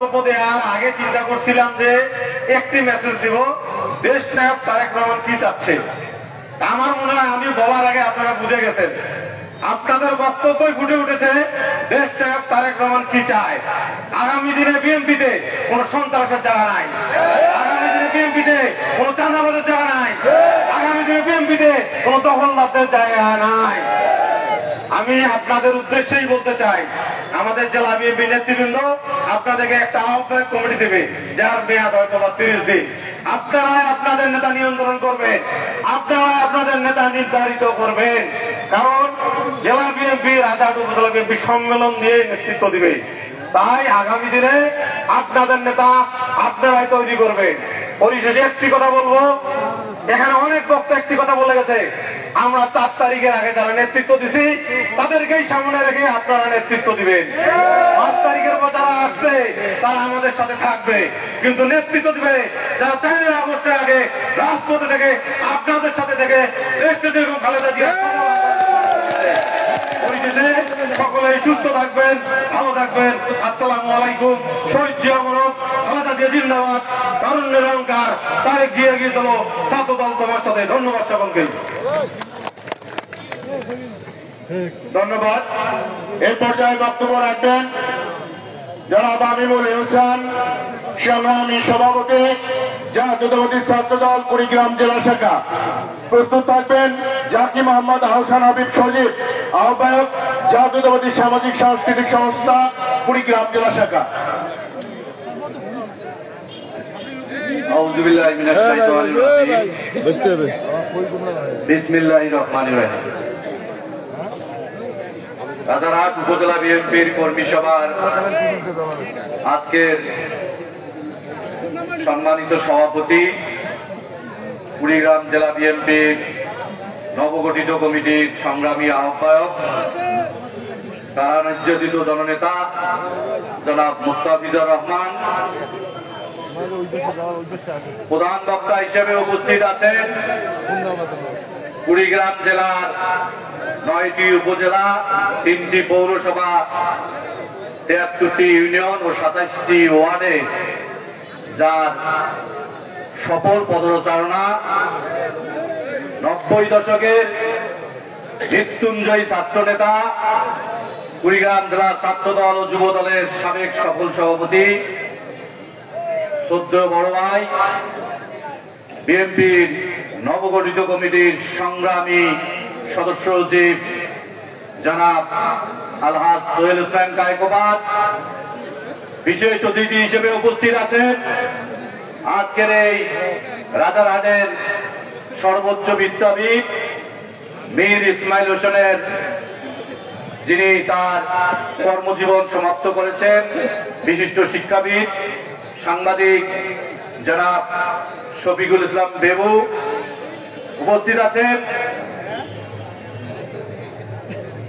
আগে চিন্তা করছিলাম যে একটি মেসেজ দিব, দেশ নায়ক তারেক রহমান কি চাচ্ছে। আমার মনে হয় আমি বলার আগে আপনারা বুঝে গেছেন। আপনাদের বক্তব্যই ফুটে উঠেছে দেশ নায়ক তারেক রহমান কি চায়। আগামী দিনে বিএনপিতে কোন সন্ত্রাসের জায়গা নাই, আগামী দিনে বিএনপিতে কোন চাঁদাবাজের জায়গা নাই, আগামী দিনে বিএনপিতে কোন দখলদারদের জায়গা নাই। আমি আপনাদের উদ্দেশ্যেই বলতে চাই, আমাদের জেলা বিএনপি নেতৃবৃন্দ আপনাদেরকে একটা আহ্বায়ক কমিটি দেবে, যার মেয়াদ হয়তো 30 দিন। আপনারা আপনাদের নেতা নিয়ন্ত্রণ করবেন, আপনারা আপনাদের নেতা নির্ধারিত করবেন। কারণ জেলা বিএনপি রাজারহাট উপজেলা বিএনপি সম্মেলন দিয়ে নেতৃত্ব দিবে। তাই আগামী দিনে আপনাদের নেতা আপনারাই তৈরি করবেন। পরিশেষে একটি কথা বলবো, এখানে অনেক বক্তা একটি কথা বলে গেছে, আমরা 4 তারিখের আগে যারা নেতৃত্ব দিছি তাদেরকেই সামনে রেখে আপনারা নেতৃত্ব দিবেন। 5 তারিখের পর যারা আসছে তারা আমাদের সাথে থাকবে, কিন্তু নেতৃত্ব দিবে যারা 4 আগস্টের আগে রাজপথে থেকে আপনাদের সাথে থেকে দেশকে খালেদা জিয়া। পরিশেষে সকলেই সুস্থ থাকবেন, ভালো থাকবেন। আসসালামু আলাইকুম। শহীদ জিয়া মরণ, খালেদা জিয়া জিন্দাবাদ, তারুণ্যের অহংকার, তারেক জিয়া গিয়ে চলো, ছাত্র দল তোমার সাথে। ধন্যবাদ সকলকে। ধন্যবাদ। এই পর্যায়ে বক্তব্য রাখবেন জনাব আমিনুল হোসেন, সংগ্রামী সভাপতি জাতীয়তাবাদী ছাত্র দল কুড়িগ্রাম জেলা শাখা। প্রস্তুত থাকবেন জাকি মোহাম্মদ আহসান হাবিব সজীব, আহ্বায়ক জাতীয়তাবাদী সামাজিক সাংস্কৃতিক সংস্থা কুড়িগ্রাম জেলা শাখা। বিসমিল্লাহির রহমানির রহিম। রাজারহাট উপজেলা বিএনপির কর্মী সভার আজকের সম্মানিত সভাপতি, কুড়িগ্রাম জেলা বিএনপির নবগঠিত কমিটির সংগ্রামী আহ্বায়ক, কারা নির্যাতিত জননেতা জনাব মুস্তাফিজুর রহমান, প্রধান বক্তা হিসেবে উপস্থিত আছেন কুড়িগ্রাম জেলার 9টি উপজেলা, 3টি পৌরসভা, 73টি ইউনিয়ন ও 27টি ওয়ার্ডে যার সফল পদচারণা, 90 দশকের মৃত্যুঞ্জয়ী ছাত্র নেতা, কুড়িগ্রাম জেলা ছাত্র দল ও যুব দলের সাবেক সফল সভাপতি, শ্রদ্ধেয় বড় ভাই, বিএনপির নবগঠিত কমিটির সংগ্রামী সদস্য সচিব জনাব আলহাজ সোহেল হোসেন কায়কোবাদ, বিশেষ অতিথি হিসেবে উপস্থিত আছেন আজকের এই রাজারহাটের সর্বোচ্চ বিদ্যাবিদ মীর ইসমাইল হোসেনের, যিনি তার কর্মজীবন সমাপ্ত করেছেন, বিশিষ্ট শিক্ষাবিদ সাংবাদিক জনাব শফিকুল ইসলাম বেবু। উপস্থিত আছেন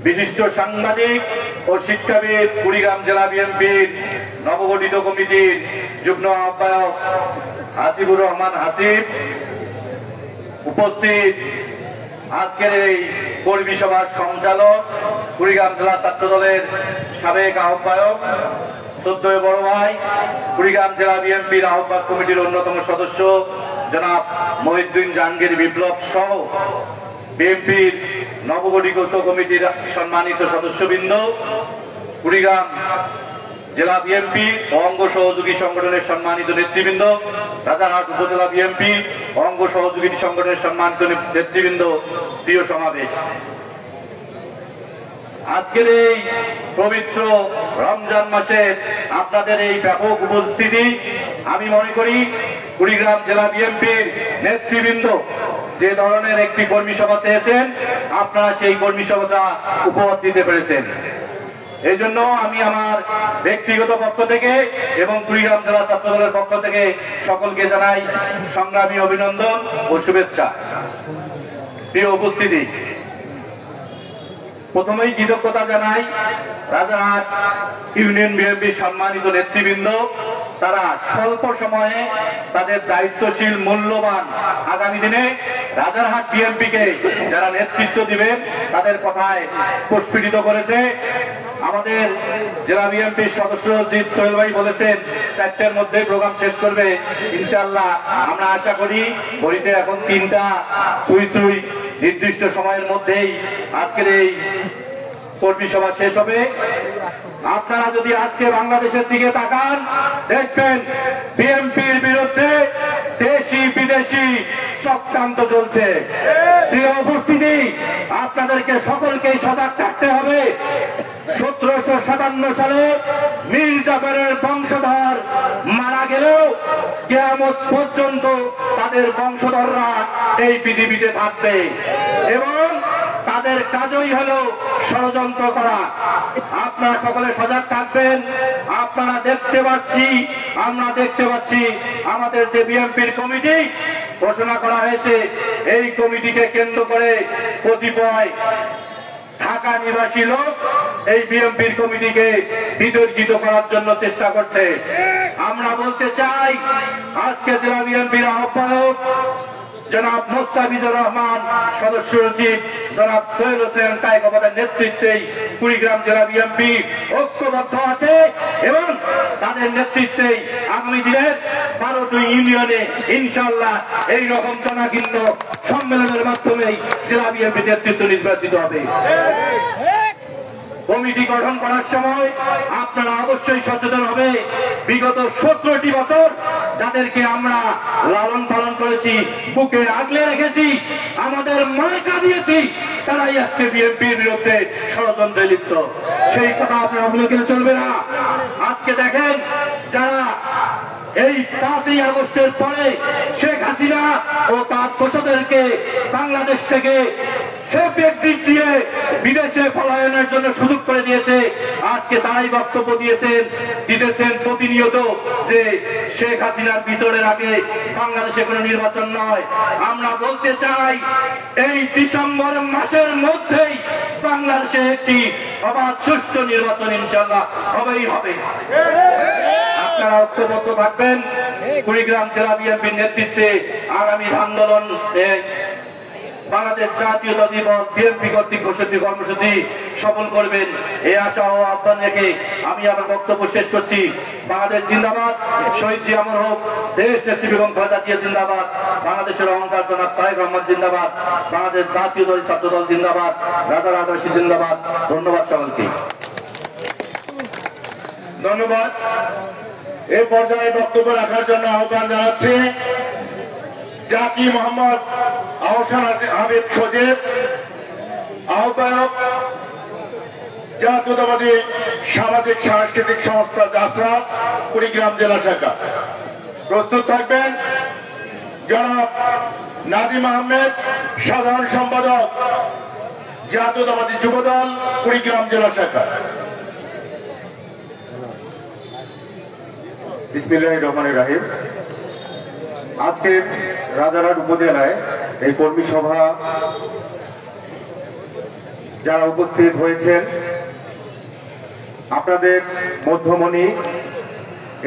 বিশিষ্ট সাংবাদিক ও শিক্ষাবিদ কুড়িগ্রাম জেলা বিএনপির নবগঠিত কমিটির যুগ্ম আহ্বায়ক হাসিবুর রহমান হাসিব। উপস্থিত আজকের এই কর্মী সভার সঞ্চালক, কুড়িগ্রাম জেলা ছাত্র দলের সাবেক আহ্বায়ক শ্রদ্ধেয় বড় ভাই, কুড়িগ্রাম জেলা বিএনপির আহ্বায়ক কমিটির অন্যতম সদস্য জনাব মহিউদ্দিন জাহাঙ্গীর বিপ্লব সহ বিএনপির নবগঠিত কমিটির সম্মানিত সদস্যবৃন্দ, কুড়িগ্রাম জেলা বিএনপি অঙ্গ সহযোগী সংগঠনের সম্মানিত নেতৃবৃন্দ, রাজারহাট উপজেলা বিএনপি অঙ্গ সহযোগী সংগঠনের সম্মানিত নেতৃবৃন্দ, প্রিয় সমাবেশ। আজকের এই পবিত্র রমজান মাসে আপনাদের এই ব্যাপক উপস্থিতি, আমি মনে করি কুড়িগ্রাম জেলা বিএনপির নেতৃবৃন্দ যে ধরনের একটি কর্মী সভা চেয়েছেন, আপনারা সেই কর্মী সভাটা উপহার দিতে পেরেছেন। এই জন্য আমি আমার ব্যক্তিগত পক্ষ থেকে এবং কুড়িগ্রাম জেলা ছাত্র দলের পক্ষ থেকে সকলকে জানাই সংগ্রামী অভিনন্দন ও শুভেচ্ছা। প্রিয় উপস্থিতি, প্রথমেই কৃতজ্ঞতা জানাই রাজারহাট ইউনিয়ন বিএনপির সম্মানিত নেতৃবৃন্দ, তারা স্বল্প সময়ে তাদের দায়িত্বশীল মূল্যবান আগামী দিনে রাজারহাট বিএনপিকে যারা নেতৃত্ব দিবেন তাদের কথায় প্রস্ফুটিত করেছে। আমাদের জেলা বিএনপির সদস্য জিৎ সোহেল ভাই বলেছেন 4টার মধ্যে প্রোগ্রাম শেষ করবে ইনশাআল্লাহ। আমরা আশা করি ঘড়িতে এখন 3টা সুই সুই নির্দিষ্ট সময়ের মধ্যেই আজকের এই কর্মী সভা শেষ হবে। আপনারা যদি আজকে বাংলাদেশের দিকে তাকান দেখবেন বিএনপির বিরুদ্ধে দেশি বিদেশি চক্রান্ত চলছে। প্রিয় উপস্থিতি, আপনাদেরকে সকলকেই সজাগ থাকতে হবে। 1757 সালে মীর জাফরের বংশধর মারা গেলেও কিয়ামত পর্যন্ত তাদের বংশধররা এই পৃথিবীতে থাকবে এবং তাদের কাজই হলো ষড়যন্ত্র করা। আপনারা সকলে সজাগ থাকবেন। আপনারা আমরা দেখতে পাচ্ছি আমাদের যে বিএনপির কমিটি ঘোষণা করা হয়েছে, এই কমিটিকে কেন্দ্র করে কতিপয় ঢাকা নিবাসী লোক এই বিএনপির কমিটিকে বিতর্কিত করার জন্য চেষ্টা করছে। আমরা বলতে চাই আজকে জেলা বিএনপির আহ্বায়ক জনাব মোস্তাফিজুর রহমান, সদস্য সচিব জনাব সোহেল হোসেন কায়কোবাদের নেতৃত্বেই কুড়িগ্রাম জেলা বিএনপি ঐক্যবদ্ধ আছে এবং তাদের নেতৃত্বেই আগামী দিনের 12টি ইউনিয়নে ইনশাআল্লাহ এই রকম জনাকীর্ণ সম্মেলনের মাধ্যমেই জেলা বিএনপি নেতৃত্ব নির্বাচিত হবে। কমিটি গঠন করার সময় আপনারা অবশ্যই সচেতন হবে। বিগত 17টি বছর যাদেরকে আমরা লালন পালন করেছি, বুকে আগলে রেখেছি, আমাদের মার্কা দিয়েছি, তারাই আজকে বিএনপির বিরুদ্ধে ষড়যন্ত্রে লিপ্ত। সেই কথা আপনারা ভুলে গেলে চলবে না। আজকে দেখেন যারা এই 5ই আগস্টের পরে শেখ হাসিনা ও তার দোষদেরকে বাংলাদেশ থেকে সেফ এক্সিট দিয়ে বিদেশে পলায়নের জন্য সুযোগ করে দিয়েছে, আজকে তারাই বক্তব্য দিতেছেন প্রতিনিয়ত যে শেখ হাসিনার বিচারের আগে বাংলাদেশে কোনো নির্বাচন নয়। আমরা বলতে চাই এই ডিসেম্বর মাসের মধ্যেই বাংলাদেশে একটি অবাধ সুষ্ঠু নির্বাচন ইনশাআল্লাহ হবেই হবে। আপনারা ঐক্যবদ্ধ থাকবেন। কুড়িগ্রাম জেলা বিএনপির নেতৃত্বে আগামী আন্দোলন বাংলাদেশ জাতীয়তা দিবস বিএনপি কর্তৃক ঘোষিত কর্মসূচি সফল করবেন এই আশা ও আহ্বান রেখে আমি আমার বক্তব্য শেষ করছি। বাংলাদেশ জিন্দাবাদ, শহীদ জিয়া অমর হোক, দেশ নেত্রী বেগম খালেদা জিয়া জিন্দাবাদ, বাংলাদেশের অহংকার জনাব তারেক রহমান জিন্দাবাদ, বাংলাদেশ জাতীয়তাবাদী ছাত্র দল জিন্দাবাদ, রাজার আদিবাসী জিন্দাবাদ। ধন্যবাদ সকলকে। ধন্যবাদ। এই পর্যায়ে বক্তব্য রাখার জন্য আহ্বান জানাচ্ছি জাকি মোহাম্মদ আহসান হাবিব সজীব, আহ্বায়ক জাতীয়তাবাদী সামাজিক সাংস্কৃতিক সংস্থা জাসরাস কুড়িগ্রাম জেলা শাখা। প্রস্তুত থাকবেন জনাব নাদিম আহমেদ, সাধারণ সম্পাদক জাতীয়তাবাদী যুবদল কুড়িগ্রাম জেলা শাখা। বিসমিল্লাহির রহমানির রহিম। আজকে রাজারহাট উপজেলায় এই কর্মী সভা যারা উপস্থিত হয়েছেন, আপনাদের মধ্যমণি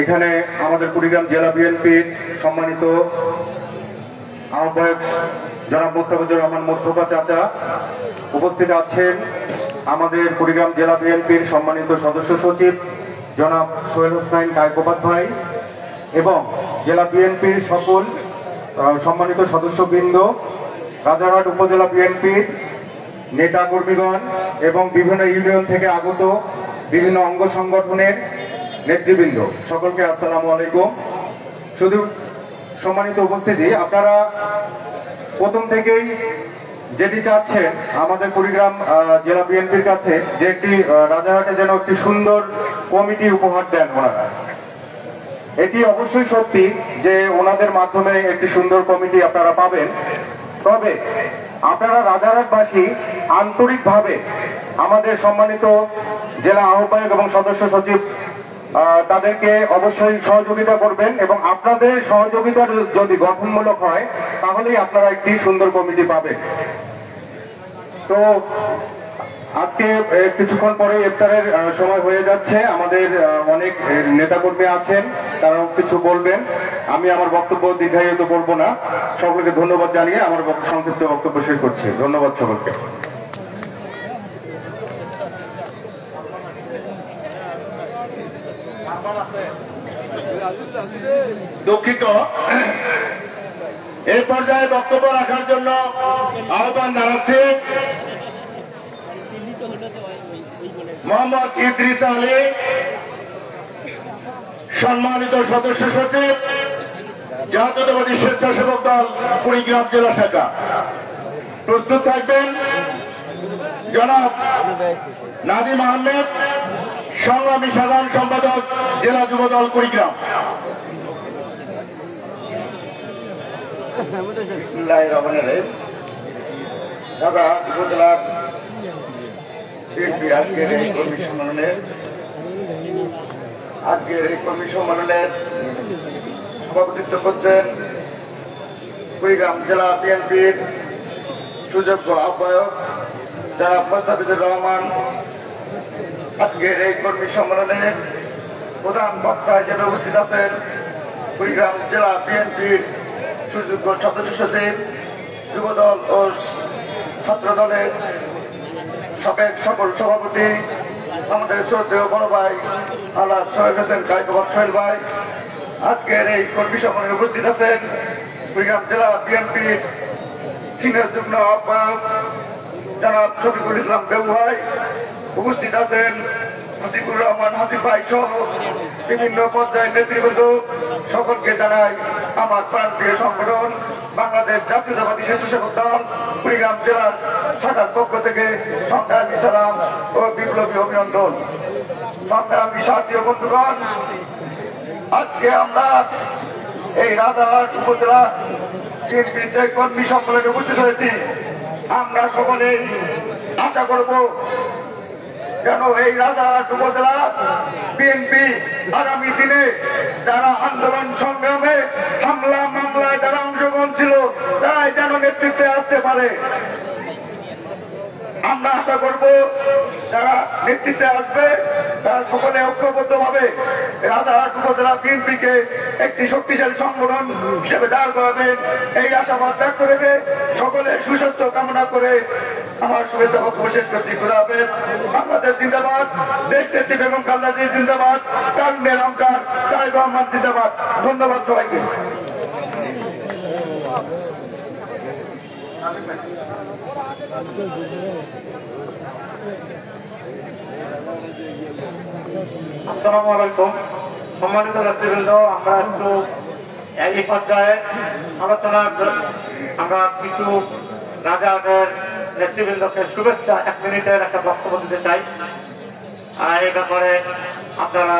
এখানে আমাদের কুড়িগ্রাম জেলা বিএনপির সম্মানিত আহ্বায়ক জনাব মোস্তাফিজুর রহমান মোস্তফা চাচা উপস্থিত আছেন, আমাদের কুড়িগ্রাম জেলা বিএনপির সম্মানিত সদস্য সচিব জনাব সোহেল হোসেন কায়কোপাধ্যায় এবং জেলা বিএনপির সকল সম্মানিত সদস্যবৃন্দ, রাজারহাট উপজেলা বিএনপির নেতা কর্মীগণ এবং বিভিন্ন ইউনিয়ন থেকে আগত বিভিন্ন অঙ্গ সংগঠনের নেতৃবৃন্দ, সকলকে আসসালামু আলাইকুম। শুধু সম্মানিত উপস্থিতি, আপনারা প্রথম থেকেই যেটি চাচ্ছেন আমাদের কুড়িগ্রাম জেলা বিএনপির কাছে যে একটি রাজারহাটে যেন একটি সুন্দর কমিটি উপহার দেন ওনারা। এটি অবশ্যই সত্যি যে ওনাদের মাধ্যমে একটি সুন্দর কমিটি আপনারা পাবেন। তবে আপনারা রাজারহাটবাসী আন্তরিকভাবে আমাদের সম্মানিত জেলা আহ্বায়ক এবং সদস্য সচিব তাদেরকে অবশ্যই সহযোগিতা করবেন এবং আপনাদের সহযোগিতা যদি গঠনমূলক হয় তাহলেই আপনারা একটি সুন্দর কমিটি পাবেন। তো আজকে কিছুক্ষণ পরে ইফতারের সময় হয়ে যাচ্ছে, আমাদের অনেক নেতাকর্মী আছেন, তারাও কিছু বলবেন। আমি আমার বক্তব্য দীর্ঘায়িত করব না, সকলকে ধন্যবাদ জানিয়ে আমার সংক্ষিপ্ত বক্তব্য শেষ করছি। ধন্যবাদ সকলকে। দুঃখিত। এই পর্যায়ে বক্তব্য রাখার জন্য আহ্বান জানাচ্ছি মোহাম্মদ ইদ্রিস আলী, সম্মানিত সদস্য সচিব, জাতীয়তাবাদী স্বেচ্ছাসেবক দল কুড়িগ্রাম জেলা শাখা। প্রস্তুত থাকবেন জনাব নাদিম আহমেদ, সংগ্রামী সাধারণ সম্পাদক, জেলা যুব দল কুড়িগ্রাম। ঢাকা উপজেলার আজকের এই কর্মী সম্মেলনের সভাপতিত্ব করছেন কুড়িগ্রাম জেলা বিএনপির সুযোগ্য আহ্বায়ক যারা মোস্তাফিজুর রহমান। আজকের এই কর্মী সম্মেলনে প্রধান বক্তা হিসেবে উপস্থিত আছেন কুড়িগ্রাম জেলা বিএনপির সুযোগ্য সদস্য সচিব, যুবদল ও ছাত্র দলের সাবেক সকল সভাপতি, আমাদের শ্রদ্ধেয় বড় ভাই আল্লাহ সোহেল হোসেন কায়কবাদ সোহেল ভাই। আজকের এই কর্মী সম্মেলনে উপস্থিত আছেন কুড়িগ্রাম জেলা বিএনপির সিনিয়র যুগ্ম আহ্বায়ক জনাব শফিকুল ইসলাম বেউ ভাই। উপস্থিত আছেন হাসিবুর রহমান হাসিব ভাই সহ বিভিন্ন পর্যায়ের নেতৃবৃন্দ। সকলকে জানাই আমার প্রান্তীয় সংগঠন বাংলাদেশ জাতীয়তাবাদী স্বেচ্ছাসেবক দল কুড়িগ্রাম জেলার শাখার পক্ষ থেকে সংগ্রামী সালাম ও বিপ্লবী অভিনন্দন। সংগ্রামী সাথী ও বন্ধুগণ, আজকে আমরা এই রাজারহাট উপজেলা বিএনপির যে কর্মী সম্মেলনে উপস্থিত হয়েছি, আমরা সকলেই আশা করব যেন এই রাজারহাট উপজেলা বিএনপি আগামী দিনে যারা আন্দোলন সংগ্রামে হামলা মামলায় যারা অংশগ্রহণ ছিল তারাই যেন নেতৃত্বে আসতে পারে। আমরা আশা করব যারা নেতৃত্বে আসবে তারা সকলে ঐক্যবদ্ধ ভাবে রাজারহাট উপজেলা বিএনপিকে একটি শক্তিশালী সংগঠন হিসেবে দাঁড় করাবেন, এই আশাবাদ ব্যক্ত রেখে সকলে সুস্বাস্থ্য কামনা করে আমার শুভেচ্ছা বক্তব্য শেষ করছি। খোদা হাফেজ। বাংলাদেশ জিন্দাবাদ, দেশ নেত্রী বেগম খালেদা জিয়া জিন্দাবাদ, তারুণ্যের অহংকার তারেক রহমান জিন্দাবাদ। ধন্যবাদ সবাইকে। আসসালামু আলাইকুম। সম্মানিত নেতৃবৃন্দ, আমরা একটু এই পর্যায়ে আলোচনা, আমরা কিছু রাজাদের নেতৃবৃন্দকে শুভেচ্ছা 1 মিনিটের একটা বক্তব্য দিতে চাই। এই ব্যাপারে আপনারা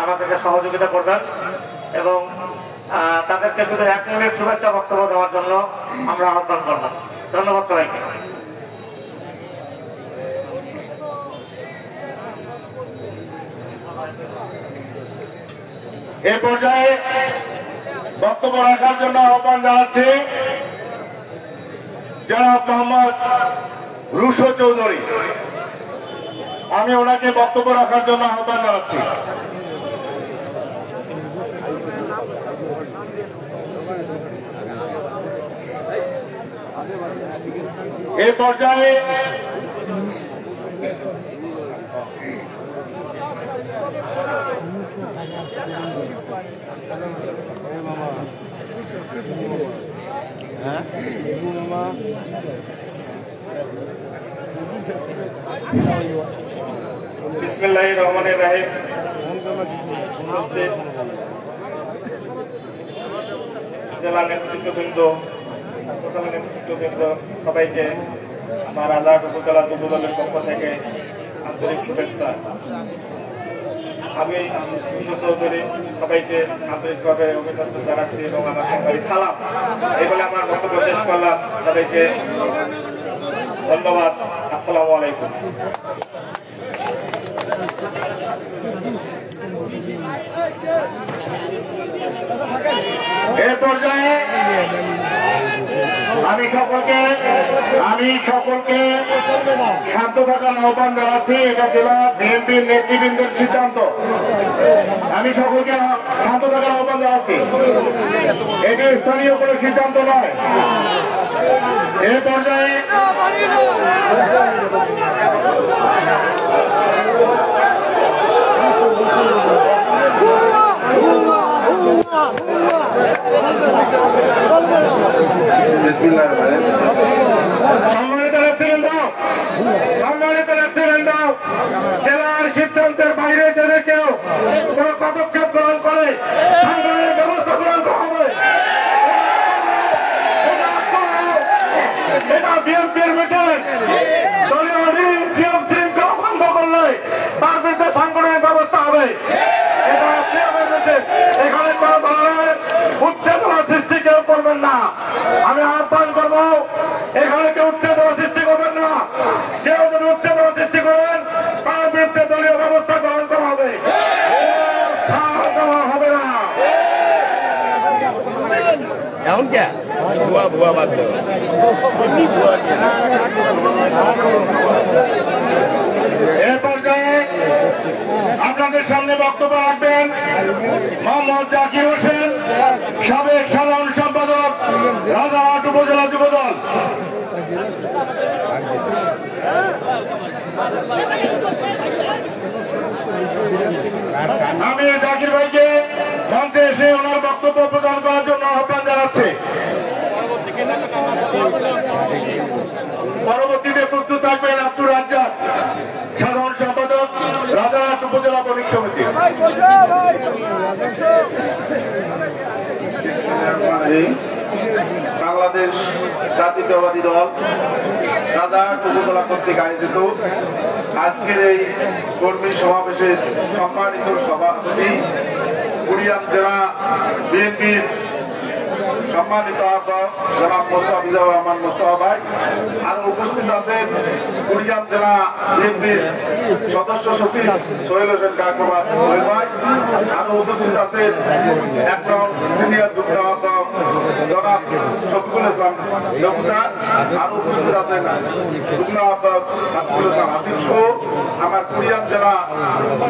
আমাদেরকে সহযোগিতা করবেন এবং তাদেরকে শুধু 1 মিনিট শুভেচ্ছা বক্তব্য দেওয়ার জন্য আমরা আহ্বান করব। ধন্যবাদ সবাইকে। এ পর্যায়ে বক্তব্য রাখার জন্য আহ্বান জানাচ্ছি জনাব মোহাম্মদ রুশো চৌধুরী। আমি ওনাকে বক্তব্য রাখার জন্য আহ্বান জানাচ্ছি। এ পর্যায়ে বিসমিল্লাহির রহমানির রহিম। জেলা নেতৃত্ববৃন্দ, সবাইকে আমার রাজারহাট উপজেলা যুব দলের পক্ষ থেকে আন্তরিক শুভেচ্ছা। আমি রুশো চৌধুরী সবাইকে আন্তরিকভাবে অভিনন্দন জানাচ্ছি এবং আমার সঙ্গে সালাম এই বলে আমার বক্তব্য শেষ করলাম। সবাইকে ধন্যবাদ। আসসালামু আলাইকুম। এ পর্যায়ে আমি সকলকে শান্ত থাকার আহ্বান জানাচ্ছি। এটা জেলা বিএনপির নেতৃবৃন্দের সিদ্ধান্ত। আমি সকলকে শান্ত থাকার আহ্বান জানাচ্ছি। এটি স্থানীয় কোনো সিদ্ধান্ত নয়। এ পর্যায়ে সম্মানিত নেতৃবৃন্দ, জেলার সিদ্ধান্তের বাইরে যদি কেউ কোন পদক্ষেপ গ্রহণ করে সাংগঠনিক ব্যবস্থা গ্রহণ করা হবে। এটা বিএনপির মিটিং, দলীয় নিয়ম শৃঙ্খলা ভঙ্গ করলে তার বিরুদ্ধে সাংগঠনিক ব্যবস্থা হবে। এটা এখানে কোন ধরনের উত্তেজনা সৃষ্টি কেউ করবেন না। আমি আহ্বান করবো, এখানে কেউ উত্তেজনা সৃষ্টি করবেন না। কেউ যদি উত্তেজনা সৃষ্টি করেন তার বিরুদ্ধে দলীয় ব্যবস্থা গ্রহণ করা হবে, হবে না। এ পর্যায়ে আপনাদের সামনে বক্তব্য রাখবেন মোহাম্মদ জাকির হোসেন, সাবেক সাধারণ সম্পাদক, রাজারহাট উপজেলা যুবদল। আমি জাকির ভাইকে মঞ্চে এসে ওনার বক্তব্য প্রদান করার জন্য আহ্বান জানাচ্ছি। পরবর্তীতে প্রস্তুত থাকবেন আব্দুর রাজ্জাক, সাধারণ সম্পাদক, রাজারহাট উপজেলা বণিক সমিতি। বাংলাদেশ জাতীয়তাবাদী দল রাজারহাট উপজেলা কর্তৃক আয়োজিত আজকের এই কর্মী সমাবেশের সম্মানিত সভাপতি, কুড়িগ্রাম জেলা বিএনপির সম্মানিত আহ্বায়ক জনাব মোস্তাফিজুর রহমান মোস্তফা ভাই, আরো উপস্থিত আছেন কুড়িগ্রাম জেলা বিএনপির সদস্য সচিব সোহেল হোসেন কাকবাদ সোহেল ভাই, আরো উপস্থিত আছেন একদম সিনিয়র যুগ্ম আহ্বায়ক জনাব শফিকুল ইসলাম লঘু স্যার, আরো উপস্থিত আছেন যুগ্ম আহ্বায়ক হাফিজুল ইসলাম হাফিজ সহ আমার কুড়িগ্রাম জেলা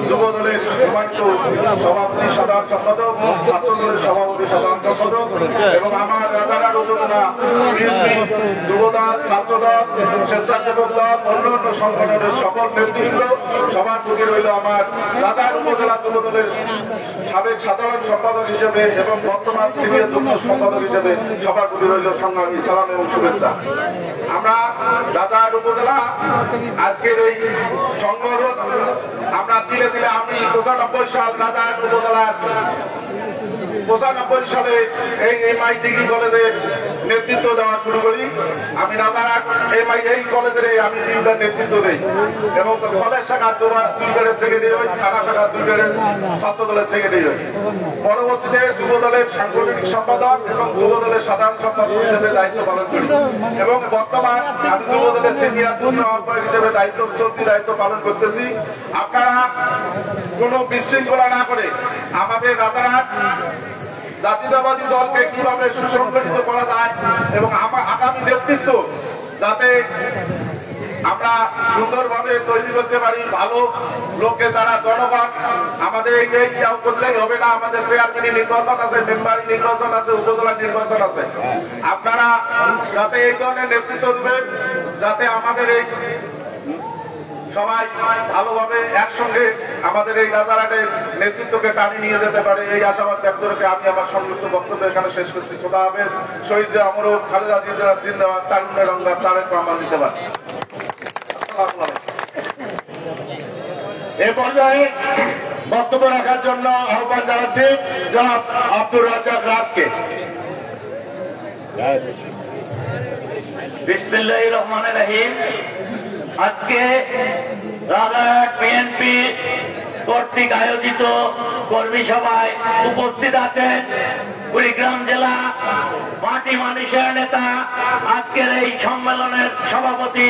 যুব দলের সম্মানিত সভাপতি, সাধারণ সম্পাদক, ছাত্র দলের সভাপতি, সাধারণ সম্পাদক এবং আমার রাজারহাট উপজেলা বিএনপি যুবদল, ছাত্রদল, স্বেচ্ছাসেবক দল, অন্যান্য সংগঠনের সকল নেতৃবৃন্দ, সবার প্রতি রইল আমার রাজারহাট উপজেলা যুবদলের সাবেক সাধারণ সম্পাদক হিসেবে এবং বর্তমান সিনিয়র যুগ্ম সম্পাদক হিসেবে সবার প্রতি রইল সংগ্রামী সালাম এবং শুভেচ্ছা। আমরা রাজারহাট উপজেলা আজকের এই সংগঠন আমরা ধীরে ধীরে আমি 95 সাল রাজারহাট উপজেলার 95 সালে এই এমআই ডিগ্রি কলেজে নেতৃত্ব দেওয়া শুরু করি। আমি রাজারহাট এই কলেজের আমি 3টা নেতৃত্ব দিই এবং কলেজ শাখা 2 সেক্রেটারি হই, থানা শাখা 2 ছাত্র দলের সেক্রেটারি হই। পরবর্তীতে যুব দলের সাংগঠনিক সম্পাদক এবং যুব দলের সাধারণ সম্পাদক হিসেবে দায়িত্ব পালন করি এবং বর্তমান আমি যুব দলের সিনিয়র যুগ্ম আহ্বায়ক হিসেবে দায়িত্ব পালন করতেছি। আপনারা কোনো বিশৃঙ্খলা না করে আমাদের রাজারহাট জাতীয়তাবাদী দলকে কিভাবে সুসংগঠিত করা যায় এবং আগামী নেতৃত্ব যাতে আমরা সুন্দরভাবে তৈরি করতে পারি, ভালো লোককে যারা জনগণ আমাদের এই করলেই হবে না, আমাদের চেয়ারম্যান নির্বাচন আছে, মেম্বার নির্বাচন আছে, উপজেলা নির্বাচন আছে। আপনারা যাতে এই ধরনের নেতৃত্ব দেবেন যাতে আমাদের এই সবাই ভালোভাবে একসঙ্গে আমাদের এই রাজারহাটের নেতৃত্বকে টানি নিয়ে যেতে পারে, এই আশাবাদ ব্যক্ত রেখে আমি আমার সংযুক্ত বক্তব্য এখানে শেষ করছি। খোদা হাফেজ। শহীদ আমর খালেদা জিন্দাবাদ, তারুণ্যের রঙা, তারেক রহমান জিন্দাবাদ। এ পর্যায়ে বক্তব্য রাখার জন্য আহ্বান জানাচ্ছি জনাব আব্দুর রাজ্জাক রাজকে। বিসমিল্লাহির রহমানির রহিম। আজকে রাজারহাট বিএনপি কর্তৃক আয়োজিত কর্মী সভায় উপস্থিত আছেন কুড়িগ্রাম জেলা পার্টি মানুষের নেতা, আজকের এই সম্মেলনের সভাপতি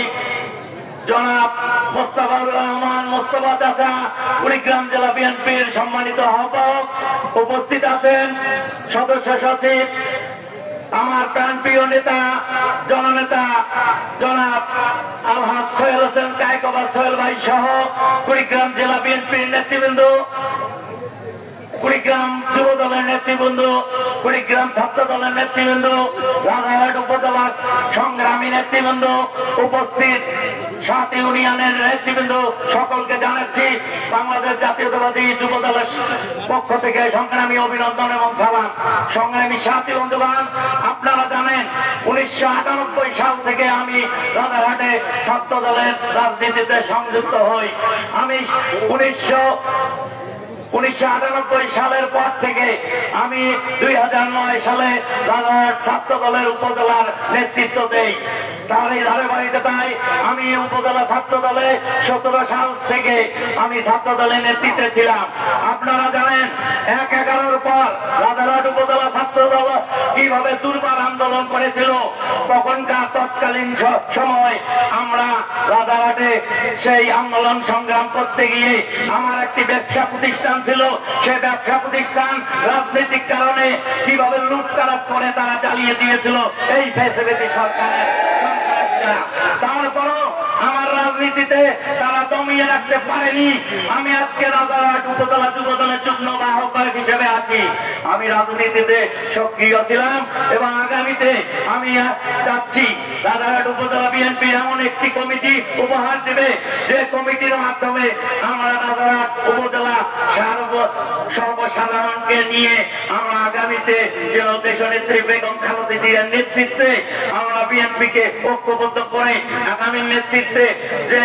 জনাব মোস্তফাজুর রহমান মোস্তফা চাচা, কুড়িগ্রাম জেলা বিএনপির সম্মানিত আহ্বায়ক, উপস্থিত আছেন সদস্য সচিব, আমার প্রাণপ্রিয় নেতা জননেতা জনাব আলহাজ সোহেল হোসেন কায়কোবাদ সোহেল ভাই সহ কুড়িগ্রাম জেলা বিএনপির নেতৃবৃন্দ, কুড়িগ্রাম যুব দলের নেতৃবৃন্দ, কুড়িগ্রাম ছাত্র দলের নেতৃবৃন্দ, রাজারহাট উপজেলার সংগ্রামী নেতৃবৃন্দ, উপস্থিত 7 ইউনিয়নের নেতৃবৃন্দ সকলকে জানাচ্ছি বাংলাদেশ জাতীয়তাবাদী যুব দলের পক্ষ থেকে সংগ্রামী অভিনন্দন এবং সালাম। সংগ্রামী সাথী বন্ধুগণ, আপনারা জানেন 1998 সাল থেকে আমি রাজারহাটে ছাত্র দলের রাজনীতিতে সংযুক্ত হই। আমি 1998 সালের পর থেকে আমি 2009 সালে রাজারহাট ছাত্র দলের উপজেলার নেতৃত্ব দেই। তার এই ধারাবাহিকতায় আমি উপজেলা ছাত্র দলে 17 সাল থেকে আমি ছাত্র দলের নেতৃত্বে ছিলাম। আপনারা জানেন 1/11 পর রাজারহাট উপজেলা ছাত্র দল কিভাবে দুর্বার আন্দোলন করেছিল। তখনকার তৎকালীন সময় আমরা রাজারহাটে সেই আন্দোলন সংগ্রাম করতে গিয়ে আমার একটি ব্যবসা প্রতিষ্ঠান ছিল। সেই ব্যবসা প্রতিষ্ঠান রাজনৈতিক কারণে কিভাবে লুটতরাজ করে তারা চালিয়ে দিয়েছিল এই ফ্যাসিলিটি সরকারের। তারপরও আমার রাজনীতিতে তারা দমিয়ে রাখতে পারেনি। আমি আজকে রাজারহাট উপজেলা যুব দলের যুগ্ম আহ্বায়ক হিসেবে আছি। আমি রাজনীতিতে সক্রিয় ছিলাম এবং আগামীতে আমি চাচ্ছি রাজারহাট উপজেলা বিএনপি এমন একটি কমিটি উপহার দেবে যে কমিটির মাধ্যমে আমরা রাজারহাট উপজেলা সর্বসাধারণকে নিয়ে আমরা আগামীতে যেন দেশনেত্রী বেগম খালেদা জিয়ার নেতৃত্বে আমরা বিএনপিকে ঐক্যবদ্ধ করে আগামীর নেতৃত্বে যে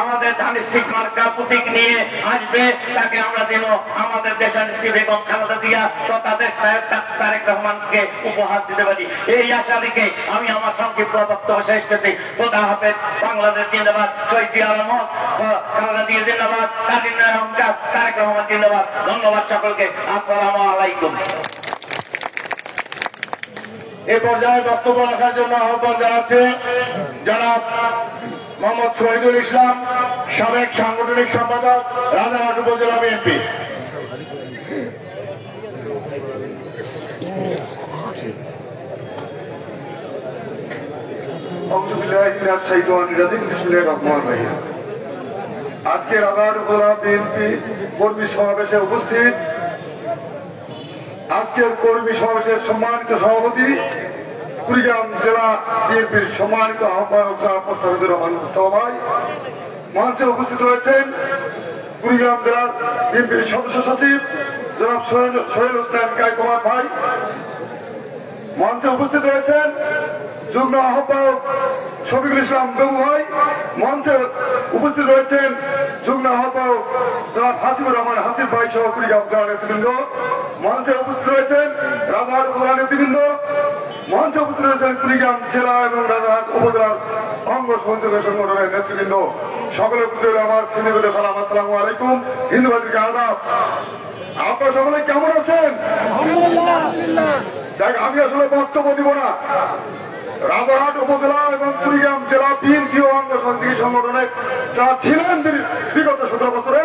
আমাদের ধানের শীষ মার্কা প্রতীক নিয়ে আসবে তাকে আমরা যেন আমাদের দেশনেত্রী বেগম খালেদা জিয়া তথা দেশ নায়ক তারেক রহমানকে উপহার দিতে পারি। এই আশা রেখে আমি আমার সংক্ষিপ্ত বক্তব্য শেষ করছি। খোদা হাফেজ। বাংলাদেশ জিন্দাবাদ। শহীদ জিয়া রহমান, খালেদা জিয়া জিন্দাবাদ, কাজী রহমান, তারেক রহমান জিন্দাবাদ। ধন্যবাদ সকলকে। আসসালামু আলাইকুম। এ পর্যায়ে বক্তব্য রাখার জন্য আহ্বান জানাচ্ছে জনাব মোহাম্মদ শহীদুল ইসলাম, সাবেক সাংগঠনিক সম্পাদক, রাজারহাট উপজেলা বিএনপি। আজকে রাজারহাট উপজেলা বিএনপি কর্মী সমাবেশে উপস্থিত আজকের কর্মী সমাবেশের সম্মানিত সভাপতি, কুড়িগ্রাম জেলা বিএনপির সম্মানিত আহ্বায়ক মোস্তাফিজুর রহমান মুস্তাফা ভাই, মঞ্চে উপস্থিত রয়েছেন কুড়িগ্রাম জেলার বিএনপির সদস্য সচিব জনাব সোহেল হোসেন গায়কোয়াড় ভাই, মঞ্চে উপস্থিত রয়েছেন যুগ্ম আহ্বায়ক শফিকুল ইসলাম বেবু ভাই, মঞ্চে উপস্থিত রয়েছেন যুগ্ম আহ্বায়ক জনাব হাসিবুর রহমান হাসিব ভাই সহ কুড়িগ্রাম জেলা নেতৃবৃন্দ, মঞ্চে উপস্থিত রয়েছেন রাজারহাট উপজেলা নেতৃবৃন্দ, মঞ্চে উপস্থিত রয়েছেন কুড়িগ্রাম জেলা এবং রাজারহাট উপজেলার অঙ্গ সংযোগের সংগঠনের নেতৃবৃন্দ। সকলের প্রতি আমার সিনিয়র সালাম, আসসালামু আলাইকুম। হিন্দু ভাইদেরকে আদাব। আপনারা সকলে কেমন আছেন? যাক, আমি আসলে বক্তব্য দিব না। রাজারহাট উপজেলা এবং কুড়িগ্রাম জেলা বিএনপি ও অঙ্গ সংগঠনের যারা ছিলেন বিগত 17 বছরে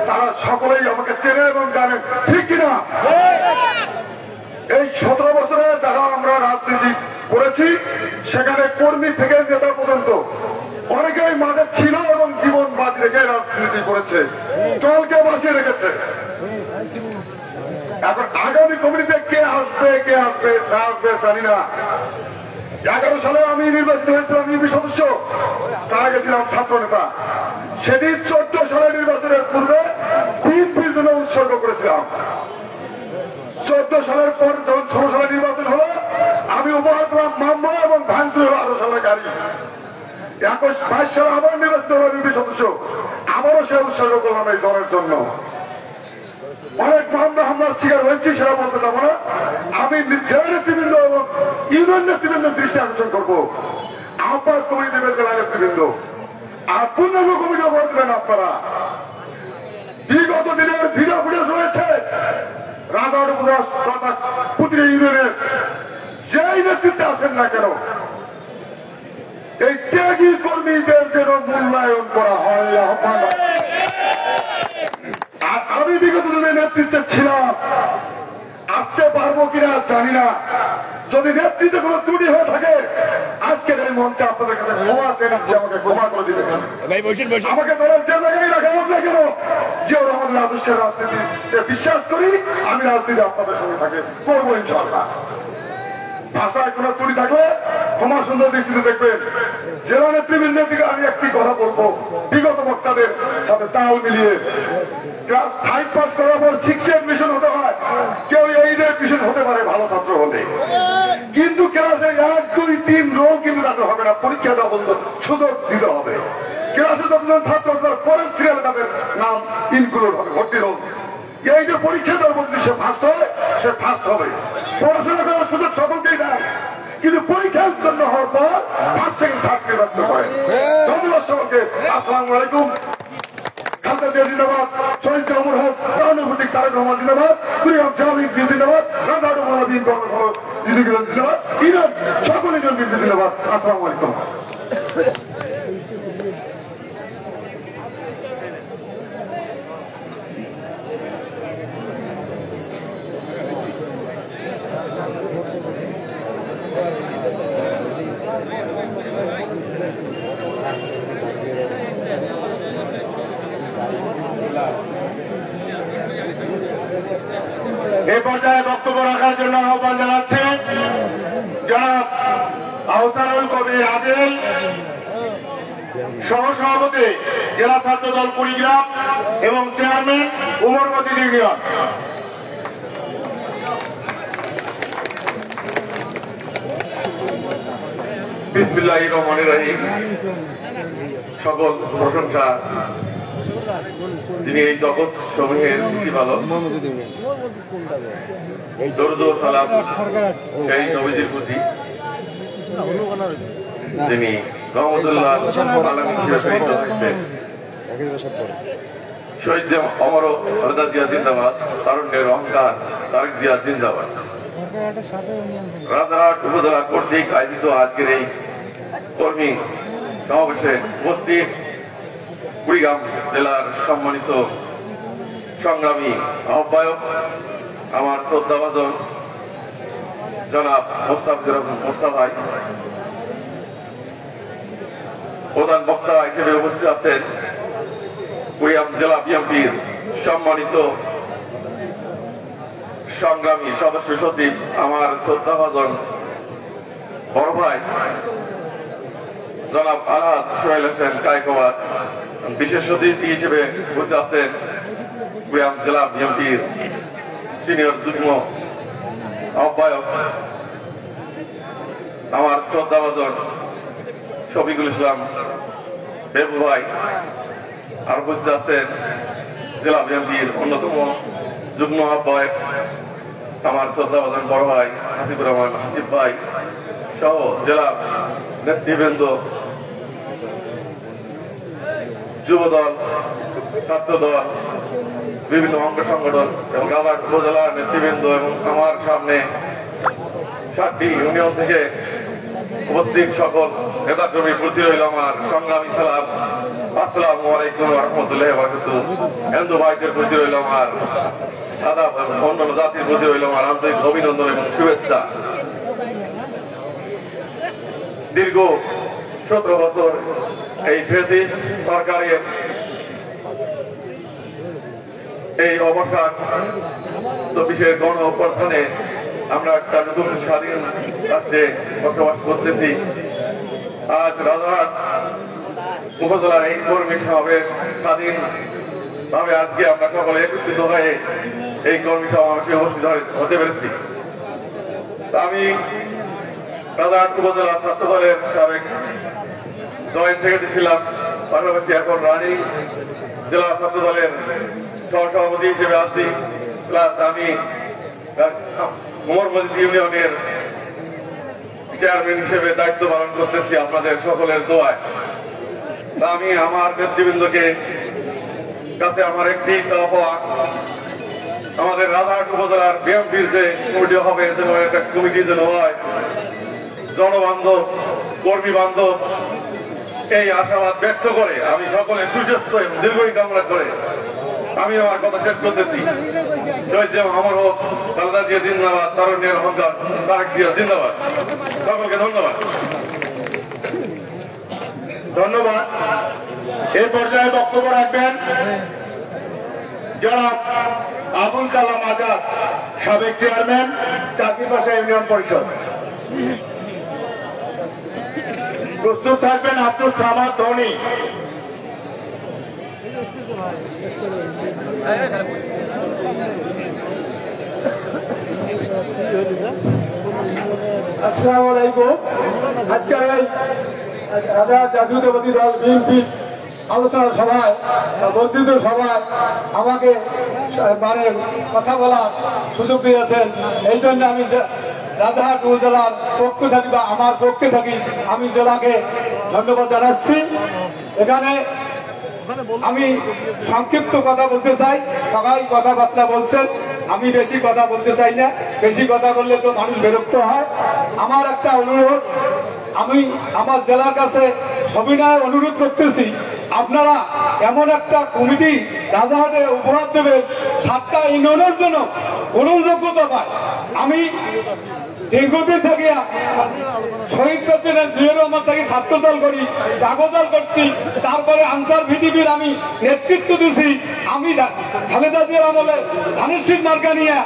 তারা সকলেই আমাকে চেনে এবং জানেন, ঠিক কিনা? এই 17 বছরে যারা আমরা রাজনীতি করেছি সেখানে কর্মী থেকে নেতা পর্যন্ত অনেকেই মাঝে ছিল এবং জীবন বাজি রেখে রাজনীতি করেছে, দলকে বাঁচিয়ে রেখেছে। এখন আগামী কমিটিতে কে আসবে না আসবে জানি না। 11 সালে আমি নির্বাচিত হয়েছিলাম ইউপি সদস্য, তারা গেছিলাম ছাত্র নেতা। সেদিন 14 সালের নির্বাচনের পূর্বে বিএনপির জন্য উৎসর্গ করেছিলাম। 14 সালের পর যখন 16 সালের নির্বাচন হলো আমি উপহার করলাম মামলা এবং ভাঙচুর 18 সালের গাড়ি। 21-22 সালে আবার নির্বাচিত হলাম ইউপি সদস্য, আবারও সে উৎসর্গ করলাম এই দলের জন্য। অনেক মামলা হামলার শিকার হয়েছি, সেটা বলতে যাবো না। আমি জেলা নেতৃবৃন্দ এবং ইউনিয়ন নেতৃবৃন্দের দৃষ্টি আকর্ষণ করবো। আহ্বায়ক কমিটি দেবে জেলা নেতৃবৃন্দ, আর পূর্ণাঙ্গ কমিটিও করে দেবেন আপনারা। বিগত দিনের ভিডিও ফুটেজ রয়েছে রাজারহাট উপজেলা প্রতিটি ইউনিয়নের যেই নেতৃত্বে আসেন না কেন, এই ত্যাগী কর্মীদের যেন মূল্যায়ন করা হয় আহ্বান। আর আমি বিগত দিনের নেতৃত্বে ছিলাম, আসতে পারবো কিনা জানি না। যদি নেতৃত্বে কোনো ত্রুটি হয়ে থাকে আজকের এই মঞ্চে আপনাদের কাছে ক্ষমা চেনাচ্ছি, আমাকে ক্ষমা করে দিবে। আমাকে দলের যে জায়গায় রাখা হোক না কেন, যে ওরা আমাদের আদর্শের রাজনীতিতে বিশ্বাস করি, আমি রাজনীতি আপনাদের সঙ্গে থাকে করবো ইনশাআল্লাহ। ভাষায় কোনো ত্রুটি থাকলে ক্ষমা সুন্দর দৃষ্টিতে দেখবেন। জেলা নেতৃবৃন্দের দিকে আমি একটি কথা বলবো, বিগত বক্তাদের সাথে তাল মিলিয়ে ক্লাস 5 পাস করার পর 6 এডমিশন হতে হয়, কেউ 8 এডমিশন হতে পারে ভালো ছাত্র হলে, কিন্তু ক্লাসে 1, 2, 3 রো কিন্তু তাদের হবে না, পরীক্ষা দেওয়া বন্ধ, সুযোগ দিতে হবে। ক্লাসে যতজন ছাত্র তার পরের সিরিয়ালে তাদের নাম ইনক্লুড হবে, ভর্তি হোক। এই যে পরীক্ষা দেওয়ার মধ্যে সে ফার্স্ট হয়, সে ফার্স্ট হবে। পড়াশোনা করার সুযোগ সকলকেই দেয়, কিন্তু পরীক্ষা উত্তীর্ণ হওয়ার পর ফার্স্ট, সেকেন্ড, থার্ড নির্বাচিত করে। ধন্যবাদ সকলকে। আসসালামু আলাইকুম। খালেদা জিয়া জিন্দাবাদ, শহীদ অমর হক, প্রধানমন্ত্রী তারেক রহমান জিন্দাবাদ, কুড়িগ্রাম জামাত জিন্দাবাদ, রাজাউল মোল্লা বিন জিন্দাবাদ, ইরান সকলে জন বিন জিন্দাবাদ। আসসালামু আলাইকুম। এই পর্যায়ে বক্তব্য রাখার জন্য আহ্বান জানাচ্ছি জনাব আহসানুল কবির আদিল, সহসভাপতি জেলা ছাত্রদল কুড়িগ্রাম এবং চেয়ারম্যান উমর মজিদ ইউনিয়ন। বিসমিল্লাহির রহমানির রহিম। সকল প্রশংসা যিনি এই জগৎ সমূহের প্রতিপালক, দরুদ ও সালাম সেই নবীজির প্রতি যিনি রহমতুল্লাহ আলামিন হিসেবে প্রেরিত হয়েছেন। শহীদ অমর খালেদা জিয়া জিন্দাবাদ, তারুণ্যের অহংকার তারেক জিয়া জিন্দাবাদ। রাজারহাট উপজেলা কর্তৃক আয়োজিত আজকের এই কর্মী সমাবেশে উপস্থিত কুড়িগ্রাম জেলার সম্মানিত সংগ্রামী আহ্বায়ক আমার শ্রদ্ধাভাজন জনাব মোস্তাফা ভাই, প্রধান বক্তা হিসেবে উপস্থিত আছেন কুড়িগ্রাম জেলা বিএনপির সম্মানিত সংগ্রামী সদস্য সচিব আমার শ্রদ্ধাভাজন বড় ভাই জনাব আলহাজ সোহেল হোসেন কায়কোবাদ, বিশেষ অতিথি হিসেবে উপস্থিত আছেন কুড়িগ্রাম জেলা বিএনপির সিনিয়র যুগ্ম আহ্বায়ক আমার শ্রদ্ধাভাজন শফিকুল ইসলাম বেবু ভাই, আর উপস্থিত আছেন জেলা বিএনপির অন্যতম যুগ্ম আহ্বায়ক আমার শ্রদ্ধাভাজন বড় ভাই হাসিবুর রহমান হাসিব ভাই সহ জেলা নেতৃবৃন্দ, যুবদল, ছাত্রদল, বিভিন্ন অঙ্গ সংগঠন এবং রাজারহাট উপজেলার নেতৃবৃন্দ এবং আমার সামনে 7টি ইউনিয়ন থেকে উপস্থিত সকল নেতাকর্মী প্রতি রইল আমার সংগ্রামী সালাম। আসসালামু আলাইকুম ওয়া রাহমাতুল্লাহি ওয়া বারাকাতুহু। হিন্দু ভাইদের প্রতি রইল আমার আদাব এবং অন্যান্য জাতির প্রতি রইল আমার আন্তরিক অভিনন্দন এবং শুভেচ্ছা। দীর্ঘ 17 বছর এই ফ্যাসিস্ট সরকারের এই অবসান 24-এর গণ অভ্যুত্থানে আমরা একটা নতুন স্বাধীন রাষ্ট্রে বসবাস করতেছি। আজ রাজারহাট উপজেলার এই কর্মী সমাবেশ স্বাধীন ভাবে আজকে আমরা সকলে একত্রিত হয়ে এই কর্মী সমাবেশে উপস্থিত হতে পেরেছি। আমি রাজারহাট উপজেলা ছাত্র দলের সাবেক জয়েন্ট সেক্রেটারি ছিলাম, পাশাপাশি এখন রানী জেলা ছাত্র দলের সহসভাপতি হিসেবে আছি। প্লাস আমি উমর মজিদ ইউনিয়নের চেয়ারম্যান হিসেবে দায়িত্ব পালন করতেছি আপনাদের সকলের দোয়ায়। আমি আমার নেতৃবৃন্দকে কাছে আমার একটি চাওয়া, আমাদের রাজারহাট উপজেলার বিএনপির যে কমিটি হবে যেন একটা কমিটি যেন হয় জনবান্ধব, কর্মী বান্ধব, এই আশাবাদ ব্যক্ত করে আমি সকলের সুস্বাস্থ্য এবং দীর্ঘই কামনা করে আমি আমার কথা শেষ করতেছি। শহীদ অমর হোক, খালেদা জিয়া জিন্দাবাদ, তারুণ্যের অহংকার তারেক জিয়া জিন্দাবাদ। সকলকে ধন্যবাদ। ধন্যবাদ। এই পর্যায়ে বক্তব্য রাখবেন জনাব আবুল কালাম আজাদ, সাবেক চেয়ারম্যান চাকিপাশা ইউনিয়ন পরিষদ। প্রস্তুত থাকবেন আব্দুল সামাদ ধনী। আসসালামু আলাইকুম। আজকের এই জাতীয়তাবাদী দল বিএনপি আলোচনা সভায় বর্ধিত সভায় আমাকে মানে কথা বলার সুযোগ দিয়েছেন। এই জন্য আমি রাজারহাট উপজেলার পক্ষ থাকি বা আমার পক্ষে থাকি আমি জেলাকে ধন্যবাদ জানাচ্ছি। এখানে আমি সংক্ষিপ্ত কথা বলতে চাই, সবাই কথাবার্তা বলছেন, আমি বেশি কথা বলতে চাই না, বেশি কথা বললে তো মানুষ বিরক্ত হয়। আমার একটা অনুরোধ, আমি আমার জেলার কাছে সবিনয় অনুরোধ করতেছি, আপনারা এমন একটা কমিটি রাজারহাটে উপহার দেবেন 7টা ইউনিয়নের জন্য গ্রহণযোগ্যতা পায়। আমি দীর্ঘদিন থেকে শহীদ প্রেসিডেন্ট জিয়াউর রহমান থেকে ছাত্রদল করি, জাগদল করছি, তারপরে আনসার ভিডিপির আমি নেতৃত্ব দিছি। আমি খালেদা জিয়ার আমলে ধানের শীষ মার্কা নিয়ে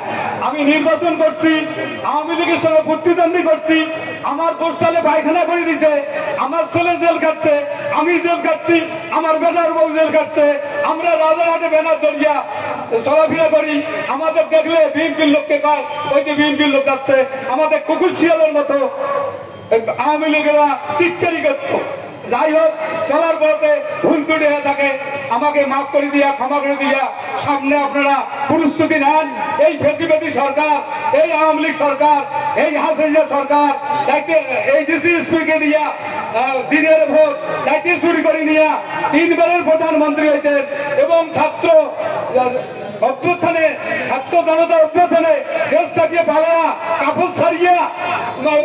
আমি নির্বাচন করছি, আওয়ামী লীগের সঙ্গে প্রতিদ্বন্দ্বী করছি। আমার পোস্টালে পায়খানা করে দিছে, আমার ছেলে জেল কাটছে, আমি জেল কাটছি, আমার বেটার বউ জেল কাটছে। আমরা রাজারহাটে ব্যানার ধরিয়া চলাফেরা করি, আমাদের দেখলে বিএনপির লোককে কয় ওই যে বিএনপির লোক যাচ্ছে, আমাদের কুকুর শিয়ালের মতো আওয়ামী লীগেরা টিটকারি করত। যাই হোক, চলার পথে ভুল ত্রুটি হয়ে থাকে, আমাকে মাফ করে দিয়া, ক্ষমা করে দিয়া সামনে আপনারা প্রস্তুতি নেন। এই ফেসিবাদী সরকার, এই আওয়ামী লীগ সরকার, এই হাসিনা সরকার এই ডিসি কে দিয়া দিনের ভোট দায়িত্ব চুরি করে নিয়ে 3বারের প্রধানমন্ত্রী হয়েছেন এবং ছাত্র অভ্যুত্থানে, ছাত্র জনতা অভ্যুত্থানে দেশ থেকে পালায়া কাপড় ছাড়িয়া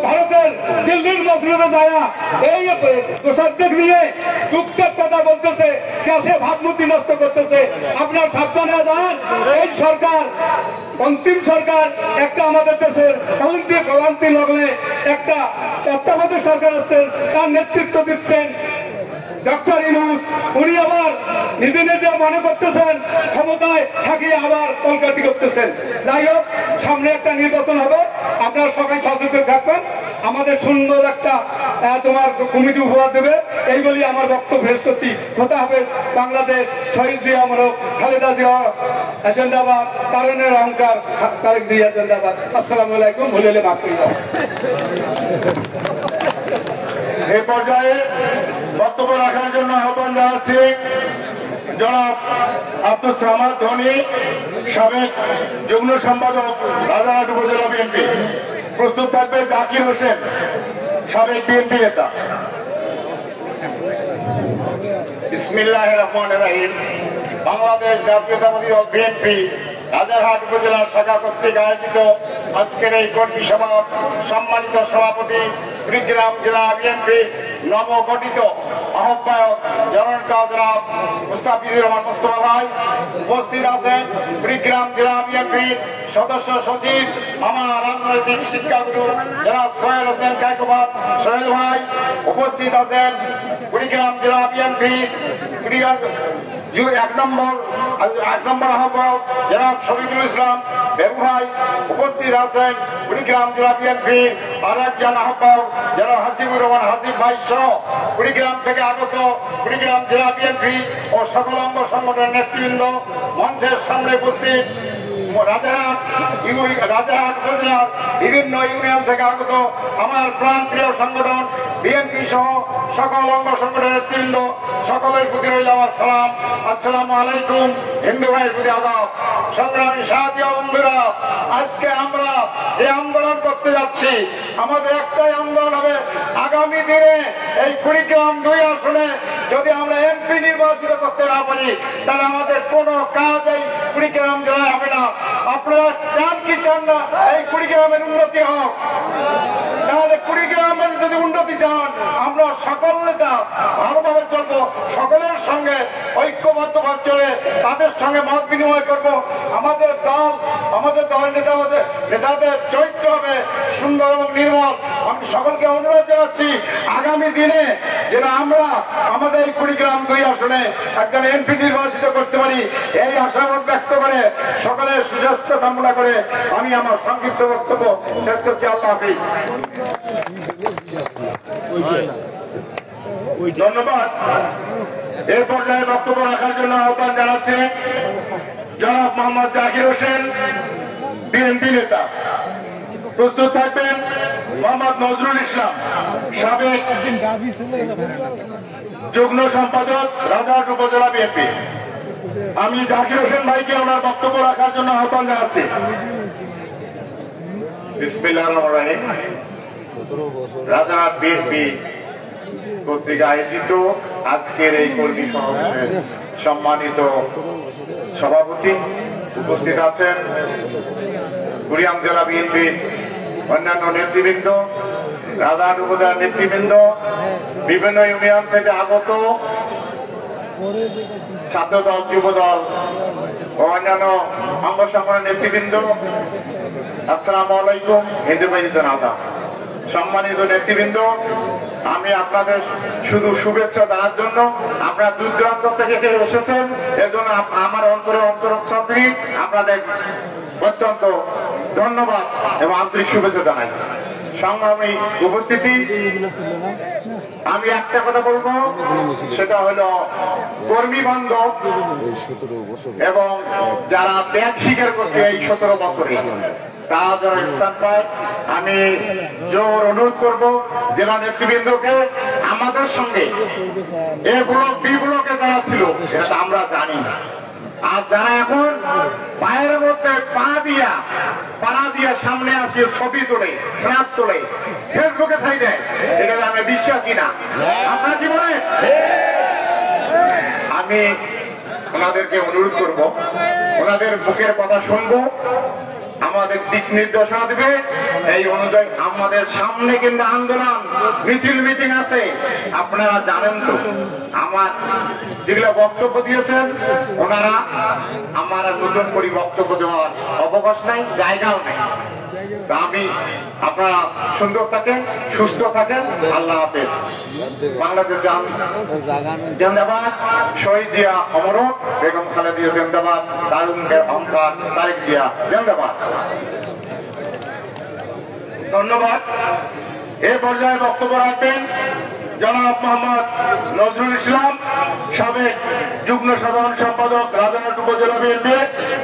ভারতের দিল্লির মসজিদে যায় এই প্রসাদক নিয়ে টুকটাক কথা বলতেছে, দেশে ভাবমূর্তি নষ্ট করতেছে। আপনার সাবধানে যান। এই সরকার অন্তিম সরকার, একটা আমাদের দেশের ক্রান্তি লগ্নে একটা তত্ত্বাবধায়ক সরকার আসছেন, তার নেতৃত্ব দিচ্ছেন ডক্টর ইউনূস। উনি আবার নিজে নিজে মনে করতেছেন ক্ষমতায় থাকিয়ে আবার কলকাতি করতেছেন। যাই হোক, সামনে একটা নির্বাচন হবে, আপনারা সবাই সচেতন থাকবেন। আমাদের সুন্দর একটা তোমার কমিটি উপহার দেবে, এই বলি আমার বক্তব্য শেষ করছি। কথা হবে বাংলাদেশ, শহীদ জিয়া আমরক, খালেদা জিয়া জিন্দাবাদ, তারুণের অহংকার, তারেক জিয়া জিন্দাবাদ। আসসালামু আলাইকুম। ভুলে এলে মাফ করে দাও। এই পর্যায়ে বক্তব্য রাখার জন্য আহ্বান জানাচ্ছি জনাব আব্দুল সামাদ ধনী, সাবেক যুগ্ম সম্পাদক রাজারহাট উপজেলা বিএনপি। প্রস্তুত থাকবে জাকির হোসেন, সাবেক বিএনপি নেতা। বিসমিল্লাহির রহমানির রহিম। বাংলাদেশ জাতীয়তাবাদী দল বিএনপি রাজারহাট উপজেলা শাখা কর্তৃক আয়োজিত আজকের এই কর্মী সভা সম্মানিত সভাপতি কুড়িগ্রাম জেলা বিএনপি নবগঠিত আহ্বায়ক জননেতা জনাব মুস্তাফিজুর রহমান মুস্তফা ভাই, উপস্থিত আছেন কুড়িগ্রাম জেলা বিএনপির সদস্য সচিব আমার রাজনৈতিক শিক্ষাগুরু জনাব সোহেল হোসেন কায়কোবাদ সোহেল ভাই, উপস্থিত আছেন কুড়িগ্রাম জেলা বিএনপি এক নম্বর আহ্বায়ক জনাব শফিকুল ইসলাম বেবু ভাই, উপস্থিত আছেন কুড়িগ্রাম জেলা বিএনপি আরেকজন আহ্বায়ক জনাব হাসিবুর রহমান হাসিব ভাই সহ কুড়িগ্রাম থেকে আগত কুড়িগ্রাম জেলা বিএনপি ও সকল অঙ্গ সংগঠনের নেতৃবৃন্দ, মঞ্চের সামনে উপস্থিত রাজারহাট উপজেলার বিভিন্ন ইউনিয়ন থেকে আগত আমার প্রাণপ্রিয় সংগঠন বিএনপি সহ সকল অঙ্গ সংগঠনের নেতৃবৃন্দ, সকলের প্রতি রইল আমার সালাম। আসসালামু আলাইকুম। হিন্দু ভাইয়ের প্রতি আদাব। সংগ্রামী সাথী বন্ধুরা, আজকে আমরা যে আন্দোলন করতে যাচ্ছি, আমাদের একটাই আন্দোলন হবে, আগামী দিনে এই কুড়িগ্রাম 2 আসনে যদি আমরা এমপি নির্বাচিত করতে না পারি, তাহলে আমাদের কোনো কাজ এই কুড়িগ্রাম জেলায় হবে না। আপনারা চান কি চান না এই কুড়িগ্রামের উন্নতি হোক? তাহলে কুড়িগ্রামের যদি উন্নতি চান, আমরা সকল নেতা ভালোভাবে চলবো, সকলের সঙ্গে ঐক্যবদ্ধভাবে চলে তাদের সঙ্গে মত বিনিময় করবো। আমাদের দল, আমাদের দলের নেতাদের চরিত্র হবে সুন্দর এবং নির্মল। আমি সকলকে অনুরোধ জানাচ্ছি আগামী দিনে যেন আমরা আমাদের এই কুড়িগ্রাম 2 আসনে একজন এমপি নির্বাচিত করতে পারি, এই আশাবাদ ব্যক্ত করে সকলের সুস্বাস্থ্য কামনা করে আমি আমার সংক্ষিপ্ত বক্তব্য শেষ করছি। আল্লাহ হাফেজ। ধন্যবাদ। এই পর্যায়ে বক্তব্য রাখার জন্য আহ্বান জানাচ্ছে জনাব মোহাম্মদ জাকির হোসেন, বিএনপি নেতা। প্রস্তুত থাকবেন মোহাম্মদ নজরুল ইসলাম, সাবেক যুগ্ম সম্পাদক, রাজারহাট উপজেলা বিএনপি। আমি জাকির হোসেন ভাইকে ওনার বক্তব্য রাখার জন্য আহ্বান জানাচ্ছি। বিসমিল্লাহির রহমানির রহিম। রাজারহাট বিএনপি কর্তৃক আয়োজিত আজকের এই কর্মী সমাবেশের সম্মানিত সভাপতি উপস্থিত আছেন, কুড়িগ্রাম জেলা বিএনপির অন্যান্য নেতৃবৃন্দ, রাজারহাট উপজেলার নেতৃবৃন্দ, বিভিন্ন ইউনিয়ন থেকে আগত ছাত্রদল, যুবদল ও অন্যান্য অঙ্গ সংগঠনের নেতৃবৃন্দ, আসসালামু আলাইকুম, হিন্দু ভাই জনাদা। সম্মানিত নেতৃবৃন্দ, আমি আপনাদের শুধু শুভেচ্ছা দেওয়ার জন্য, আপনারা দূর দূরান্ত থেকে কেউ এসেছেন, এজন্য আমার অন্তরস্থল আপনাদের অত্যন্ত ধন্যবাদ এবং আন্তরিক শুভেচ্ছা জানাই। সংগ্রামী উপস্থিতি, আমি একটা কথা বলবো, সেটা হলো কর্মী বান্ধব এবং যারা ত্যাগ স্বীকার করছে এই 17 বছরে তারা যারা স্থান পায়, আমি জোর অনুরোধ করবো জেলা নেতৃবৃন্দকে আমাদের সঙ্গে এ ব্লক, বি ব্লকে যারা ছিল সেটা আমরা জানি না, আর যারা এখন পায়ের মধ্যে পাড়া দিয়া সামনে আসিয়ে ছবি তোলে, স্ন্যাপ তোলে, ফেসবুকে ছাই দেয়, এখানে আমি বিশ্বাসী না। আপনার কি বলেন? আমি ওনাদেরকে অনুরোধ করব, ওনাদের মুখের কথা শুনবো, আমাদের দিক নির্দেশনা দিবে, এই অনুযায়ী আমাদের সামনে কিন্তু আন্দোলন, মিছিল, মিটিং আছে, আপনারা জানেন তো। আমার যেগুলো বক্তব্য দিয়েছেন ওনারা, আমার নতুন করে বক্তব্য দেওয়ার অবকাশ নাই, জায়গাও নেই। তা আমি, আপনারা সুন্দর থাকেন, সুস্থ থাকেন, আল্লাহ হাফেজ। বাংলাদেশ জিন্দাবাদ, শহীদ জিয়া অমর, বেগম খালেদা জিন্দাবাদ, দারুণের অহংকার তারেক জিয়া জিন্দাবাদ। ধন্যবাদ। এ পর্যায়ে বক্তব্য রাখবেন জনাব মোহাম্মদ নজরুল ইসলাম, সাবেক যুগ্ম সাধারণ সম্পাদক, রাজারহাট উপজেলা বিএনপি।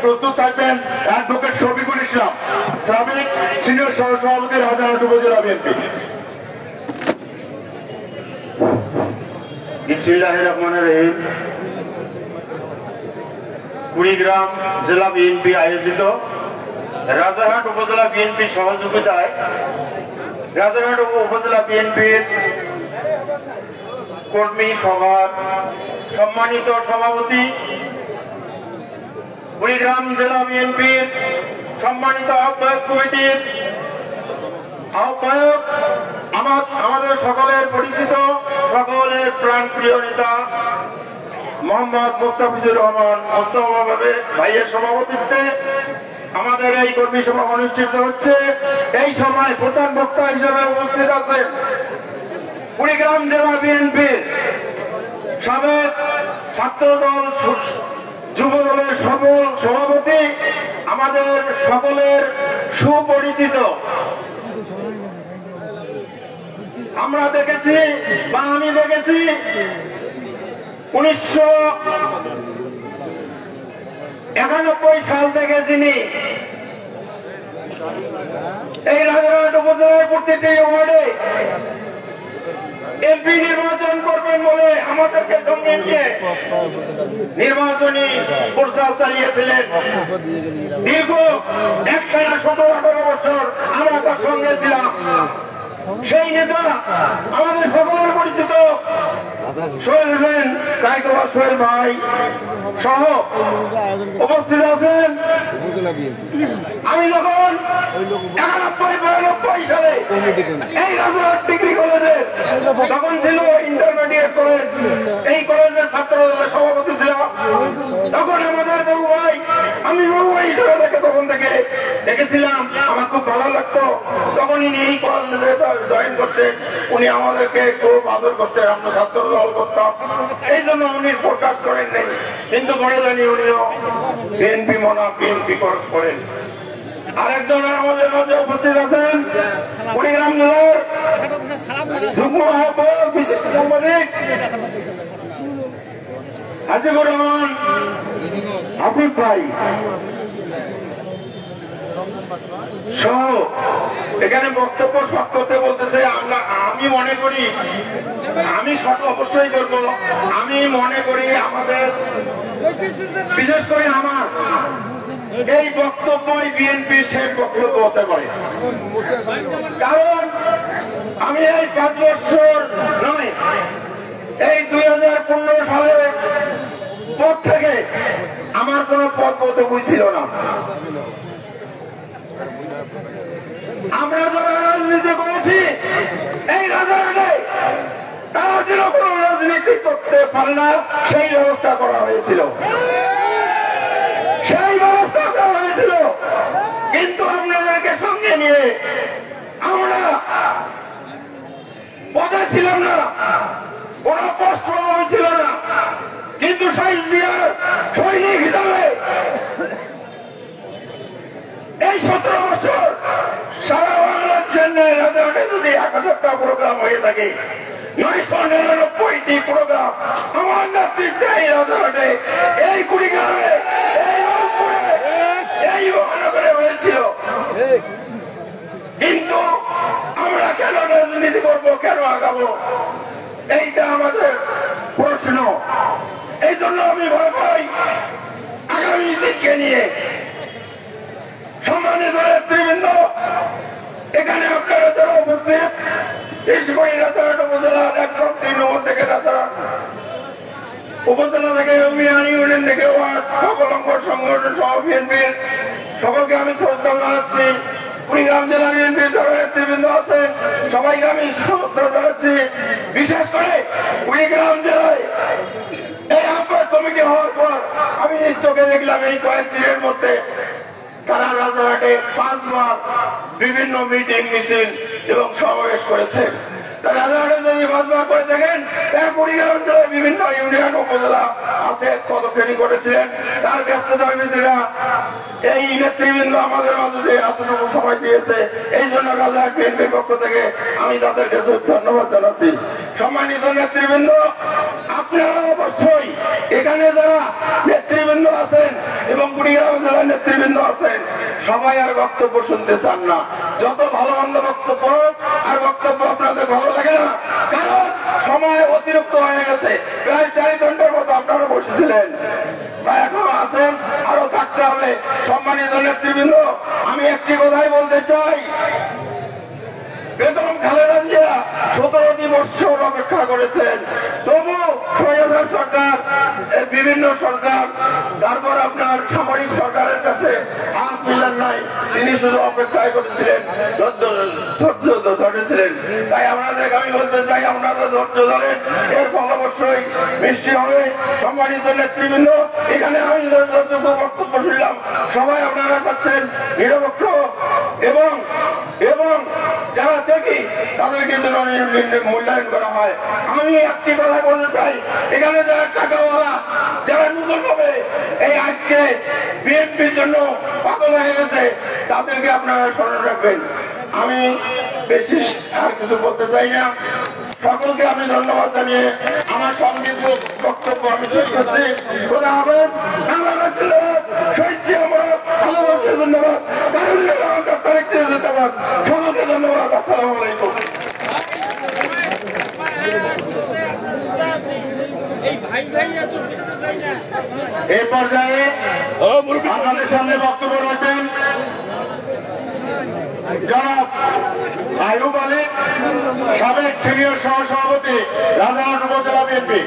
প্রস্তুত থাকবেন অ্যাডভোকেট শফিকুল ইসলাম, সাবেক সিনিয়র সহসভাপতি, রাজারহাট উপজেলা বিএনপি। বিসমিল্লাহির রহমানির রহিম। কুড়িগ্রাম জেলা বিএনপি আয়োজিত রাজারহাট উপজেলা বিএনপি সহযোগিতায় রাজারহাট উপজেলা বিএনপির কর্মী সভার সম্মানিত সভাপতি, কুড়িগ্রাম জেলা বিএনপির সম্মানিত আহ্বায়ক কমিটির আহ্বায়ক, আমাদের সকলের পরিচিত, সকলের প্রাণপ্রিয় নেতা মোহাম্মদ মুস্তাফিজুর রহমান মোস্তফা ভাইয়ের সভাপতিত্বে আমাদের এই কর্মী সভা অনুষ্ঠিত হচ্ছে। এই সভায় প্রধান বক্তা হিসেবে উপস্থিত আছেন কুড়িগ্রাম জেলা বিএনপির সাবেক ছাত্রদল, যুব দলের সভাপতি, আমাদের সকলের সুপরিচিত, আমরা দেখেছি বা আমি দেখেছি 1991 সাল থেকে যিনি এই রাজারহাট উপজেলার প্রতিটি ওয়ার্ডে এমপি নির্বাচন করবেন বলে আমাদেরকে সঙ্গে নিয়ে নির্বাচনী প্রচার চালিয়েছিলেন। দীর্ঘ একটানা 17-18 বছর আমরা তার সঙ্গে ছিলাম। সেই নেতা আমাদের সকলের পরিচিত সোহেল হোসেন, কাইকোয়া সোহেল ভাই সহ উপস্থিত আছেন। আমি যখন 91-92 সালে এই রাজারহাট ডিগ্রি কলেজে, তখন ছিল ইন্টারমিডিয়েট কলেজ, এই কলেজের ছাত্র দলের সভাপতি ছিলাম। তখন আমাদের বহু ভাই, আমি বহু ভাই হিসেবে দেখে তখন থেকে দেখেছিলাম, আমার খুব ভালো লাগতো। তখন ইনি এই কলেজে জয়েন করতেন, উনি আমাদেরকে খুব আদর করতেন, আমরা ছাত্র দল করতাম, এই জন্য উনি প্রকাশ করেন নাই। কিন্তু পরে জানি উনিও বিএনপি বিএনপি করেন। আরেকজন আমাদের মাঝে উপস্থিত আছেন কুড়িগ্রাম জেলার যুগ্ম আহ্বায়ক, বিশিষ্ট সাংবাদিক হাসিবুর রহমান আসিফ ভাই সহ এখানে বক্তব্য শর্ট করতে বলতেছে। আমি মনে করি, আমি শর্ট অবশ্যই করব। আমি মনে করি আমাদের, বিশেষ করে আমার এই বক্তব্যই বিএনপির শেষ বক্তব্য হতে পারে। কারণ আমি এই 5 বছর নয়, এই 2015 সালের পর থেকে আমার কোন পদ পদবি ছিল না। আমরা যারা রাজনীতি করেছি এই রাজনীতি, তারা ছিল কোন রাজনীতি করতে পারে না, সেই ব্যবস্থা করা হয়েছিল, কিন্তু আপনাদেরকে সঙ্গে নিয়ে আমরা পদে ছিলাম না, কোন পোস্ট ছিল না, কিন্তু সৈনিক হিসাবে এই 17 বছর সারা বাংলার চেন্নাই রাজহাটে যদি 1000টা প্রোগ্রাম হয়ে থাকে, 999টি প্রোগ্রাম আমার নেতৃত্বে এই রাজহাটে, এই কুড়িগ্রামে, এই রংপুরে, এই মহানগরে হয়েছিল। কিন্তু আমরা কেন রাজনীতি করব, কেন আগাবো, এইটা আমাদের প্রশ্ন। এই জন্য আমি ভয় পাই আগামী দিনকে নিয়ে। সম্মানিত নেতৃবৃন্দ, এখানে আপনারা যারা উপস্থিত, ঈশ্বরী রাজারহাট উপজেলার একদম 3 নম্বর থেকে রাজারহাট উপজেলা থেকে ইউনিয়ন থেকে ওয়ার্ড সকল অঙ্গ সংগঠন সহ বিএনপির সকলকে আমি শ্রদ্ধা জানাচ্ছি। কুড়িগ্রাম জেলা বিএনপির যারা নেতৃবৃন্দ আছেন সবাইকে আমি শ্রদ্ধা জানাচ্ছি। বিশেষ করে কুড়িগ্রাম জেলায় এই আহ্বায়ক কমিটি হওয়ার পর আমি নিজ চোখে দেখলাম এই কয়েকদিনের মধ্যে তারা রাজারহাটে 5 বার বিভিন্ন মিটিং মিছিল এবং সমাবেশ করেছেন। রাজারহাটে যদি 5 বার করে দেখেন, কুড়িগ্রাম জেলার বিভিন্ন ইউনিয়ন উপজেলা আছে কতখানি করেছিলেন। তার ব্যস্ততার ভিতরে এই নেতৃবৃন্দ আমাদের মাঝে যে এতটুকু সময় দিয়েছে, এই জন্য রাজারহাট বিএনপির পক্ষ থেকে আমি তাদেরকে ধন্যবাদ জানাচ্ছি। সম্মানিত নেতৃবৃন্দ, আপনারা অবশ্যই এখানে যারা নেতৃবৃন্দ আছেন এবং কুড়িগ্রাম জেলার নেতৃবৃন্দ আছেন, সবাই আর বক্তব্য শুনতে চান না। যত ভালো মন্দ বক্তব্য, আর বক্তব্য আপনাদের ভালো লাগে না, কারণ সময় অতিরিক্ত হয়ে গেছে। প্রায় 4 ঘন্টার মতো আপনারা বসেছিলেন, বা এখনো আছেন, আরো থাকতে হবে। সম্মানিত নেতৃবৃন্দ, আমি একটি কথাই বলতে চাই, বেগম খালেদা জিয়া 17টি বছর অপেক্ষা করেছেন, তবু স্বৈরাচার সরকার, বিভিন্ন সরকার, তারপর আপনার সামরিক সরকারের কাছে হাত মিলান নাই, তিনি শুধু অপেক্ষায় করেছিলেন, ধৈর্য ধরেছিলেন। তাই আপনাদেরকে আমি বলতে চাই, আপনারা ধৈর্য ধরেন, এর ফল অবশ্যই মিষ্টি হবে। সম্মানিত নেতৃবৃন্দ, এখানে আমি যতটুকু বক্তব্য শুনলাম, সবাই আপনারা চাচ্ছেন নিরপেক্ষ এবং যারা দেখি তাদেরকে যেন মূল্যায়ন করা হয়। আমি একটি কথা বলতে চাই, এখানে যারা টাকাওয়ালা, যারা নতুন ভাবে এই আজকে বিএনপির জন্য পাগল হয়ে গেছে, তাদেরকে আপনারা স্মরণ রাখবেন। আমি বেশি আর কিছু বলতে চাই না। সকলকে আমি ধন্যবাদ জানিয়ে আমার সংক্ষিপ্ত বক্তব্য আমি শেষ করছি। খোদা হাফেজ। বাংলাদেশ জিন্দাবাদ, শহীদ জিয়া মরদ, ভালোবাসা জিন্দাবাদ, তারেক জিয়া জিন্দাবাদ। সকলকে ধন্যবাদ। আসসালামু আলাইকুম। এই পর্যায়ে আপনাদের সামনে বক্তব্য রাখবেন জনাব আইয়ুব আলী, সাবেক সিনিয়র সহসভাপতি, রাজারহাট উপজেলা বিএনপি।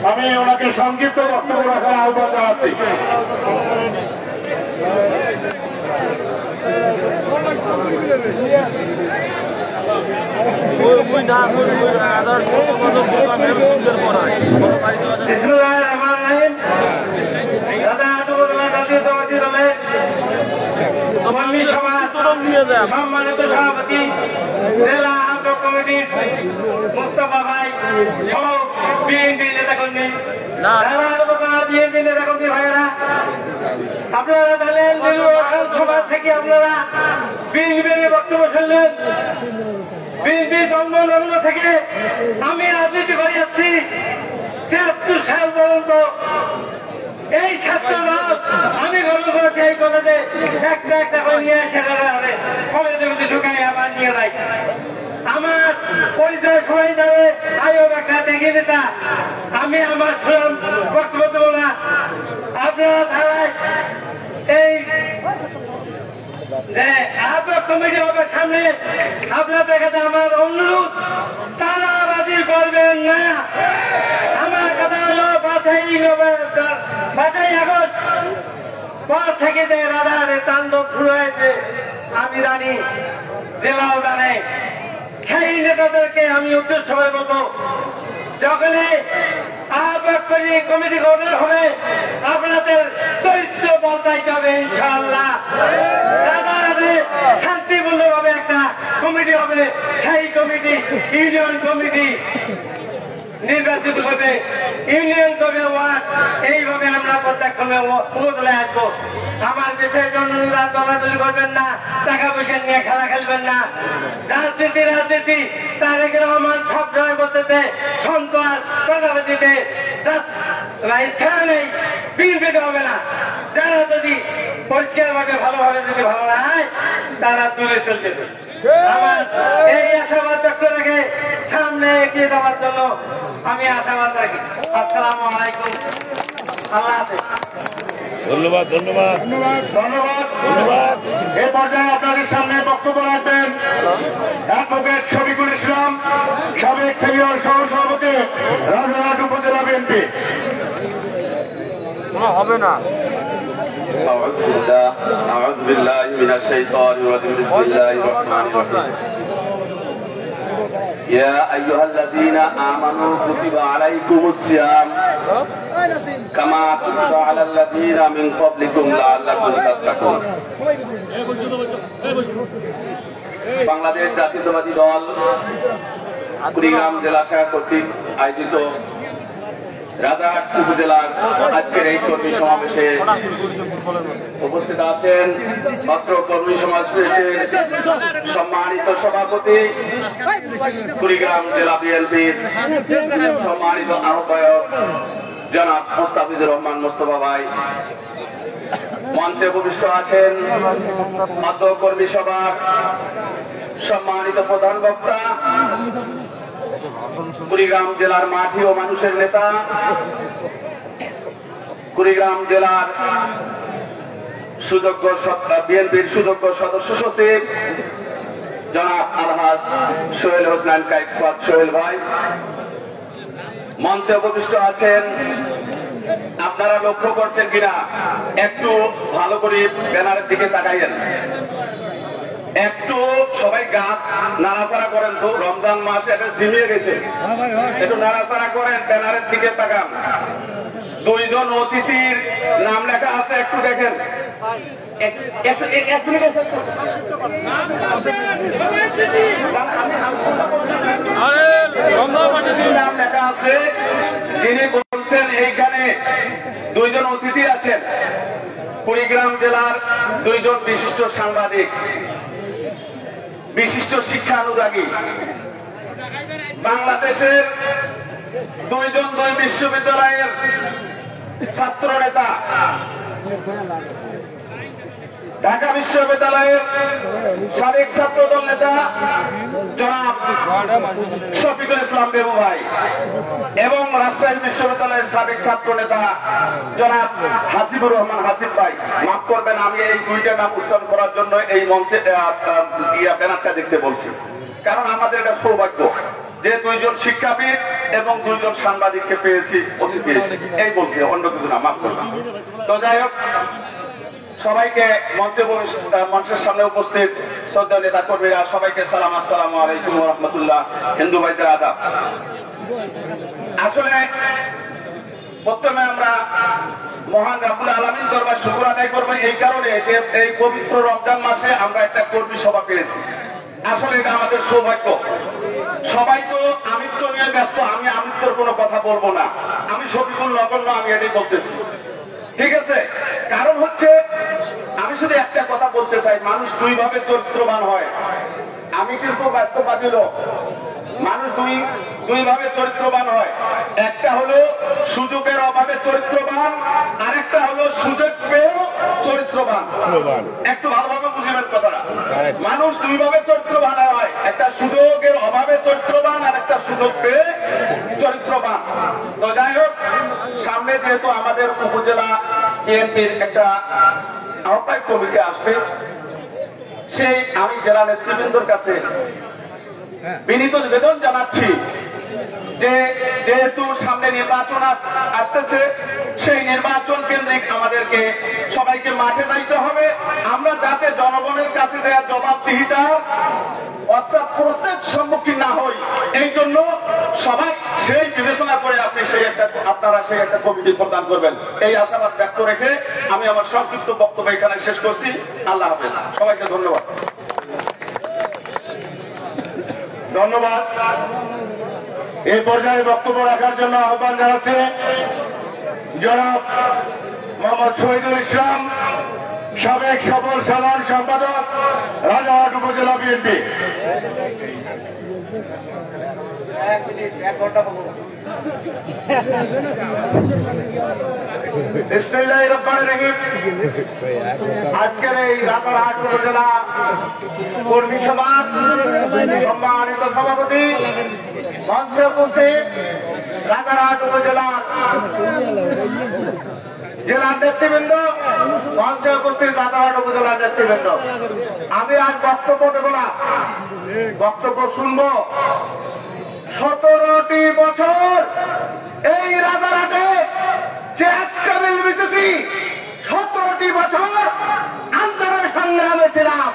আমি ওনাকে সংক্ষিপ্ত বক্তব্য রাখার আহ্বান জানাচ্ছি। সম্মানিত সভাপতি, জেলা আহ্বায়ক কমিটির মোস্তফা ভাই সহ বিএনপি নেতাকর্মী, বিএনপি নেতাকর্মী ভাইয়েরা, আপনারা জানেন সভা থেকে আপনারা বিএনপি বক্তব্য শুনলেন। বিএনপি জন্মলগ্ন থেকে আমি রাজনীতি করে যাচ্ছি ৭৬ সাল পর্যন্ত। এই ছাত্ররা আমি গর্ব করেছি এই কলেজে একটা একটা করে নিয়ে এসে কলেজের মধ্যে ঢুকাই আবার নিয়ে যাই। আমার পরিচয় সবাই যাবে আয়োগ একটা দেখে নেতা। আমি আমার সুনাম বক্তব্য দেবো না। আপনারা ধারায় এই আহ্বায়ক কমিটি হবে সামনে, আপনাদের কাছে আমার অনুরোধ, তারাবাজি করবেন না। আমার কথা হলো 5ই আগস্ট পর থেকে যে রাধারের তাণ্ডব শুরু হয়েছে আমি জানি, জেলাও জানে। সেই নেতাদেরকে আমি উদ্দেশ্য করে বলবো, যখনই আহ্বায়ক কমিটি গঠন হবে আপনাদের চরিত্র বদলাইতে হবে ইনশাআল্লাহ। শান্তিপূর্ণভাবে একটা কমিটি হবে, সেই কমিটি ইউনিয়ন কমিটি নির্বাচিত হবে, ইউনিয়ন করবে ওয়ার্ড। এইভাবে আমরা প্রত্যেকক্রমে উপজেলায় আসবো। আমার দেশের জন্য দলাদলি করবেন না, টাকা পয়সা নিয়ে খেলা খেলবেন না। রাজনীতি তারেক রহমান সব সময় বলতেছে সন্ত্রাস প্রজাপতিতে স্থান নেই, বিএনপিতে হবে না। যারা যদি পরিষ্কার ভাবে ভালোভাবে যদি ভালো না হয় তারা দূরে চলে যাবে। আমার এই আশাবাদ ব্যক্ত রেখে সামনে এগিয়ে যাওয়ার জন্য আমি আশাবাদ রাখি। আসসালামু আলাইকুম, আল্লাহ হাফেজ। ধন্যবাদ ধন্যবাদ ধন্যবাদ ধন্যবাদ। এ পর্যায়ে আপনাদের সামনে বক্তব্য রাখবেন অ্যাডভোকেট শফিকুল ইসলাম, সাবেক সিনিয়র সহসভাপতি, রাজহাট উপজেলা বিএনপি। হবে না। أعوذ بالله من الشيطان الرجيم. بسم الله الرحمن الرحيم. يا أيها الذين آمنوا كتب عليكم الصيام كما كتب على الذين من قبلكم لعلكم تتقون. বাংলাদেশ জাতীয়তাবাদী দল কুড়িগ্রাম জেলা শাখা কর্তৃক আয়োজিত রাজারহাট উপজেলার আজকের এই কর্মী সমাবেশে উপস্থিত আছেন পত্র কর্মী সমাবেশের সম্মানিত সভাপতি, কুড়িগ্রাম জেলা বিএনপির সম্মানিত আহ্বায়ক জনাব মোস্তাফিজুর রহমান মোস্তফা ভাই, মঞ্চে উপবিষ্ট আছেন পত্র কর্মী সভার সম্মানিত প্রধান বক্তা, কুড়িগ্রাম জেলার মাটি ও মানুষের নেতা, কুড়িগ্রাম জেলার সুযোগ্য বিএনপির সুযোগ্য সদস্য সচিব জনাব আলহাজ সোহেল হোসেন কাইফাত সোহেল ভাই, মঞ্চে উপবিষ্ট আছেন। আপনারা লক্ষ্য করছেন কিনা একটু ভালো করে ব্যানারের দিকে তাকাইয়েন, একটু সবাই গাছ নাড়াচাড়া করেন তো, রমজান মাস এটা ঝিমিয়ে গেছে, একটু নাড়াচাড়া করেন, ব্যানারের দিকে তাকান। 2 জন অতিথির নাম লেখা আছে, একটু দেখেন। নাম লেখা আছে, যিনি বলছেন এইখানে 2 জন অতিথি আছেন, কুড়িগ্রাম জেলার 2 জন বিশিষ্ট সাংবাদিক, বিশিষ্ট শিক্ষানুরাগী, বাংলাদেশের 2 জন 2 বিশ্ববিদ্যালয়ের ছাত্র নেতা, ঢাকা বিশ্ববিদ্যালয়ের সাবেক ছাত্রদল নেতা জনাব শফিকুল ইসলাম বেবু ভাই এবং রাজশাহী বিশ্ববিদ্যালয়ের সাবেক ছাত্র নেতা জনাব হাসিবুর রহমান হাসিব ভাই। মাফ করবেন, আমি এই 2টা নাম উচ্চারণ করার জন্য এই মঞ্চে ব্যানারটা দেখতে বলছি, কারণ আমাদের এটা সৌভাগ্য যে 2 জন শিক্ষাবিদ এবং 2 জন সাংবাদিককে পেয়েছি অতিথি এসে, এই বলছি, অন্য কিছু না, মাফ করবেন। তো যাই হোক, সবাইকে মঞ্চের সামনে উপস্থিত শ্রদ্ধা নেতা কর্মীরা সবাইকে সালাম, আসসালামু আলাইকুম ওয়া রাহমাতুল্লাহ। হিন্দু ভাইদের আদাব। আসলে প্রথমে আমরা মহান রাব্বুল আলামিন দরবার শুকর আদায় করবো এই কারণে যে এই পবিত্র রমজান মাসে আমরা একটা কর্মী সভা পেয়েছি। আসলে এটা আমাদের সৌভাগ্য সবাই তো আমিত্ব নিয়ে ব্যস্ত, আমি আমিত্বর কোনো কথা বলবো না, আমি শফিকুল নগণ্য, আমি এটাই বলতেছি, ঠিক আছে? কারণ হচ্ছে আমি শুধু একটা কথা বলতে চাই, মানুষ দুইভাবে চরিত্রবান হয়। আমি কিন্তু বাস্তববাদী লোক, মানুষ দুইভাবে চরিত্রবান হয়। একটা হলো সুযোগের অভাবে চরিত্রবান, আর একটা হলো সুযোগ পেয়েও চরিত্রবান। একটু ভালোভাবে বুঝবেন কথাটা। মানুষ দুইভাবে চরিত্রবান হয়, একটা সুযোগের অভাবে চরিত্রবান আর একটা সুযোগ পেয়ে চরিত্রবান। তো যাই হোক, সামনে যেহেতু আমাদের উপজেলা বিএনপির একটা আহ্বায়ক কমিটি আসবে, সেই আমি জেলা নেতৃবৃন্দর কাছে বিনীত নিবেদন জানাচ্ছি যে যেহেতু সামনে নির্বাচন আসতেছে, সেই নির্বাচন কেন্দ্রিক আমাদেরকে সবাইকে মাঠে যাইতে হবে। আমরা যাতে জনগণের কাছে দেওয়া জবাবদিহিতা অর্থাৎ প্রশ্নের সম্মুখীন না হই, এই জন্য সবাই সেই বিবেচনা করে আপনারা সেই একটা কমিটি প্রদান করবেন, এই আশাবাদ ব্যক্ত রেখে আমি আমার সংক্ষিপ্ত বক্তব্য এখানে শেষ করছি। আল্লাহ হাফেজ, সবাইকে ধন্যবাদ। ধন্যবাদ। এই পর্যায়ে বক্তব্য রাখার জন্য আহ্বান জানাচ্ছে জনাব মোহাম্মদ শহীদুল ইসলাম, সাবেক সফল সাধারণ সম্পাদক, রাজারহাট উপজেলা বিএনপি। বিসমিল্লাহির রহমানির রহিম। আজকের এই রাজারহাট উপজেলা কর্মী সভার সম্মানিত সভাপতি, মঞ্চে উপস্থিত রাজারহাট উপজেলার জেলার নেতৃবৃন্দ, মঞ্চে উপস্থিত রাজারহাট উপজেলার নেতৃবৃন্দ, আমি আজ বক্তব্য দেব না, বক্তব্য শুনবো। 17টি বছর এই রাজারহাটে চেয়ার টেবিল বিচেছি, 17টি বছর আন্দোলনের সংগ্রামে ছিলাম।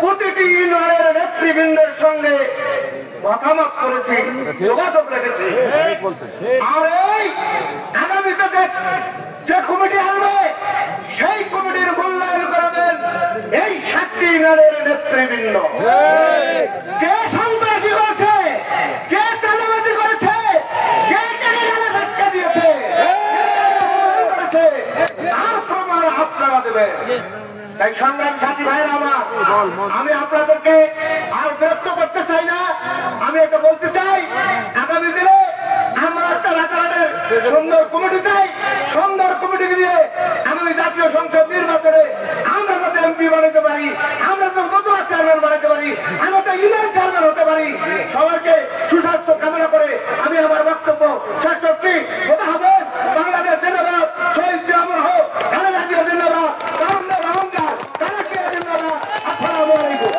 প্রতিটি ইউনিয়নের নেতৃবৃন্দের সঙ্গে মতামত করেছি, যোগাযোগ রেখেছি। আর এই আগামীতে যে কমিটি আসবে, সেই কমিটির মূল্যায়ন করাবেন এই 7টি ইউনিয়নের নেতৃবৃন্দ। কে সন্ত্রাসী করেছে, কে চালাবাজি করেছে, কে টেলিগ্রামে ধাক্কা দিয়েছে, তার প্রমাণ আপনারা দেবেন। তাই সংগ্রাম সাথী ভাইয়ের আমার, আমি আপনাদেরকে আর বিরক্ত করতে চাই না, আমি এটা বলতে চাই, আগামী দিনে আমরা একটা রাজারহাটের সুন্দর কমিটি চাই। সুন্দর কমিটি দিয়ে আগামী জাতীয় সংসদ নির্বাচনে আমরা যাতে এমপি বানাতে পারি, আমরা তো নতুন চেয়ারম্যান বানাতে পারি, আমরা তো ইউনিয়ন চেয়ারম্যান হতে পারি। সবাইকে সুস্বাস্থ্য কামনা করে আমি আমার বক্তব্য শেষ করছি। কথা হবে বাংলাদেশ জিন্দাবাদ, শহীদ জিয়াউর হোক, খালেদা জিয়া জিন্দাবাদ, তারুণ্যের অহংকার, তারেকিয়া জিন্দাবাদ। আসসালামু আলাইকুম।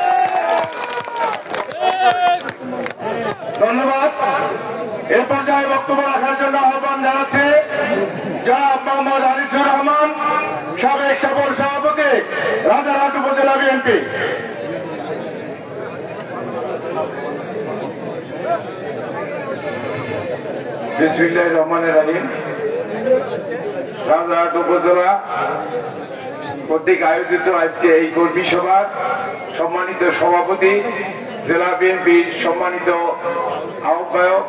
ধন্যবাদ। এ পর্যায়ে বক্তব্য রাখার জন্য আহ্বান জানাচ্ছে জনাব মোহাম্মদ আনিসুর রহমান, সাবেক সফল সভাপতি, রাজারহাট উপজেলা বিএনপি। বিসমিল্লাহির রহমানির রহিম। রাজারহাট উপজেলা কর্তৃক আয়োজিত আজকে এই কর্মী সভার সম্মানিত সভাপতি, জেলা বিএনপির সম্মানিত আহ্বায়ক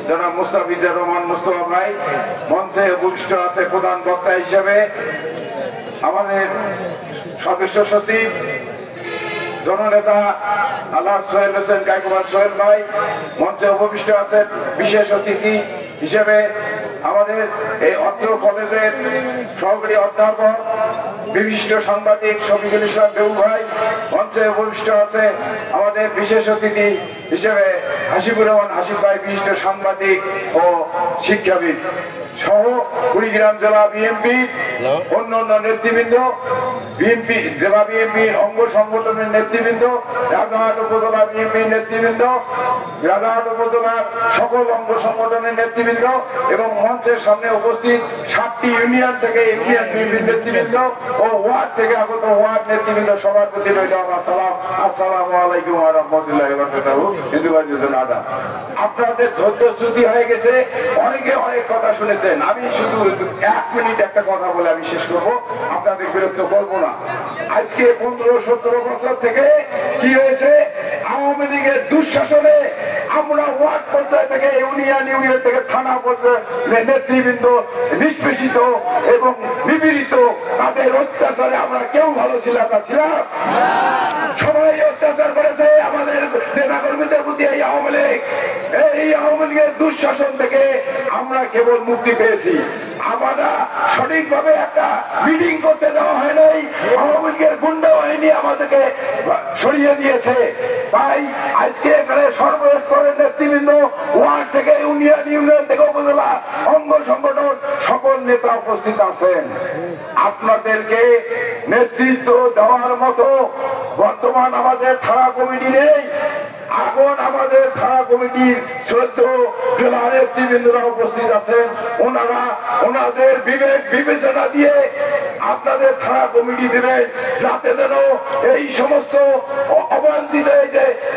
জনাব মুস্তাফিজুর রহমান মুস্তফা ভাই, মঞ্চে উপবিষ্ট আছে প্রধান বক্তা হিসেবে আমাদের সদস্য সচিব জননেতা আল্লাহ সোহেল হোসেন গায়কবাদ সোহেল ভাই, মঞ্চে উপবিষ্ট আছেন বিশেষ অতিথি হিসেবে আমাদের এই অত্র কলেজের সহকারী অধ্যাপক বিশিষ্ট সাংবাদিক শফিকুল ইসলাম দেউ ভাই, মঞ্চে উপবিষ্ট আছে আমাদের বিশেষ অতিথি হিসেবে হাসিবুর রহমান হাসিব ভাই, বিশিষ্ট সাংবাদিক ও শিক্ষাবিদ সহ কুড়িগ্রাম জেলা বিএনপি অন্য অন্য নেতৃবৃন্দ, বিএনপি জেলা বিএনপির অঙ্গ সংগঠনের নেতৃবৃন্দ, রাজারহাট উপজেলা বিএনপির নেতৃবৃন্দ, রাজারহাট উপজেলার সকল অঙ্গ সংগঠনের নেতৃবৃন্দ এবং মঞ্চের সামনে উপস্থিত 7টি ইউনিয়ন থেকে ইউনিয়ন বিএনপির নেতৃবৃন্দ ও ওয়ার্ড থেকে আগত ওয়ার্ড নেতৃবৃন্দ, সবার প্রতি রইল আমার সালাম। আসসালামু আলাইকুম ওয়া রাহমাতুল্লাহি ওয়া বারাকাতুহু। হিন্দু ভাই আদাব। আপনাদের ধৈর্যচ্যুতি হয়ে গেছে, অনেকে অনেক কথা শুনেছেন, আমি শুধু 1 মিনিট একটা কথা বলে আমি শেষ করবো, আপনাদের বিরক্ত করবো না। আজকে 15-17 বছর থেকে কি হয়েছে, আওয়ামী লীগের দুঃশাসনে আমরা ওয়ার্ড পর্যায় থেকে ইউনিয়ন থেকে থানা পর্যায়ে নেতৃবৃন্দ নিষ্পেষিত এবং নিপীড়িত, তাদের অত্যাচারে আমরা কেউ ভালো ছিলাম না, ছিলাম সবাই অত্যাচার করেছে আমাদের নেতা কর্মীদের প্রতি। এই আওয়ামী লীগের দুঃশাসন থেকে আমরা কেবল মুক্তি পেয়েছি। আমরা সঠিকভাবে একটা মিটিং করতে দেওয়া হয় নাই, আওয়ামী লীগের গুন্ডা বাহিনী আমাদেরকে সরিয়ে দিয়েছে। তাই আজকে এখানে সর্বস্তরের নেতৃবৃন্দ, ওয়ার্ড থেকে ইউনিয়ন থেকে উপজেলা, অঙ্গ সংগঠন সকল নেতা উপস্থিত আছেন। আপনাদেরকে নেতৃত্ব দেওয়ার মতো বর্তমান আমাদের থানা কমিটি নেই। এখন আমাদের থানা কমিটির 14 জেলা নেতৃবৃন্দরা উপস্থিত আছেন। ওনারা ওনাদের বিবেক বিবেচনা দিয়ে আপনাদের থানা কমিটি দেবেন, যাতে যেন এই সমস্ত অবাঞ্ছিত,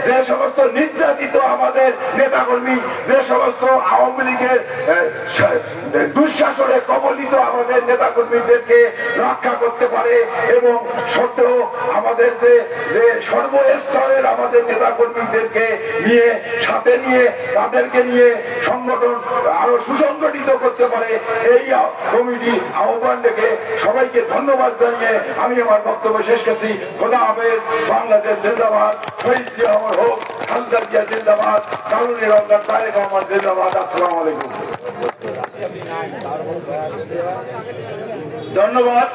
যে সমস্ত নির্যাতিত আমাদের নেতাকর্মী, যে সমস্ত আওয়ামী লীগের দুঃশাসনে কবলিত আমাদের নেতাকর্মীদেরকে রক্ষা করতে পারে এবং সত্ত্বেও আমাদের যে সর্বস্তরের আমাদের নেতাকর্মীদেরকে নিয়ে সাথে নিয়ে তাদেরকে নিয়ে সংগঠন আরো সুসংগঠিত করতে পারে, এই কমিটি আহ্বান ডেকে সবাইকে ধন্যবাদ জানিয়ে আমি আমার বক্তব্য শেষ করছি। খোদা হাফেজ। বাংলাদেশ জিন্দাবাদ, শহীদ জিয়া অমর হোক, খালেদা জিয়া জিন্দাবাদ, কারুনী রমজান তারেক রহমান জিন্দাবাদ। আসসালামু আলাইকুম। ধন্যবাদ।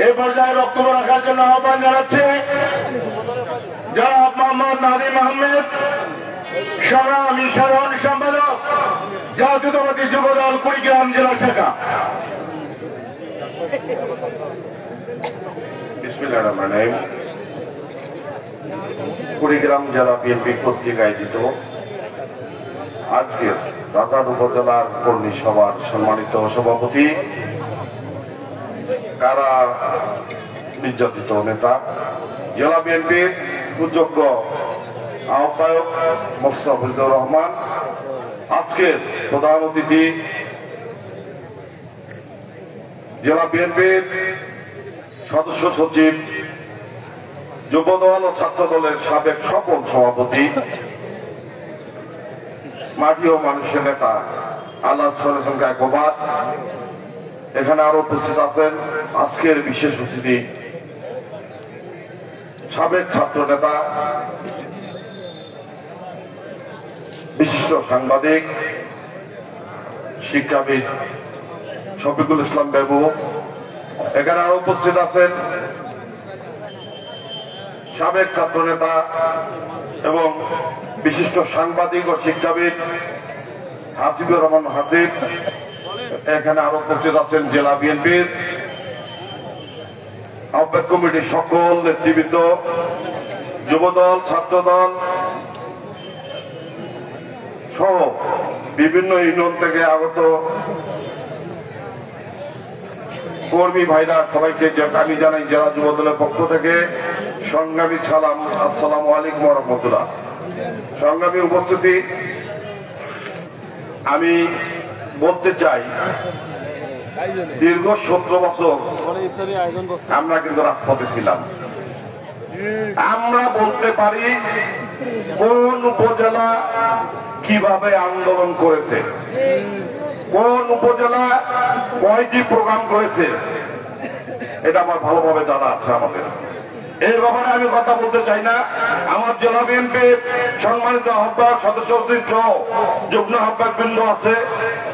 এই পর্যায়ে বক্তব্য রাখার জন্য আহ্বান জানাচ্ছে জনাব মোহাম্মদ নাদিম আহমেদ, সংগ্রামী সাধারণ সম্পাদক, জাতীয়তাবাদী যুবদল কুড়িগ্রাম জেলা শাখা। বিসমিল্লাহির রহমানির রহিম। কুড়িগ্রাম জেলা বিএনপি কর্তৃক আয়োজিত আজকের রাজার উপজেলার কর্মী সভার সম্মানিত সভাপতি, কারা নির্যাতিত নেতা, জেলা বিএনপির সুযোগ্য আহ্বায়ক মোস্তাফিজুর রহমান, আজকের প্রধান অতিথি জেলা বিএনপির সদস্য সচিব, যুবদল ও ছাত্র দলের সাবেক সকল সভাপতি, মাটি ও মানুষের নেতা আল্লাহ কায়কোবাদ, এখানে আরো উপস্থিত আছেন আজকের বিশেষ অতিথি সাবেক ছাত্র নেতা, বিশিষ্ট সাংবাদিক, শিক্ষাবিদ শফিকুল ইসলাম বাবু, এখানে আরো উপস্থিত আছেন সাবেক ছাত্র নেতা এবং বিশিষ্ট সাংবাদিক ও শিক্ষাবিদ হাসিবুর রহমান হাসিব, এখানে আরো উপস্থিত আছেন জেলা বিএনপির আহ্বায়ক কমিটির সকল নেতৃবৃন্দ, যুবদল, ছাত্রদল সহ বিভিন্ন ইউনিয়ন থেকে আগত কর্মী ভাইরা, সবাইকে আমি জানাই জেলা যুবদলের পক্ষ থেকে সংগ্রামী সালাম। আসসালামু আলাইকুম ওয়া রাহমাতুল্লাহ। সংগ্রামী উপস্থিতি, আমি বলতে চাই দীর্ঘ 17 বছর আমরা কিন্তু রাজপথে ছিলাম। আমরা বলতে পারি কোন উপজেলা কিভাবে আন্দোলন করেছে, কোন উপজেলা কয়টি প্রোগ্রাম করেছে, এটা আমার ভালোভাবে জানা আছে আমাদের। এই ব্যাপারে আমি কথা বলতে চাই না। আমার জেলা বিএনপির সম্মানিত আহ্বায়ক, সদস্য সচিব সহ যুগ্ম আহ্বায়ক বৃন্দ আছে,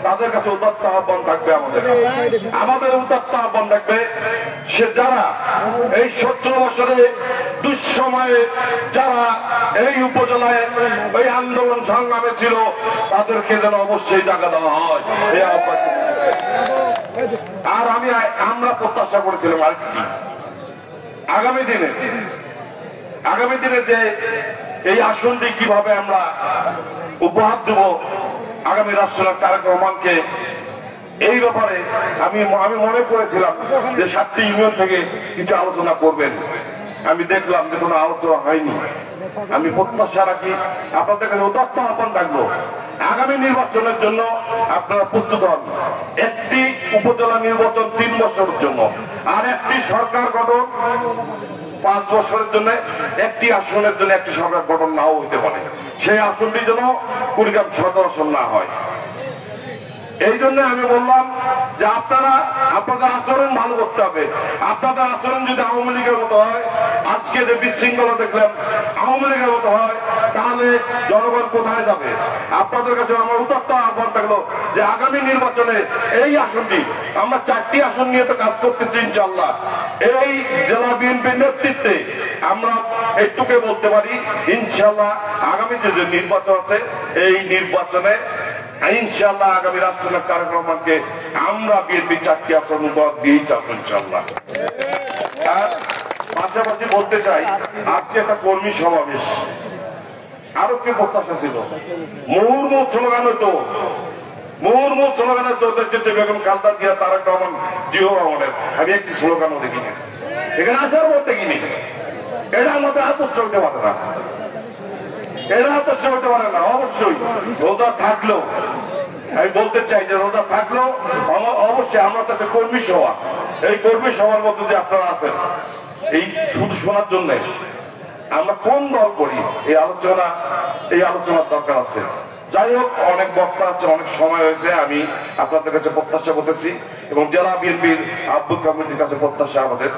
তাদের কাছে উদাত্ত আহ্বান থাকবে, আমাদের উদাত্ত আহ্বান থাকবে, সে যারা এই 17 বছরে দুঃসময়ে যারা এই উপজেলায় এই আন্দোলন সংগ্রামে ছিল, তাদেরকে যেন অবশ্যই টাকা দেওয়া হয়, এই আহ্বান। আর আমরা প্রত্যাশা করেছিলাম আরেকটি, আগামী দিনে যে এই আসনটি কিভাবে আমরা উপহার দেব আগামী রাষ্ট্রনায়ক তারেক রহমানকে, এই ব্যাপারে আমি মনে করেছিলাম যে 7টি ইউনিয়ন থেকে কিছু আলোচনা করবেন। আমি দেখলাম যে কোনো আলোচনা হয়নি। আমি প্রত্যাশা রাখি, আপনাদের কাছে উদাত্ত আহ্বান থাকলো, আগামী নির্বাচনের জন্য আপনারা প্রস্তুত হন। একটি উপজেলা নির্বাচন 3 বছরের জন্য, আর একটি সরকার গঠন 5 বছরের জন্য একটি আসনের জন্য একটি সরকার গঠন নাও হইতে পারে, সেই আসনটি যেন কুড়িগ্রাম সদর আসন না হয়। এই জন্য আমি বললাম যে আপনাদের আচরণ ভালো করতে হবে। আপনাদের আচরণ যদি আওয়ামী লীগের মতো হয়, আজকে যে বিশৃঙ্খলা দেখলাম আওয়ামী লীগের মতো হয়, তাহলে জনগণ কোথায় যাবে? আপনাদের কাছে আমার উদাত্ত আহ্বান থাকলো যে আগামী নির্বাচনে এই আসনটি, আমরা 4টি আসন নিয়ে তো কাজ করতেছি ইনশাল্লাহ। এই জেলা বিএনপির নেতৃত্বে আমরা এইটুকে বলতে পারি ইনশাল্লাহ আগামী যে নির্বাচন আছে, এই নির্বাচনে ইনশাল্লাহ আগামী রাষ্ট্রনায়ক তারেক রহমানকে আমরা বিএনপি 4টি আসন উপহার দিয়েই যাবো ইনশাল্লাহ। আর পাশাপাশি বলতে চাই, আজকে একটা কর্মী সমাবেশ, আরো কি প্রত্যাশা ছিল? মুহুর্মুহ স্লোগান হতো, মুহুর্মুহ স্লোগানের চৌধুরী বেগম খালেদা জিয়া, তারেক রহমান, জিয়াউর রহমানের আমি একটি স্লোগানও দেখিনি, এখানে আসার পর দেখিনি। এটা আমাদের আদর্শ হতে পারে না, এরা আদর্শ হতে পারে না। অবশ্যই রোজা থাকলেও আমি বলতে চাই যে রোজা থাকলেও অবশ্যই আমরা কাছে কর্মী সভা, এই কর্মী সভার মধ্যে যে আপনারা আছেন এই শুধু শোনার জন্য আমরা কোন দল করি এই আলোচনার দরকার আছে। যাই হোক, অনেক বক্তা আছে, অনেক সময় হয়েছে। আমি আপনাদের কাছে প্রত্যাশা করতেছি এবং জেলা বিএনপির আব্দুল কমিটির কাছে প্রত্যাশা আমাদের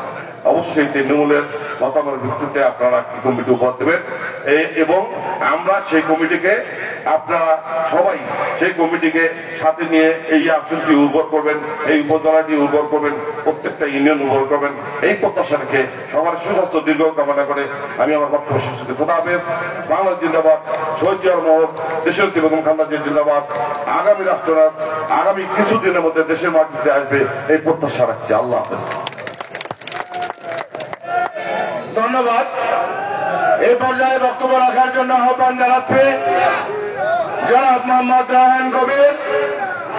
অবশ্যই তৃণমূলের মতামতের ভিত্তিতে আপনারা কমিটি উপহার দেবেন এবং আমরা সেই কমিটিকে, আপনারা সবাই সেই কমিটিকে সাথে নিয়ে এই আসনটি উর্বর করবেন, এই উপজেলাটি উর্বর করবেন, প্রত্যেকটা ইউনিয়ন উর্বর করবেন, এই প্রত্যাশা রেখে সবার সুস্বাস্থ্য দীর্ঘ কামনা করে আমি আমার বক্তব্য শেষ করছি। খোদা হাফেজ। বাংলাদেশ জিন্দাবাদ। শহীদ জিয়াউর রহমান, দেশনেত্রী বেগম খালেদা জিয়া জিন্দাবাদ। আগামী রাষ্ট্রনায়ক আগামী কিছুদিনের মধ্যে দেশের মাটিতে আসবে, এই প্রত্যাশা রাখছি। আল্লাহ হাফেজ। ধন্যবাদ। এই পর্যায়ে বক্তব্য রাখার জন্য আহ্বান জানাচ্ছি জনাব মোহাম্মদ রায়হান কবির,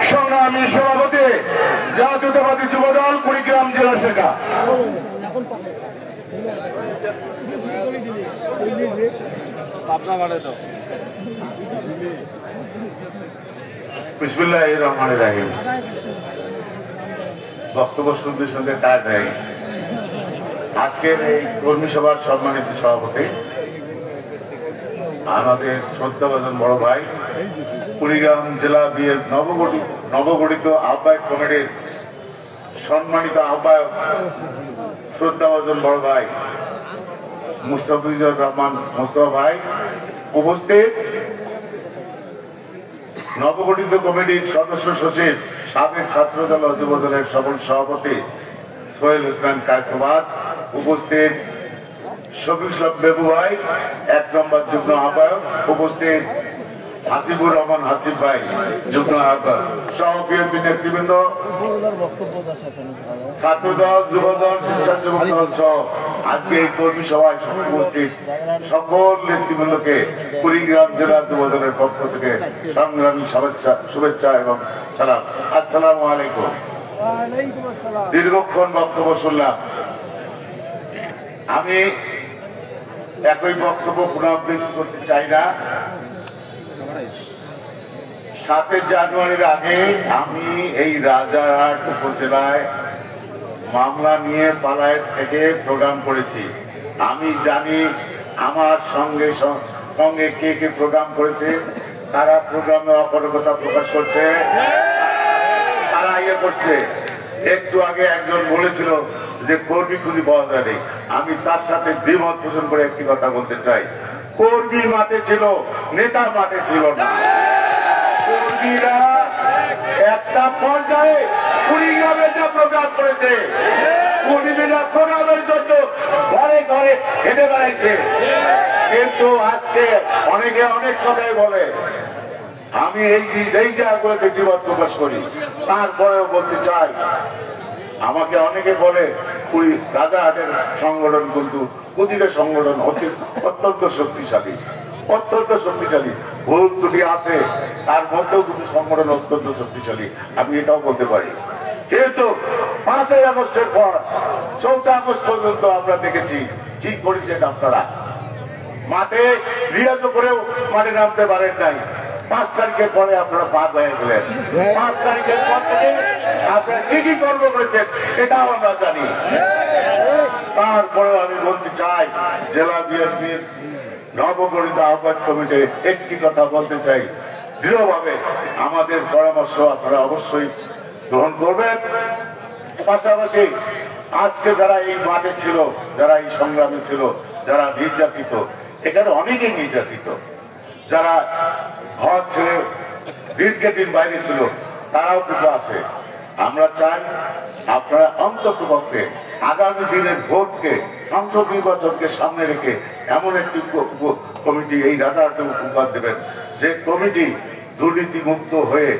সংগ্রামী সভাপতি, জাতীয়তাবাদী যুবদল কুড়িগ্রাম জেলা শাখা। বিসমিল্লাহির রহমানির রহিম। বক্তব্য শুনতে শুনতে টায়ার্ড হয়ে গেছে। আজকের এই কর্মী সভার সম্মানিত সভাপতি, আমাদের শ্রদ্ধাভাজন বড় ভাই, কুড়িগ্রাম জেলা নবগঠিত আহ্বায়ক কমিটির সম্মানিত আহ্বায়ক, শ্রদ্ধাভাজন বড় ভাই মুস্তাফিজুর রহমান মুস্তফা ভাই, উপস্থিত নবগঠিত কমিটির সদস্য সচিব, সাবেক ছাত্রদল ও যুবদলের সকল সভাপতি সোহেল ইসলাম কায়কোবাদ, উপস্থিত শফিক ইসলাম বেবু ভাই, 1 নম্বর যুগ্ম আহ্বায়ক, উপস্থিত হাসিবুর রহমান হাসিব ভাই, যুগ্ম আহ্বায়ক সহ বিএনপি নেতৃবৃন্দ, ছাত্রদল, যুবদল, স্বেচ্ছাসেবক যুবদল সহ আজকে এই কর্মী সভায় উপস্থিত সকল নেতৃবৃন্দকে কুড়িগ্রাম জেলা যুবদলের পক্ষ থেকে সংগ্রামী শুভেচ্ছা এবং সালাম। আসসালামু আলাইকুম। দীর্ঘক্ষণ বক্তব্য শুনলাম। আমি একই বক্তব্য পুনরাবৃত্তি করতে চাই না। 7 জানুয়ারির আগে আমি এই রাজারহাট উপজেলায় মামলা নিয়ে পালায় থেকে প্রোগ্রাম করেছি। আমি জানি আমার সঙ্গে কে কে প্রোগ্রাম করেছে, তারা প্রোগ্রামে অপারগতা প্রকাশ করছে, তারা ইয়ে করছে। একটু আগে একজন বলেছিল যে কর্মী খুঁজে পাওয়া যায়নি, আমি তার সাথে দ্বিমত পোষণ করে একটি কথা বলতে চাই। কর্মী মাঠে ছিল, নেতা মাঠে ছিল না। কর্মীরা একটা পর্যায়ে কুড়িগ্রামে যা প্রোগ্রাম করেছে, কর্মীরা প্রোগ্রামের জন্য ঘরে ঘরে হেঁটে বেড়াইছে। কিন্তু আজকে অনেকে অনেক কথাই বলে, আমি এই জায়গাগুলোতে দ্বিমত প্রকাশ করি। তারপরেও বলতে চাই, আমাকে অনেকে বলে রাজারহাটের সংগঠন কিন্তু প্রতিটা সংগঠন অত্যন্ত শক্তিশালী, অত্যন্ত শক্তিশালী। ভুল ত্রুটি আছে, তার মধ্যেও কিন্তু সংগঠন অত্যন্ত শক্তিশালী, আমি এটাও বলতে পারি। কিন্তু 5ই আগস্টের পর 14 আগস্ট পর্যন্ত আমরা দেখেছি কি করেছেন আপনারা। মাঠে রিয়াজও করেও মাঠে নামতে পারেন নাই। 5 তারিখের পরে আপনারা বাদ হয়ে গেলেন। 5 তারিখের পর থেকে আপনারা কি কি কর্ম করেছেন সেটাও আমরা জানি। তারপরেও আমি বলতে চাই জেলা বিএনপির নবগঠিত আহ্বায়ক কমিটি একটি কথা বলতে চাই, দৃঢ়ভাবে আমাদের পরামর্শ আপনারা অবশ্যই গ্রহণ করবেন। পাশাপাশি আজকে যারা এই মাঠে ছিল, যারা এই সংগ্রামে ছিল, যারা নির্যাতিত, এখানে অনেকেই নির্যাতিত, যারা ঘর ছেড়ে দিন বাইরে ছিল, তারাও কিন্তু আছে। আমরা চাই আপনারা অন্তত পক্ষে আগামী দিনের ভোটকে, সংসদ নির্বাচনকে সামনে রেখে এমন একটি কমিটি এই রাজাহাটে উপহার দেবেন, যে কমিটি দুর্নীতিমুক্ত হয়ে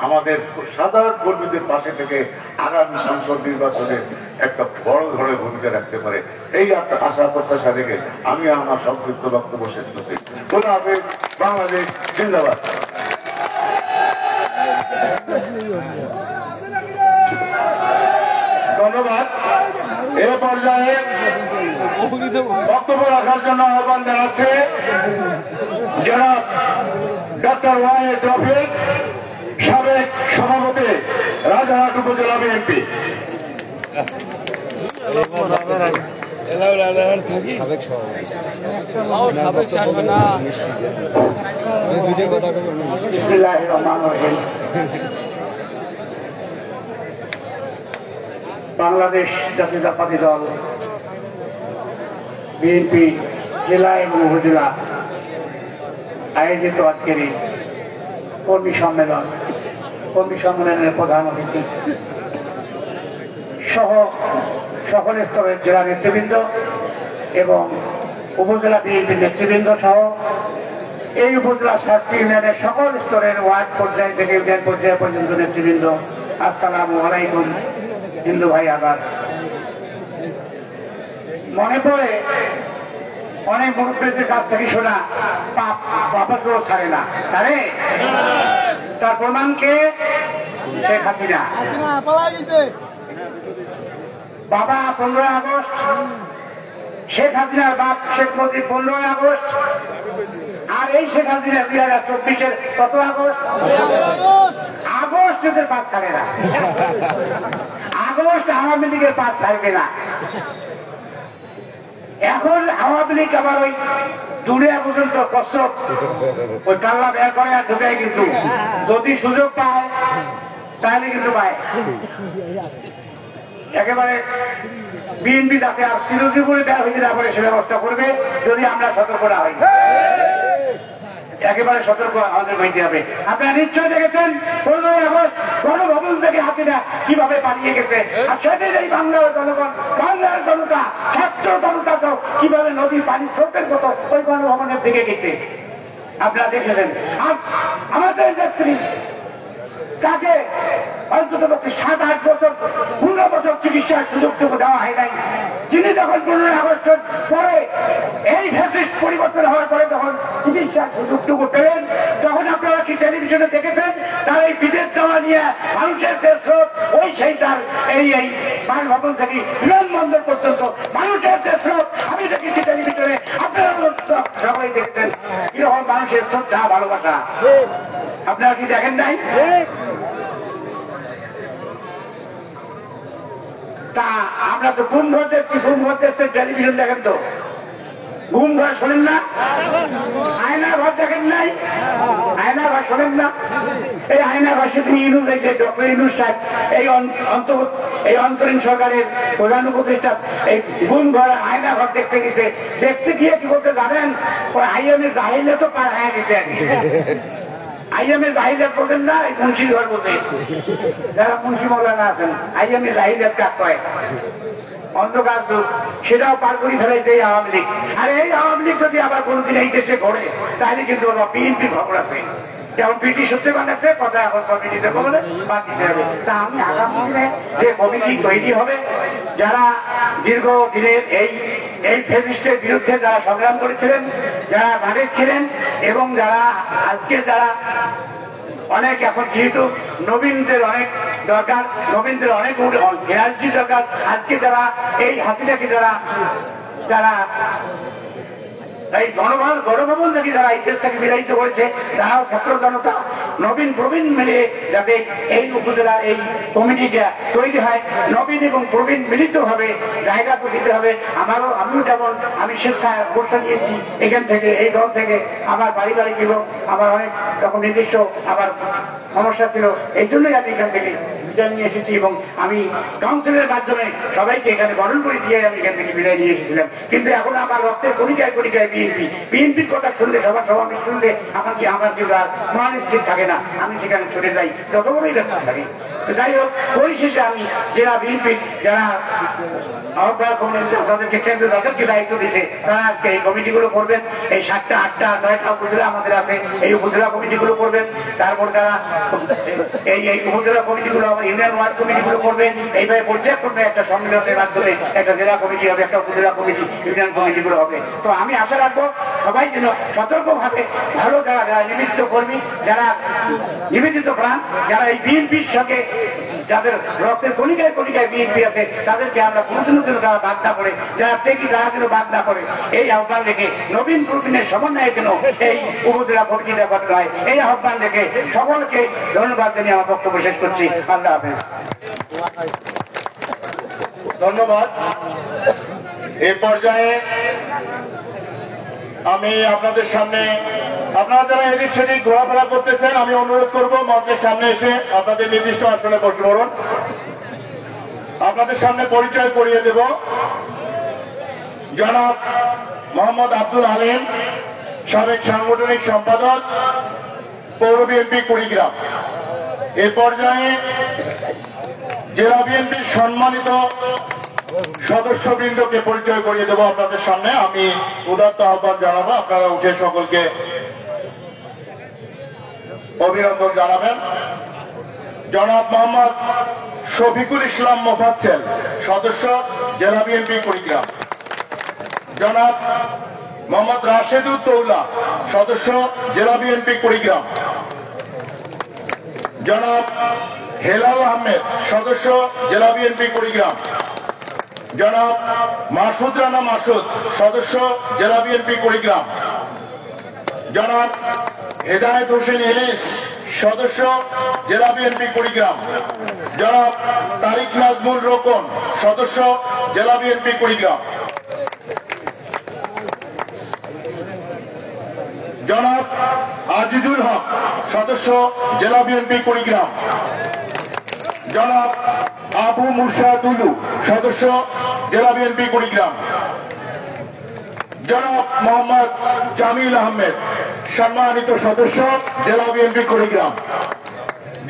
আমাদের সাধারণ কর্মীদের পাশে থেকে আগামী সংসদ নির্বাচনে একটা বড় ধরনের ভূমিকা রাখতে পারে। এই আশা প্রত্যাশা রেখে আমি আমার সংক্ষিপ্ত বক্তব্য শেষ করতে। খোদা হাফেজ। বাংলাদেশ জিন্দাবাদ। ধন্যবাদ। এ পর্যায়ে বক্তব্য রাখার জন্য আহ্বান জানাচ্ছে জনাব ডক্টর ওয়াহেদ রফিক, সাবেক সভাপতি, রাজারহাট উপজেলা বিএনপি। বাংলাদেশ জাতীয়তাবাদী দল বিএনপি জেলা এবং উপজেলা আয়োজিত আজকের এই কর্মী সম্মেলনের প্রধান অতিথি সহ সকল স্তরের জেলা নেতৃবৃন্দ এবং উপজেলা বিএনপির নেতৃবৃন্দ সহ এই উপজেলা 7টি ইউনিয়নের সকল স্তরের ওয়ার্ড পর্যায় থেকে ইউনিয়ন পর্যায় পর্যন্ত নেতৃবৃন্দ, আসসালামু আলাইকুম। হিন্দু ভাই আবার মনে পড়ে অনেক মুরব্বীদের কাছ থেকে শোনা, পাপ বাবাকেও ছাড়ে না, ছাড়ে। তার প্রমাণকে শেখ হাসিনা। বাবা 15 আগস্ট, শেখ হাসিনার বাপ শেখ মুজিব 15 আগস্ট, আর এই শেখ হাসিনা 2024-এর কত আগস্ট? আগস্ট এদের পাঁচ ছাড়ে না। আগস্ট আওয়ামী লীগের পাঁচ ছাড়বে না। এখন আওয়ামী লীগ আবার ওই দুনিয়া পর্যন্ত কসরত, ওই কাল্লা বের করে আর ঢুকায়, কিন্তু যদি সুযোগ পায় তাহলে কিন্তু পায়। একেবারে বিএনপি যাতে আর চিরজীবনে দেওয়া হইতে না পারে সে ব্যবস্থা করবে, যদি আমরা সতর্ক না হই। একেবারে সতর্ক আমাদের হইতে হবে। আপনারা নিশ্চয় দেখেছেন 15 আগস্ট গণভবন থেকে হাসিনা কিভাবে পালিয়ে গেছে, আর সেদিন এই বাংলার জনগণ, বাংলার জনতা, ছাত্র জনতা কিভাবে নদীর পানি স্রোতের মতো ওই গণভবনের দিকে গেছে আপনারা দেখেছেন। আর আমাদের নেত্রী তাকে অন্তত 7-8 বছর 15 বছর চিকিৎসার সুযোগটুকু দেওয়া হয় নাই। যিনি যখন 15 আগস্টের পরে এই ফ্যাসিস্ট পরিবর্তন হওয়ার পরে যখন চিকিৎসার সুযোগটুকু পেলেন, তখন আপনারা কি টেলিভিশনে দেখেছেন তার এই বিদেশ যাওয়া নিয়ে মানুষের যে স্রোত, ওই সেই তার এই বাসভবন থেকে বিমানবন্দর পর্যন্ত মানুষের যে স্রোত আমি দেখেছি টেলিভিশনে, আপনারা সবাই দেখতেন কিরকম মানুষের শ্রদ্ধা ভালোবাসা। আপনারা কি দেখেন নাই? তা আমরা তো ঘুম ঘর দেখছি, ঘুম ঘর দেখছেন, টেলিভিশন দেখেন তো, ঘুম ঘর শোনেন না? আয়না ঘর দেখেন নাই? আয়না ঘর শোনেন না? এই আয়না ঘর শুধু ইউনুস, এই যে ডক্টর ইউনুস সাহেব এই অন্তরীণ সরকারের প্রধান উপদেষ্টা এই ঘুম ঘর আয়না ঘর দেখতে গেছে। দেখতে গিয়ে কি বলতে জানেন, ওই আইএমএ জাহিলে তো পার হয়ে গেছে। আইএমএ জাহিলিয়াত বলতেন না, এই মুন্সি ঘর বলতে, যারা মুন্সি মৌলানা আছেন, আইএমএ জাহিলিয়াত কাজ করে অন্ধকার যুগ, সেটাও পার করে ফেলাইছে এই আওয়ামী লীগ। আর এই আওয়ামী লীগ যদি আবার কোনোদিন এই দেশে ঘোরে, তাহলে কিন্তু বিএনপি খবর আছে, যেমন পিটি সত্যি বানাচ্ছে কথা, এখন কমিটিতে বলে বাদ দিতে হবে। তা আমি আগামী দিনে যে কমিটি তৈরি হবে, যারা দীর্ঘ দিনের এই ফ্যাসিস্টের বিরুদ্ধে যারা সংগ্রাম করেছিলেন, যারা ভাগে ছিলেন, এবং যারা আজকে যারা অনেক, এখন যেহেতু নবীনদের অনেক দরকার, নবীনদের অনেক এনার্জি দরকার, আজকে যারা এই হাসিনাকে যারা এই গণভবন থেকে যারা এই দেশটাকে বিতাড়িত করেছে, তারাও ছাত্র জনতা নবীন প্রবীণ মিলে যাতে এই উপজেলা এই কমিটিটা তৈরি হয়, নবীন এবং প্রবীণ মিলিত হবে, জায়গা তো দিতে হবে। আমিও যেমন আমি স্বেচ্ছায় বর্ষা নিয়েছি এখান থেকে, এই দল থেকে। আমার পারিবারিক এবং আমার অনেক রকম নির্দিষ্ট আমার সমস্যা ছিল, এই জন্যই আমি এখান থেকে বিদায় নিয়ে এসেছি এবং আমি কাউন্সিলের মাধ্যমে সবাইকে এখানে গঠন করে দিয়ে আমি এখান থেকে বিদায় নিয়ে এসেছিলাম। কিন্তু এখন আমার রক্তের কণিকায় কণিকায় বিএনপির কথা শুনলে, সবার সমাবেশ শুনলে আমার কিন্তু আর মান স্থির থাকে না, আমি সেখানে ছুটে যাই, যত বড়ই ব্যস্ত থাকি। যাই হোক, পরিশেষে আমি জেলা বিএনপির যারা আহ্বায়ক তাদেরকে কেন্দ্র তাদেরকে দায়িত্ব দিতে, তারা আজকে এই কমিটিগুলো করবেন। এই 7টা 8টা 9টা উপজেলা আমাদের আছে, এই উপজেলা কমিটিগুলো করবেন। তারপর তারা এই উপজেলা কমিটিগুলো আবার ইউনিয়ন ওয়ার্ড কমিটিগুলো করবেন। এইভাবে পর্যায়ক্রমে একটা সম্মেলনের মাধ্যমে একটা জেলা কমিটি হবে, একটা উপজেলা কমিটি, ইউনিয়ন কমিটিগুলো হবে। তো আমি আশা রাখবো সবাই যেন সতর্কভাবে ভালো যারা নিবেদিত কর্মী, যারা নিবেদিত প্রাণ, যারা এই বিএনপির সঙ্গে যাদের রক্তের কণিকায় কণিকায় বিএনপি আছে, তাদেরকে আমরা কোনোদিনও যেন তারা বাদ না করে, যারা টেকি তারা যেন বাদ না করে, এই আহ্বান রেখে নবীন প্রবীণের সমন্বয়ের জন্য এই উপজেলা কমিটিটা গঠন হয়, এই আহ্বান রেখে সকলকে ধন্যবাদ জানিয়ে আমার বক্তব্য শেষ করছি। আল্লাহ হাফেজ। ধন্যবাদ। এই পর্যায়ে আমি আপনাদের সামনে, আপনারা যারা এদিক সেদিক ঘোরাফেরা করতেছেন, আমি অনুরোধ করব মঞ্চের সামনে এসে আপনাদের নির্দিষ্ট আসনে বসে পড়ুন। আপনাদের সামনে পরিচয় করিয়ে দেব জনাব মোহাম্মদ আব্দুল আলিম, সাবেক সাংগঠনিক সম্পাদক, পৌর বিএনপি কুড়িগ্রাম। এ পর্যায়ে জেলা বিএনপির সম্মানিত সদস্যবৃন্দকে পরিচয় করিয়ে দেব আপনাদের সামনে। আমি উদাত্ত আহ্বান জানাবো, আপনারা উঠে সকলকে অভিনন্দন জানাবেন। জনাব মোহাম্মদ শফিকুল ইসলাম মোফাজ্জেল, সদস্য, জেলা বিএনপি কুড়িগ্রাম। জনাব মোহাম্মদ রাশেদুদ্দৌলা, সদস্য, জেলা বিএনপি কুড়িগ্রাম। জনাব হেলাল আহমেদ, সদস্য, জেলা বিএনপি কুড়িগ্রাম। জনাব মাসুদ রানা মাসুদ, সদস্য, জেলা বিএনপি কুড়িগ্রাম। জনাব হেদায়েত হোসেন ইলিশ, সদস্য, জেলা বিএনপি কুড়িগ্রাম। জনাব তারিক নাজমুল রোকন, সদস্য, জেলা বিএনপি কুড়িগ্রাম। জনাব আজিজুল হক, সদস্য, জেলা বিএনপি কুড়িগ্রাম। জনাব আবু মুর্শাদুলু, সদস্য, জেলা বিএনপি কুড়িগ্রাম। জনাব মোহাম্মদ জামিল আহমেদ, সম্মানিত সদস্য, জেলা বিএনপি কুড়িগ্রাম।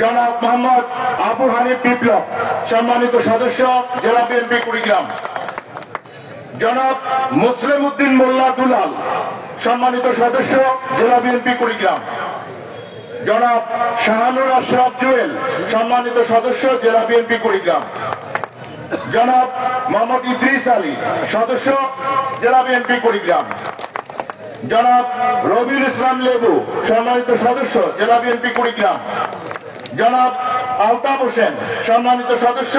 জনাব মোহাম্মদ আবু হানিফ বিপ্লব, সম্মানিত সদস্য, জেলা বিএনপি কুড়িগ্রাম। জনাব মুসলিম উদ্দিন মোল্লা দুলাল, সম্মানিত সদস্য, জেলা বিএনপি কুড়িগ্রাম। জনাব শাহানুর আশরাফ জুয়েল, সম্মানিত সদস্য, জেলা বিএনপি কুড়িগ্রাম। জনাব মোহাম্মদ ইদ্রিস আলী, সদস্য, জেলা বিএনপি কুড়িগ্রাম। জনাব রবিউল ইসলাম লেবু, সম্মানিত সদস্য, জেলা বিএনপি কুড়িগ্রাম। জনাব আলতাফ হোসেন, সম্মানিত সদস্য,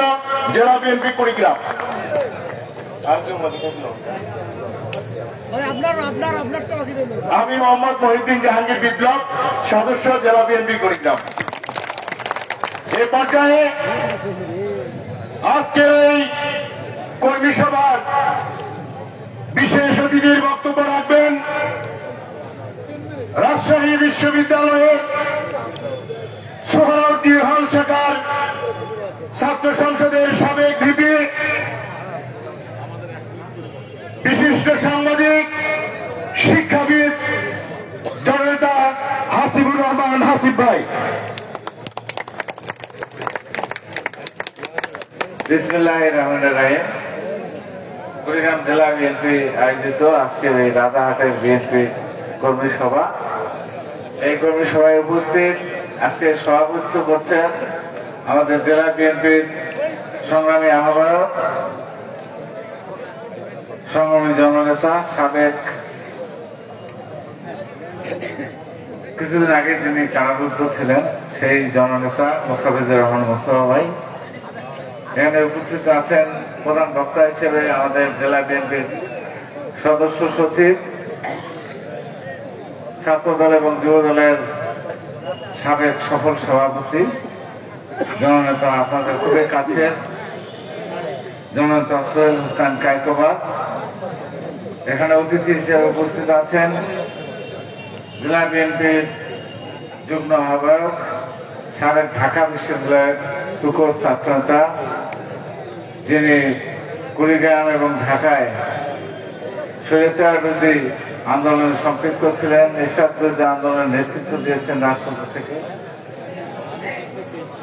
জেলা বিএনপি কুড়িগ্রাম। আমি মোহাম্মদ মহিউদ্দিন জাহাঙ্গীর বিপ্লব, সদস্য, জেলা বিএনপি কুড়িগ্রাম। এ পর্যায়ে আজকের এই কর্মী সভার বিশেষ অতিথির বক্তব্য রাখবেন রাজশাহী বিশ্ববিদ্যালয়ের সোহরাওয়ার্দী হল শাখার ছাত্র সংসদের সাবেক ভিপি, বিশিষ্ট সাংবাদিক, শিক্ষাবিদ, জননেতা হাসিবুর রহমান হাসিব ভাই। বিসমিল্লাহির রহমানির রহিম। কুড়িগ্রাম জেলা বিএনপি আয়োজিত আজকের এই রাজাহাটের বিএনপি কর্মী সভা, এই কর্মী সভায় উপস্থিত আজকে সভাপতিত্ব করছেন আমাদের জেলা বিএনপির সংগ্রামী আহ্বায়ক, সংগ্রামী জননেতা, সাবেক কিছুদিন আগে যিনি কারারুদ্ধ ছিলেন সেই জননেতা মোস্তাফিজুর রহমান মোস্তফা ভাই। এখানে উপস্থিত আছেন প্রধান বক্তা হিসেবে আমাদের জেলা বিএনপির সদস্য সচিব, ছাত্র দল এবং যুব দলের সাবেক সফল সভাপতি জননেতা আপনাদের খুবই কাছের জননেতা সোহেল হোসেন কায়কোবাদ, এখানে অতিথি হিসেবে উপস্থিত আছেন জেলা বিএনপির যুগ্ম আহ্বায়ক সাবেক ঢাকা বিশ্ববিদ্যালয়ের টুকর ছাত্রনেতা, যিনি কুড়িগ্রাম এবং ঢাকায় স্বৈরাচার বিরোধী আন্দোলনে সম্পৃক্ত ছিলেন, এরশাদ বিরোধী আন্দোলনের নেতৃত্ব দিয়েছেন রাজপথ থেকে,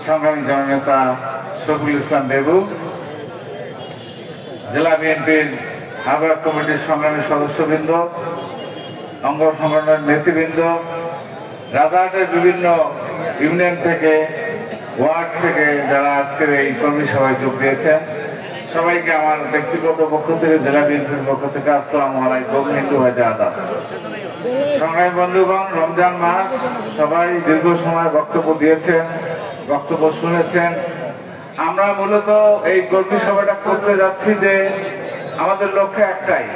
সংগ্রামী জননেতা শফিকুল ইসলাম বেবু, জেলা বিএনপির আহ্বায়ক কমিটির সংগ্রামী সদস্যবৃন্দ, অঙ্গ সংগঠনের নেতৃবৃন্দ, রাজারহাটের বিভিন্ন ইউনিয়ন থেকে, ওয়ার্ড থেকে যারা আজকের এই কর্মী সভায় যোগ দিয়েছেন, সবাইকে আমার ব্যক্তিগত পক্ষ থেকে, জেলা বিএনপির পক্ষ থেকে আসসালামু আলাইকুম, হিন্দু ভাইদের আদাব। সংগ্রামী বন্ধুগণ, রমজান মাস, সবাই দীর্ঘ সময় বক্তব্য দিয়েছেন, বক্তব্য শুনেছেন। আমরা মূলত এই কর্মী সভাটা করতে যাচ্ছি যে আমাদের লক্ষ্য একটাই,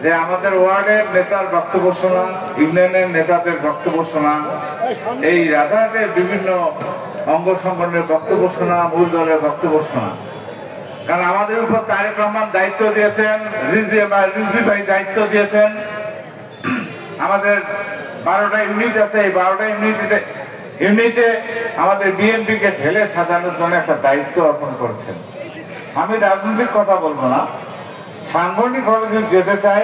যে আমাদের ওয়ার্ডের নেতার বক্তব্য শোনা, ইউনিয়নের নেতাদের বক্তব্য শোনা, এই রাজারহাটের বিভিন্ন অঙ্গ সংগঠনের বক্তব্য শোনা, মূল দলের বক্তব্য শোনা। কারণ আমাদের উপর তারেক রহমান দায়িত্ব দিয়েছেন, রিজভী ভাই দায়িত্ব দিয়েছেন। আমাদের 12টা ইউনিট আছে, এই 12টা ইউনিটে আমাদের বিএনপিকে ঢেলে সাজানোর জন্য একটা দায়িত্ব অর্পণ করেছেন। আমি রাজনৈতিক কথা বলবো না, সাংগঠনিকভাবে যদি যেতে চাই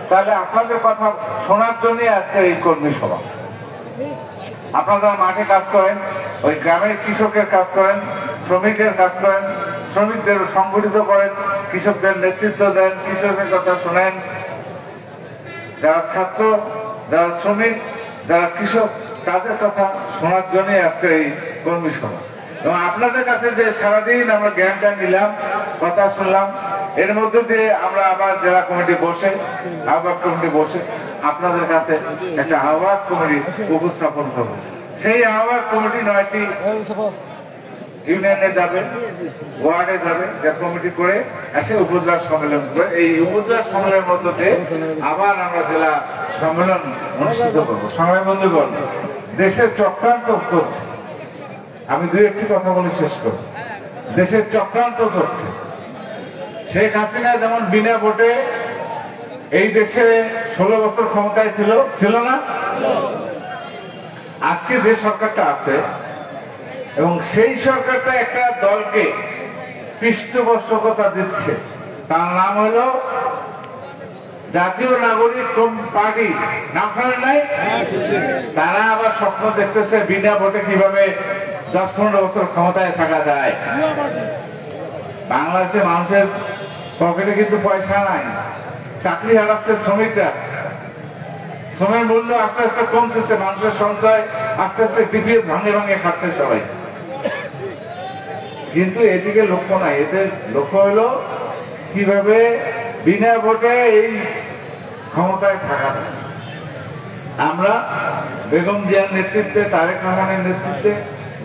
তাহলে আপনাদের কথা শোনার জন্যই আজকে এই কর্মী সভা। আপনারা মাঠে কাজ করেন, ওই গ্রামের কৃষকের কাজ করেন, শ্রমিকের কাজ করেন, শ্রমিকদের সংগঠিত করেন, কৃষকদের নেতৃত্ব দেন, কৃষকের কথা শোনেন, যারা ছাত্র, যারা শ্রমিক, যারা কৃষক, তাদের কথা শোনার জন্যই আজকে এই কর্মী সভা। এবং আপনাদের কাছে যে সারাদিন আমরা জ্ঞানটা নিলাম, কথা শুনলাম, এর মধ্যে দিয়ে আমরা আবার জেলা কমিটি বসে, আহ্বায়ক কমিটি বসে আপনাদের কাছে একটা আহ্বায়ক কমিটি উপস্থাপন করব। সেই আহ্বায়ক কমিটি 9টি ইউনিয়নে যাবে, ওয়ার্ডে যাবে, যে কমিটি করে এসে উপজেলা সম্মেলন করে, এই উপজেলা সম্মেলনের মধ্য দিয়ে আবার আমরা জেলা সম্মেলন অনুষ্ঠিত করবো। সংগ্রামী বন্ধুগণ, দেশের চক্রান্ত চলছে, আমি দুই একটি কথা বলে শেষ করব। দেশের চক্রান্ত চলছে। শেখ হাসিনা যেমন বিনা ভোটে এই দেশে 16 বছর ক্ষমতায় ছিল না, আজকে যে সরকারটা আছে এবং সেই সরকারটা একটা দলকে পৃষ্ঠপোষকতা দিচ্ছে, তার নাম হলো জাতীয় নাগরিক পার্টি। নাম শোনেন নাই? তারা আবার স্বপ্ন দেখতেছে বিনা ভোটে কিভাবে 10-15 বছর ক্ষমতায় থাকা যায়। বাংলাদেশের মানুষের পকেটে কিন্তু পয়সা নাই, চাকরি হারাচ্ছে শ্রমিকরা, শ্রমের মূল্য আস্তে আস্তে কমতেছে, মানুষের সঞ্চয় আস্তে আস্তে টিপিএস ভাঙে ভাঙে খাচ্ছে সবাই। কিন্তু এদিকে লক্ষ্য নাই, এদের লক্ষ্য হলো কিভাবে বিনা ভোটে এই ক্ষমতায় থাকা যায়। আমরা বেগম জিয়ার নেতৃত্বে, তারেক রহমানের নেতৃত্বে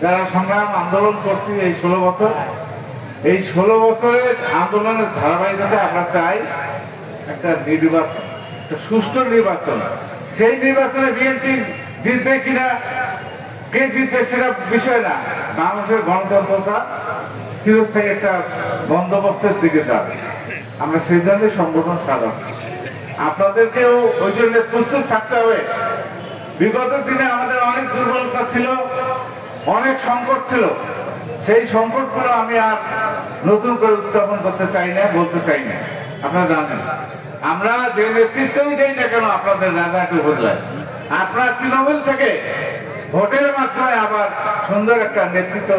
যারা সংগ্রাম আন্দোলন করছি এই 16 বছর, এই 16 বছরের আন্দোলনের ধারাবাহিকতা আমরা চাই একটা নির্বাচন, একটা সুষ্ঠু নির্বাচন। সেই নির্বাচনে বিএনপি জিতবে কিনা, কে জিতবে সেটা বিষয় না, মানুষের গণতন্ত্রটা চিরস্থায়ী একটা বন্দোবস্তের দিকে যাবে। আমরা সেই জন্য সংগঠন সাজাচ্ছি, আপনাদেরকেও ওই জন্য প্রস্তুত থাকতে হবে। বিগত দিনে আমাদের অনেক দুর্বলতা ছিল, অনেক সংকট ছিল, সেই সংকটগুলো আমি আর নতুন করে উত্থাপন করতে চাই না, বলতে চাই না। আপনারা জানেন আমরা যে নেতৃত্বই দেই না কেন আপনাদের রাজাহাট উপজেলায়, আপনারা তৃণমূল থেকে ভোটের মাধ্যমে আবার সুন্দর একটা নেতৃত্ব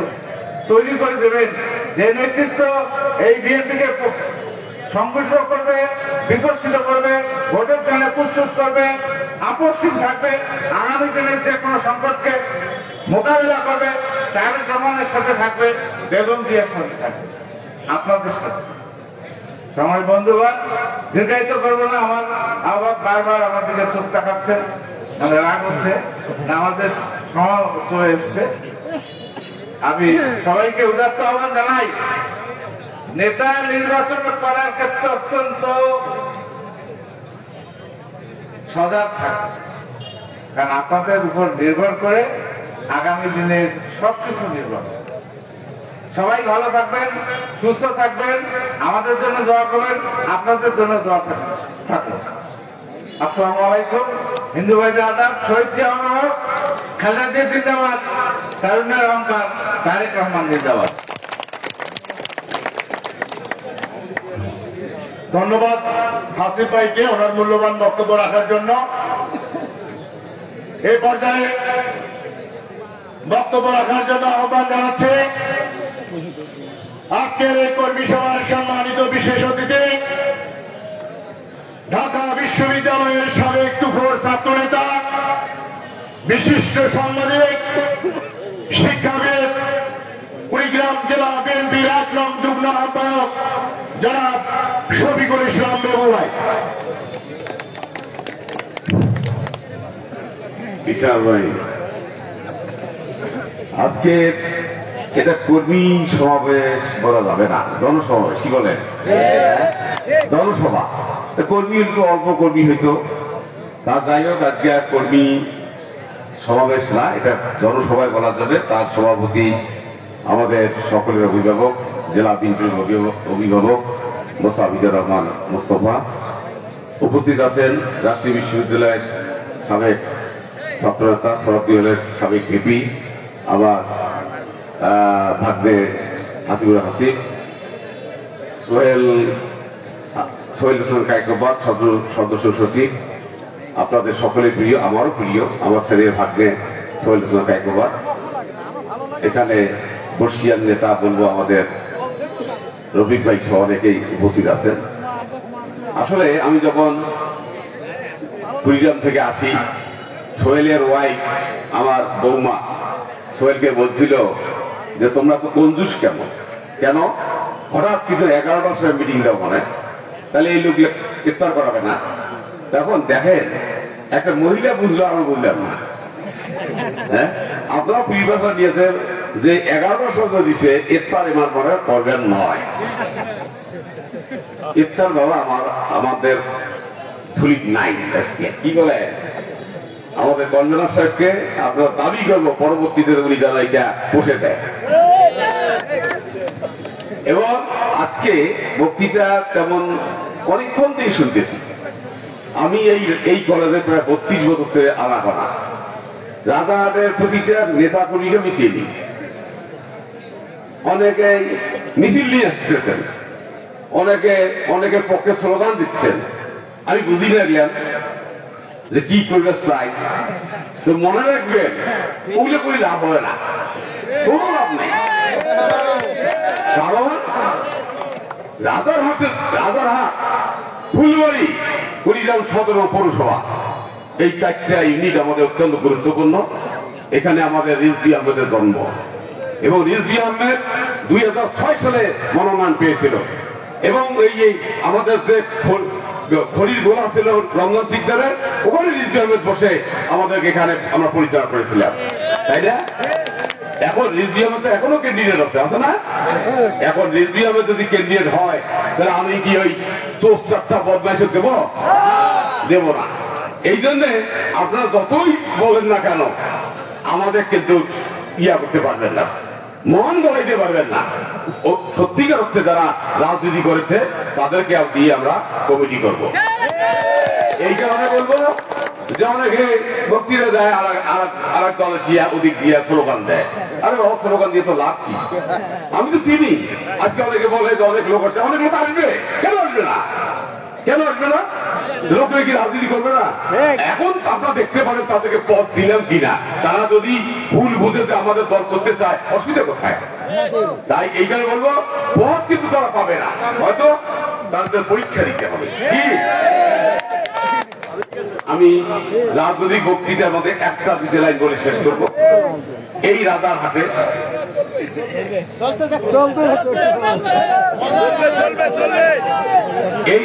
তৈরি করে দেবেন, যে নেতৃত্ব এই বিএনপিকে সংগঠিত করবে, বিকশিত করবে, ভোটের জন্য প্রস্তুত করবে, আপসহীন থাকবে, আগামী দিনের যে কোনো সংকটকে মোকাবিলা করবে, তারেক রহমানের সাথে থাকবে, বেগম জিয়ার সাথে থাকবে, আপনাদের সাথে। সময় বন্ধুগণ, দীর্ঘায়িত করবো না, আমার আহ্বায়ক বারবার আমার দিকে চোখ দেখাচ্ছেন, মানে রাগ হচ্ছে, নামাজের সময় চলে এসছে। আমি সবাইকে উদাত্ত আহ্বান জানাই, নেতা নির্বাচন করার ক্ষেত্রে অত্যন্ত সজাগ থাকে, কারণ আপনাদের উপর নির্ভর করে আগামী দিনের সবকিছু নির্ভর। সবাই ভালো থাকবেন, সুস্থ থাকবেন, আমাদের জন্য দোয়া করবেন, আপনাদের জন্য দোয়া থাকবেন। আসসালামু আলাইকুম। হিন্দু ভাইদের আদাব, শহীদ জিয়া হক, খালেদা জিয়া জিন্দাবাদ, তারুণ্যের অহংকার, তারেক রহমান জিন্দাবাদ। ধন্যবাদ হাসিফ ভাইকে ওনার মূল্যবান বক্তব্য রাখার জন্য। এই পর্যায়ে বক্তব্য রাখার জন্য আহ্বান জানাচ্ছে আজকের এই কর্মী সভার সম্মানিত বিশেষ অতিথি ঢাকা বিশ্ববিদ্যালয়ের সাবেক তুখোর ছাত্রনেতা, বিশিষ্ট সাংবাদিক, শিক্ষাবিদ, কুড়িগ্রাম জেলা বিএনপির 1 নং যুগ্ম আহ্বায়ক জনাব শফিকুল ইসলাম বাবু ভাই। বিশাল ভাই, আজকে এটা কর্মী সমাবেশ বলা যাবে না, জনসমাবেশ কি বলে, জনসভা। কর্মী তো অল্প কর্মী হইতো, তার যাই হোক আজকে আর কর্মী সমাবেশ না, এটা জনসভায় বলা যাবে। তার সভাপতি আমাদের সকলের অভিভাবক, জেলা বিএনপির অভিভাবক মোসাফিজুর রহমান মোস্তফা। উপস্থিত আছেন রাজশাহী বিশ্ববিদ্যালয়ের সাবেক ছাত্রনেতা, সভাপতি হলের সাবেক ভিপি, আবার ভাগ্নে হাসিবুর হাসিব, সোহেল হোসেন কায়কোবাদ, সদস্য সচিব, আপনাদের সকলের প্রিয়, আমারও প্রিয়, আমার ছেলের ভাগ্নে সোহেল হোসেন কায়কোবাদ। এখানে বর্ষিয়ান নেতা বলবো আমাদের রফিক ভাই সহ অনেকেই উপস্থিত আছেন। আসলে আমি যখন কুড়িগ্রাম থেকে আসি, সোহেলের ওয়াইফ আমার বৌমা সোহেলকে বলছিল যে তোমরা তো কঞ্জুস কেন হঠাৎ কিছু 11টার সময় মিটিং দাও মানে, তাহলে এই লোক ইফতার করাবে না। তখন দেখেন একটা মহিলা বুঝলো, আমি বললাম না। হ্যাঁ, আপনারা পরিভাষা দিয়েছেন যে 11টার সময় দিছে ইফতার এমার পরে করবেন নয়। ইফতার বাবা আমাদের ঝুলিক নাই, কি বলে আমাদের কনভেনার সাহেবকে আপনার দাবি করবো পরবর্তীতে উনি যারা এটা বসে দেয়। এবং আজকে বক্তৃতা তেমন অনেকক্ষণ থেকে শুনতেছি। আমি এই কলেজে প্রায় 32 বছর থেকে আনাগোনা, রাজাহাটের প্রতিটা নেতা কর্মীকে মিছিল নিই, অনেকে মিছিল নিয়ে এসেছেন, অনেকের পক্ষে স্লোগান দিচ্ছেন। আমি বুঝি না গেলাম যে কি করবে চাই, তো মনে রাখবেন ওগুলো করে লাভ হবে না, কোনো লাভ নেই। কারণ রাজারহাট, ফুলবাড়ি, কুড়িগ্রাম সদর পৌরসভা, এই 4টা ইউনিট আমাদের অত্যন্ত গুরুত্বপূর্ণ। এখানে আমাদের রিজভী আহমেদের জন্ম, এবং রিজভী আহমেদ 2006 সালে মনোনয়ন পেয়েছিল। এবং এই আমাদের যে খড়ির গোলা ছিল রমজান শিকদারের, ওখানে রিজভী আহমেদ বসে আমাদেরকে এখানে আমরা পরিচালনা করেছিলাম, তাই না? এখন রিজভী আহমেদ এখনো ক্যান্ডিডেট আছে না? এখন রিজভী আহমেদ যদি ক্যান্ডিডেট হয়, তাহলে আমি কি ওই 4-4টা বদমাইশ দেব না। এই জন্যে আপনারা যতই বলেন না কেন, আমাদের কিন্তু করতে পারবেন না, মন গলাইতে পারবেন না। সত্যিকার অর্থে যারা রাজনীতি করেছে তাদেরকে দিয়ে আমরা কমিটি করব। এই কারণে বলবো যে অনেকে বক্তৃতা দেয়, আর এক দলে ওদিক দিয়ে স্লোগান দেয়। আরে স্লোগান দিয়ে তো লাভ কি? আমি তো চিনি। আজকে অনেকে বলে যে অনেক লোক আসছে, অনেক লোক আসবে, কেন আসবে না? লোকে কি রাজনীতি করবে না? এখন আপনারা দেখতে পারেন তাদেরকে পদ দিলাম কিনা, তারা যদি ভুল বুঝেতে আমাদের দল করতে চায়, অসুবিধা কোথায়? তাই এইখানে বলবো পদ কিন্তু তারা পাবে না, হয়তো তাদের পরীক্ষা দিতে হবে। কি আমি রাজনৈতিক বক্তৃতার মধ্যে একটা দিতে লাইন বলে শেষ করবো। এই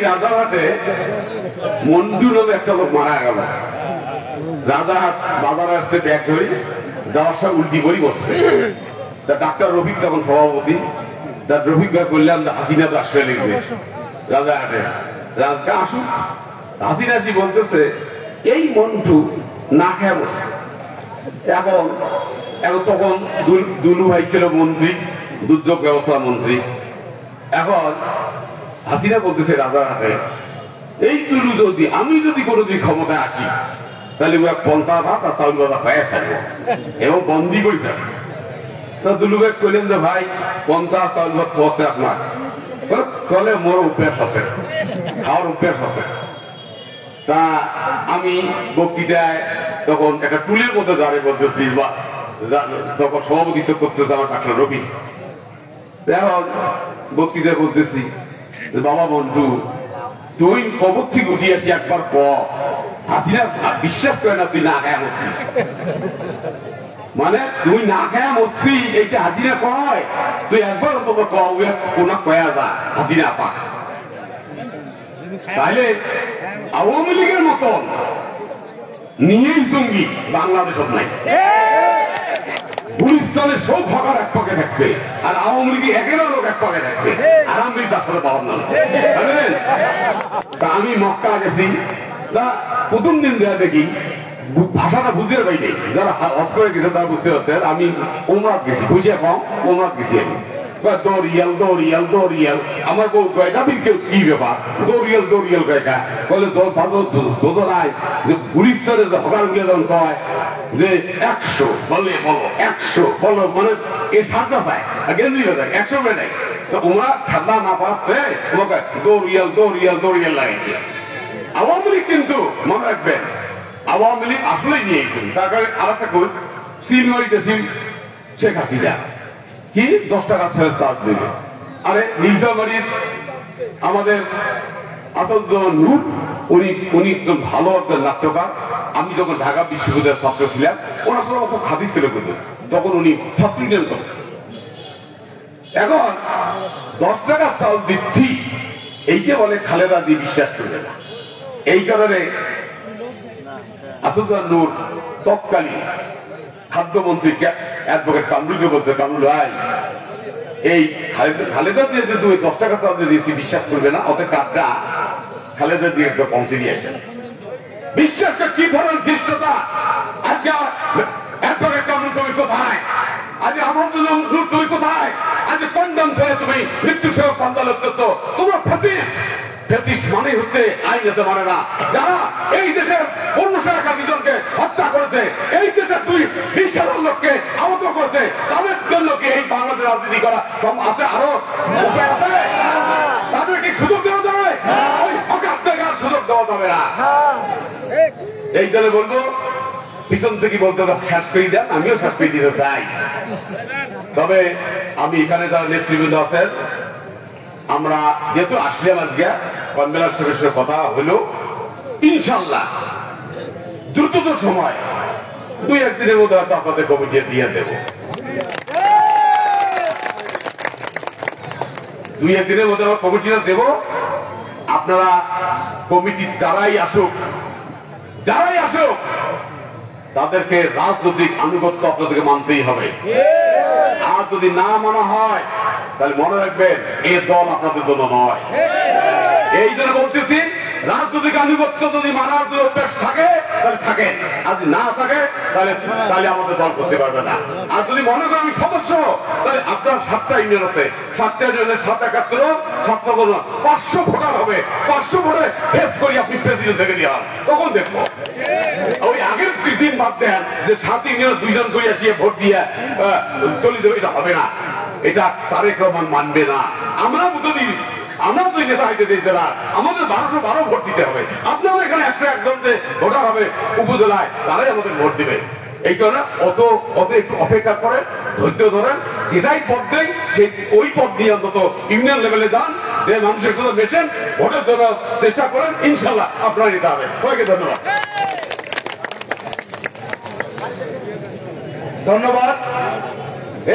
রাজারহাটে মঞ্জু নামে একটা লোক মারা গেল। রাজারহাট বাজারে আসতে ব্যাগ ধরি, যাওয়ার সময় উল্টি করি বসছে। ডাক্তার রফিক তখন সভাপতি, রফিক ভাই বললাম হাসিনা তো আসলে লিখবে রাজারহাটে, রাজা আসুক। হাসিনাজি বলতেছে এই মন্টু না খেয়ে বসছে। এখন এখন তখন দুলু ভাই ছিল মন্ত্রী, দুর্যোগ ব্যবস্থা মন্ত্রী। এখন হাসিনা বলতেছে রাজারহাটে, এই দুলু যদি আমি যদি কোনোদিন ক্ষমতায় আসি তাহলে ওরা পন্থা ভাত আর চাউল ভাতা পায়ে থাকবো এবং বন্দি করে থাকবো। তো দুলু ভাই কইলেন যে ভাই পন্থা চাউল ভাত পৌঁছে আপনার কলে মোর অভ্যাস আছে, খাওয়ার অভ্যাস আছে। তা আমি বক্তৃতায় তখন একটা টুলের মধ্যে দাঁড়িয়ে বলতেছি, বা তখন সভাপতিত্ব করতেছে আমার ডাক্তার রবি। এখন বক্তৃতায় বলতেছি, বাবা মন্টু তুই কবর থেকে উঠে আসি একবার ক, হাসিনা বিশ্বাস করে না তুই না খায় মরছিস, মানে তুই না খায় মরছিস এইটা হাসিনা কয়, তুই একবার অন্তত কোন কয়া যা হাসিনা পা। তাইলে আওয়ামী লীগের মতন নিয়েই জঙ্গি বাংলাদেশত নাই, গুলিস্তানের সব ভাগার এক পাকে থাকবে আর আওয়ামী লীগ একের লোক এক পাকে থাকবে, আরামদায়ী তার সাথে পাওয়ার না। তা আমি মক্কা গেছি, তা প্রথম দিন দেয়া দেখি ভাষাটা বুঝতে পাইনি, যারা হজ করে গেছে তারা বুঝতে পারছে। আমি ওমরাত গেছি, বুঝিয়া কম ওমরাত গেছি আমি, দৌড়িয়াল দৌড়িয়াল দৌড়িয়াল। আমার বউ কয়টা কেউ কি ব্যাপার দৌড়িয়াল দৌড়িয়াল কয়টা বলে বোঝো নাই যে গুলিস্তানের হকার গুলো যখন কয় যে 100 বলে বলো 100 বলো, মানে এই সাতটা চায় গেঞ্জি বেজায় 100 বেটাই। তো ওরা ঠান্ডা না পাচ্ছে ওকে দৌড়িয়াল দৌড়িয়াল দৌড়িয়াল লাগাইছে। আওয়ামী লীগ কিন্তু মনে রাখবেন আওয়ামী লীগ আসলেই নিয়েছেন। তার কারণে আর একটা কই সিল মারিতেছি শেখ হাসিনা কি 10 টাকা ছেড়ে চার্জ দেবে। আরে নীলফামারীর আমাদের আসাদুজ্জামান নূর উনি একজন ভালো একজন নাট্যকার। আমি যখন ঢাকা বিশ্ববিদ্যালয়ের ছাত্র ছিলাম ওনার সাথে খুব খাতির ছিল, কিন্তু তখন উনি ছাত্র ইউনিয়ন করেন। এখন 10 টাকা চাউল দিচ্ছি এইটা বলে খালেদা দিয়ে বিশ্বাস করবে না। এই কারণে আসাদুজ্জামান নূর তৎকালীন খাদ্যমন্ত্রী অ্যাডভোকেট কামরুলকে বলতে, কামরুল ভাই এই খালেদা দিয়ে যে তুমি 10 টাকা চাউল দিয়েছি বিশ্বাস করবে না, ওদের কাজটা খালেদা দিয়ে একটা পৌঁছে দিয়েছে। বিশ্বাসটা কি ধরনের দৃষ্টতা! আজকে অ্যাডভোকেট কামরুল তুমি কোথায়? আজ আসাদুজ্জামান নূর তুমি কোথায়? আজ কন্ডম ছেড়ে তুমি মৃত্যু সেবা পান্দা লড়তেছ। তোমরা ফ্যাসিস্ট মানে হচ্ছে আইন যেতে মানে না। যারা এই দেশের 15,000 জনকে হত্যা করেছে, এই দেশের 20,000 লোককে আহত করেছে, তাদের জন্য কি এই বাংলাদেশ রাজনীতি করা আছে? আরো উপায় আছে? তাদেরকে সুযোগ দেওয়া যায়? ওই হকারদের সুযোগ দেওয়া যাবে না। এই জন্য বলবো পিছন থেকে বলতে শেষ করে দেন, আমিও শেষ করে দিতে চাই। তবে আমি এখানে যারা নেতৃবৃন্দ আছেন, আমরা যেহেতু আসলাম আজকে কনভেনার সাহেবের সাথে কথা হলো, ইনশাল্লাহ দ্রুততম সময় 2-1 দিনের মধ্যে হয়তো আপনাদের কমিটি দিয়ে দেব। 2-1 দিনের মধ্যে আমরা কমিটিটা দেব। আপনারা কমিটি যারাই আসুক তাদেরকে রাজনৈতিক আনুগত্য আপনাদেরকে মানতেই হবে। আর যদি না মানা হয় তাহলে মনে রাখবেন এই দল আপনাদের জন্য নয়। এই জন্য বলতেছি রাজনৈতিক আনুগত্য যদি মানার যদি অভ্যাস থাকে তাহলে থাকে, আর যদি না থাকে তাহলে আমাদের দল করতে পারবে না। আর যদি মনে করেন আমি সদস্য, তাহলে আপনার 7টা ইউনিয়ন আছে, 7টা ইউনিয়নের 771 500 ভোটার হবে। 500 ভোটে ফেস করি আপনি প্রেসিডেন্ট সেক্রেটারি হন, তখন দেখবো। ওই আগের দিন বাদ দেন যে 7 ইউনিয়ন 2 জন করে আসিয়ে ভোট দিয়ে চলে যাবে, এটা হবে না। এটা তারেক রহমান মানবে না। আমরা যদি নেতা হইতে দিই জেলার, আমাদের 1212 ভোট দিতে হবে। আপনাদের এখানে 101 জন যে ভোটার হবে উপজেলায়, তারাই আমাদের ভোট দিবে। এই কারণে অত একটু অপেক্ষা করে ধৈর্য ধরেন। যেটাই পদ দেয় সেই ওই পদ দিয়ে অন্তত ইউনিয়ন লেভেলে যান, যে মানুষের সাথে মেশেন, ভোটের জন্য চেষ্টা করেন, ইনশাল্লাহ আপনারা নিতে হবে। সবাইকে ধন্যবাদ। ধন্যবাদ।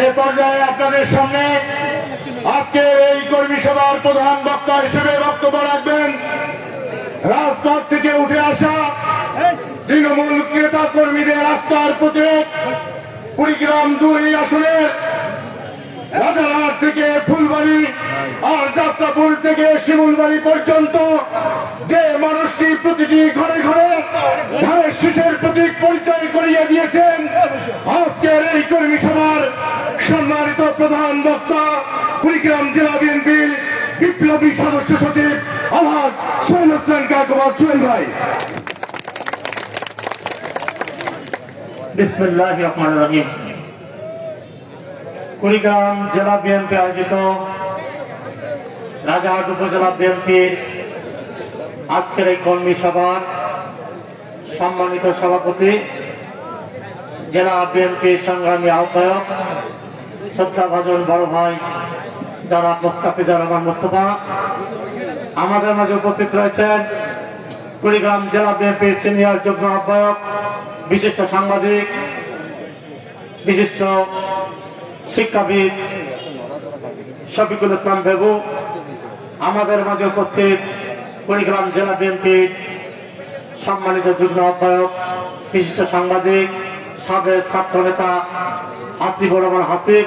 এই পর্যায়ে আপনাদের সামনে আজকে এই কর্মী সভার প্রধান বক্তা হিসেবে বক্তব্য রাখবেন রাজপথ থেকে উঠে আসা তৃণমূল নেতা কর্মীদের আস্থার প্রতীক কুড়িগ্রাম 2 আসনের রাজারহাট থেকে ফুলবাড়ি আর যাত্রাপুর থেকে শিমুলবাড়ি পর্যন্ত যে মানুষটি প্রতিটি ঘরে ঘরে ধানের শীষের প্রতীক পরিচয় করিয়ে দিয়েছেন, আজকের এই কুড়িগ্রাম জেলা বিএনপির বিপ্লবী সদস্য সচিব আলহাজ সোহেল হোসেন কাকবাদ সোহেল ভাই। বিসমিল্লাহির রহমানির রহিম। কুড়িগ্রাম জেলা বিএনপি আয়োজিত রাজারহাট উপজেলা বিএনপির আজকের এই কর্মী সভার সম্মানিত সভাপতি, জেলা বিএনপির সংগ্রামী আহ্বায়ক, শ্রদ্ধাভাজন বড় ভাই জনাব মোস্তাফিজুর রহমান মোস্তফা, আমাদের মাঝে উপস্থিত রয়েছেন কুড়িগ্রাম জেলা বিএনপির সিনিয়র যুগ্ম আহ্বায়ক, বিশিষ্ট সাংবাদিক, বিশিষ্ট শিক্ষাবিদ শফিকুল ইসলাম বেবু, আমাদের মাঝে উপস্থিত কুড়িগ্রাম জেলা বিএনপির সম্মানিত যুগ্ম আহ্বায়ক, বিশিষ্ট সাংবাদিক, সাবেক ছাত্র নেতা হাসিবুর রহমান হাসিব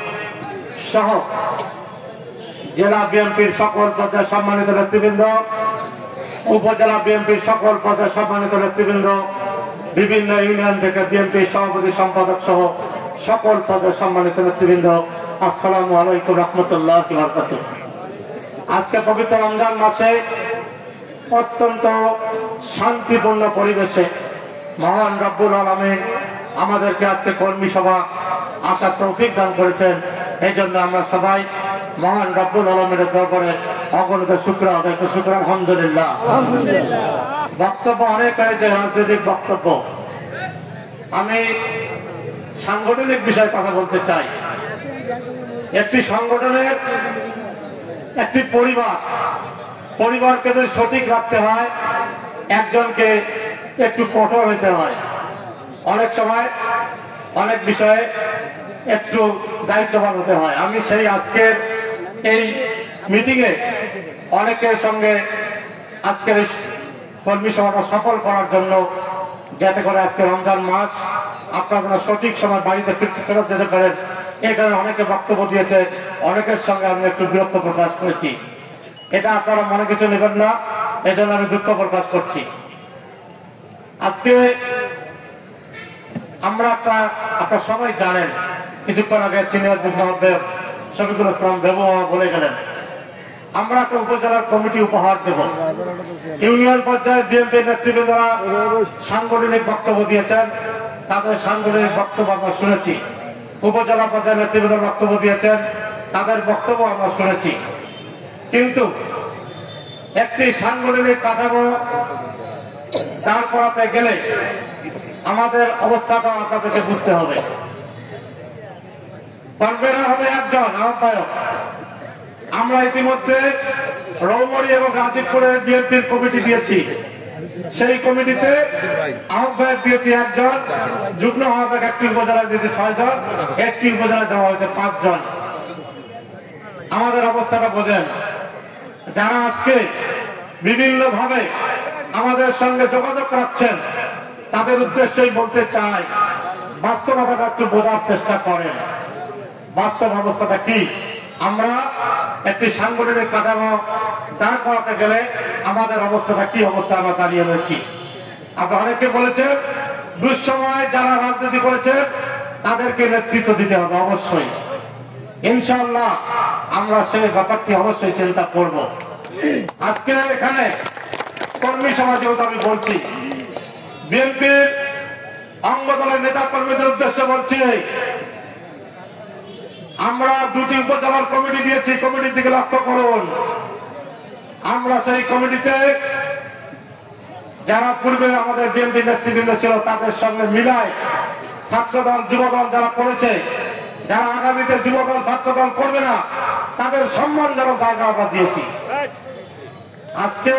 সহ জেলা বিএনপির সকল পর্যায়ে সম্মানিত নেতৃবৃন্দ, উপজেলা বিএনপির সকল পর্যায়ে সম্মানিত নেতৃবৃন্দ, বিভিন্ন ইউনিয়ন থেকে বিএনপির সভাপতি সম্পাদক সহ সকল পর্যায়ে সম্মানিত নেতৃবৃন্দ, আসসালামু আলাইকুম রহমতুল্লাহ বারাকাতুহু। আজকে পবিত্র রমজান মাসে অত্যন্ত শান্তিপূর্ণ পরিবেশে মহান রব্বুল আলামিন আমাদেরকে আজকে কর্মী সভা আসার তৌফিক দান করেছেন। এই জন্য আমরা সবাই মহান রব্বুল আলামিনের দরবারে অগণিত শুকর আদায় করি। শুকর আলহামদুলিল্লাহ। বক্তব্য অনেক হয়েছে, রাজনৈতিক বক্তব্য। আমি সাংগঠনিক বিষয়ে কথা বলতে চাই। একটি সংগঠনের একটি পরিবারকে যদি সঠিক রাখতে হয়, একজনকে একটু কঠোর হইতে হয়। অনেক সময় অনেক বিষয়ে একটু দায়িত্ববান হতে হয়। আমি সেই আজকের এই মিটিংয়ে অনেকের সঙ্গে আজকের এই কর্মী সভাটা সফল করার জন্য, যাতে করে আজকে রমজান মাস আপনারা যেন সঠিক সময় বাড়িতে ফেরত যেতে পারেন, এই কারণে অনেকে বক্তব্য দিয়েছে, অনেকের সঙ্গে আমি একটু বিরক্ত প্রকাশ করেছি। এটা আপনারা মনে কিছু নেবেন না, এজন্য আমি দুঃখ প্রকাশ করছি। আজকে আমরা আপনারা সবাই জানেন, কিছুক্ষণ আগে সিনিয়র যুগ্ম আহ্বায়ক শফিকুল ইসলাম বেবু বলে গেলেন, আমরা একটা উপজেলার কমিটি উপহার দেব। ইউনিয়ন পর্যায়ে বিএনপি নেতৃবৃন্দরা সাংগঠনিক বক্তব্য দিয়েছেন, তাদের সাংগঠনিক বক্তব্য আমরা শুনেছি। উপজেলা পর্যায়ে নেতৃবৃন্দ বক্তব্য দিয়েছেন, তাদের বক্তব্য আমরা শুনেছি। কিন্তু একটি সাংগঠনিক কাঠামো দাঁড় করাতে গেলে আমাদের অবস্থাটা আপনাদেরকে বুঝতে হবে। কনভেনর হবে একজন আহ্বায়ক। আমরা ইতিমধ্যে রৌমরি এবং রাজীবপুরের বিএনপির কমিটি দিয়েছি। সেই কমিটিতে আহ্বায়ক দিয়েছি একজন, যুগ্ম আহ্বায়ক একটি উপজেলায় দিয়েছি 6 জন, একটি উপজেলায় দেওয়া হয়েছে 5 জন। আমাদের অবস্থাটা বোঝেন। যারা আজকে বিভিন্ন ভাবে আমাদের সঙ্গে যোগাযোগ রাখছেন, তাদের উদ্দেশ্যেই বলতে চাই, বাস্তবতাটা একটু বোঝার চেষ্টা করেন। বাস্তব অবস্থাটা কি? আমরা একটি সাংগঠনিক কাঠামো দাঁড় করাতে গেলে আমাদের অবস্থাটা কি অবস্থা আমরা দাঁড়িয়ে রয়েছি। আপনারা অনেকে বলেছেন, দুঃসময় যারা রাজনীতি করেছেন তাদেরকে নেতৃত্ব দিতে হবে। অবশ্যই ইনশাআল্লাহ আমরা সেই ব্যাপারটি অবশ্যই চিন্তা করব। আজকে এখানে কর্মী সভা যেহেতু আমি বলছি, বিএনপির অঙ্গ দলের নেতা কর্মীদের উদ্দেশ্যে বলছি, আমরা 2টি উপজেলার কমিটি দিয়েছি। কমিটির দিকে লক্ষ্য করুন। আমরা সেই কমিটিতে যারা পূর্বে আমাদের বিএনপি নেতৃবৃন্দ ছিল তাদের সঙ্গে মিলায় ছাত্রদল যুবদল যারা করেছে, যারা আগামীতে যুবদল ছাত্রদল করবে না, তাদের সম্মানজনক জায়গা আমরা দিয়েছি। আজকে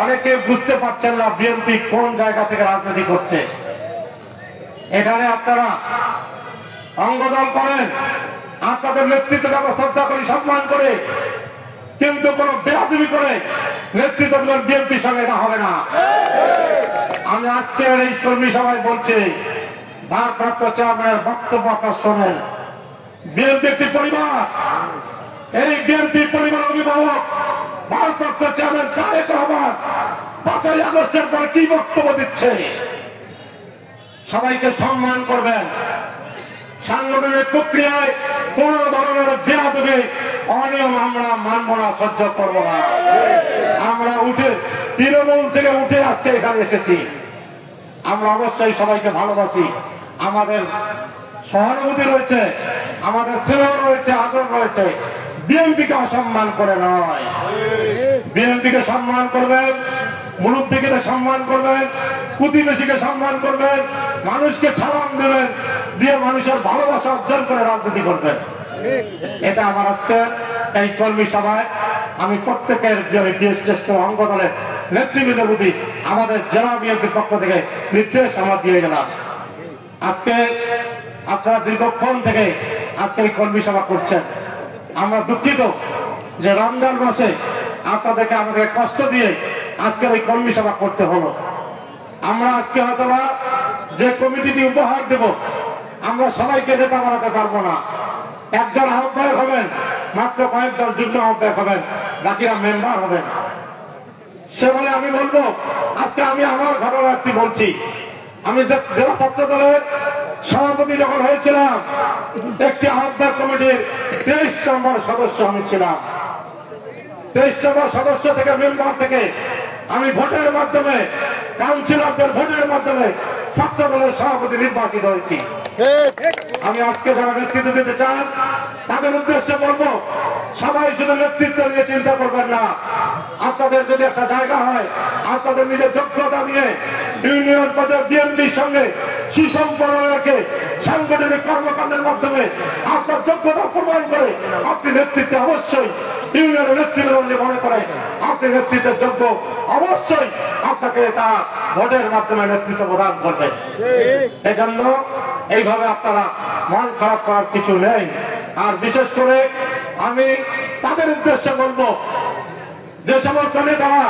অনেকে বুঝতে পারছেন না বিএনপি কোন জায়গা থেকে রাজনীতি করছে। এখানে আপনারা অঙ্গদল করেন, আপনাদের নেতৃত্বকে আমরা শ্রদ্ধা করি, সম্মান করে, কিন্তু কোন বেয়াদবি করে নেতৃত্ব দিবেন বিএনপির সঙ্গে, এটা হবে না। আমি আজকের এই কর্মী সভায় বলছি, ভারপ্রাপ্ত চেয়ারম্যানের বক্তব্য আপনারা শোনেন। বিএনপি একটি পরিবার, এই বিএনপি পরিবার অভিভাবক ভারপ্রাপ্ত চেয়ারম্যান তারেক রহমান 5ই আগস্টের পরে কি বক্তব্য দিচ্ছে, সবাইকে সম্মান করবেন। সাংগঠনিক প্রক্রিয়ায় কোন ধরনের বেয়াদবি অনিয়ম আমরা মানব না, সহ্য করবো না। আমরা উঠে তৃণমূল থেকে উঠে আজকে এখানে এসেছি। আমরা অবশ্যই সবাইকে ভালোবাসি, আমাদের সহানুভূতি রয়েছে, আমাদের স্নেহ রয়েছে, আদর রয়েছে। বিএনপিকে অসম্মান করে নয়, বিএনপিকে সম্মান করবেন, মুরব্বীকে সম্মান করবেন, প্রতিবেশীকে সম্মান করবেন, মানুষকে সালাম দেবেন, দিয়ে মানুষের ভালোবাসা অর্জন করে রাজনীতি করবেন। এটা আমার আজকে এই কর্মী সভায় আমি প্রত্যেকের জ্যেষ্ঠ অঙ্গ দলের নেতৃবৃন্দের প্রতি আমাদের জেলা বিএনপির পক্ষ থেকে নির্দেশ আমরা দিয়ে গেলাম। আজকে আপনারা দীর্ঘক্ষণ থেকে আজকে এই কর্মী সভা করছেন। আমরা দুঃখিত যে রমজান মাসে আপনাদেরকে আমাদের কষ্ট দিয়ে আজকের এই কর্মী সভা করতে হলো। আমরা আজকে হয়তো যে কমিটিটি উপহার দেব, আমরা সবাইকে নেতা বানাতে পারবো না। একজন আহ্বায়ক হবেন, মাত্র কয়েকজন যুগ্ম আহ্বায়ক হবেন, বাকিরা মেম্বার হবেন। সে বলে আমি বলবো, আজকে আমি আমার ঘটনা একটি বলছি। আমি জেলা ছাত্র দলের সভাপতি যখন হয়েছিলাম, একটি আহ্বায়ক কমিটির 23 নম্বর সদস্য আমি ছিলাম। 23 নম্বর সদস্য থেকে মেম্বার থেকে আমি ভোটের মাধ্যমে, কাউন্সিলরদের ভোটের মাধ্যমে ছাত্র দলের সভাপতি নির্বাচিত হয়েছি। আমি আজকে যারা নেতৃত্ব দিতে চান তাদের উদ্দেশ্যে বলবো, সবাই শুধু নেতৃত্ব নিয়ে চিন্তা করবেন না। আপনাদের যদি একটা জায়গা হয়, আপনাদের নিজের যোগ্যতা নিয়ে ইউনিয়ন পর্যায়ে বিএনপির সঙ্গে সুসম্পর্ক রেখে সাংগঠনিক কর্মকাণ্ডের মাধ্যমে আপনার যোগ্যতা প্রমাণ করে আপনি নেতৃত্বে অবশ্যই ইউনিয়নের নেতৃত্ব মনে করে আপনি নেতৃত্বের যোগ্য, অবশ্যই আপনাকে তা ভোটের মাধ্যমে নেতৃত্ব প্রদান করবে। এজন্য এইভাবে আপনারা মন খারাপ করার কিছু নেই। আর বিশেষ করে আমি তাদের উদ্দেশ্যে বলবো, যে সমস্ত নেতারা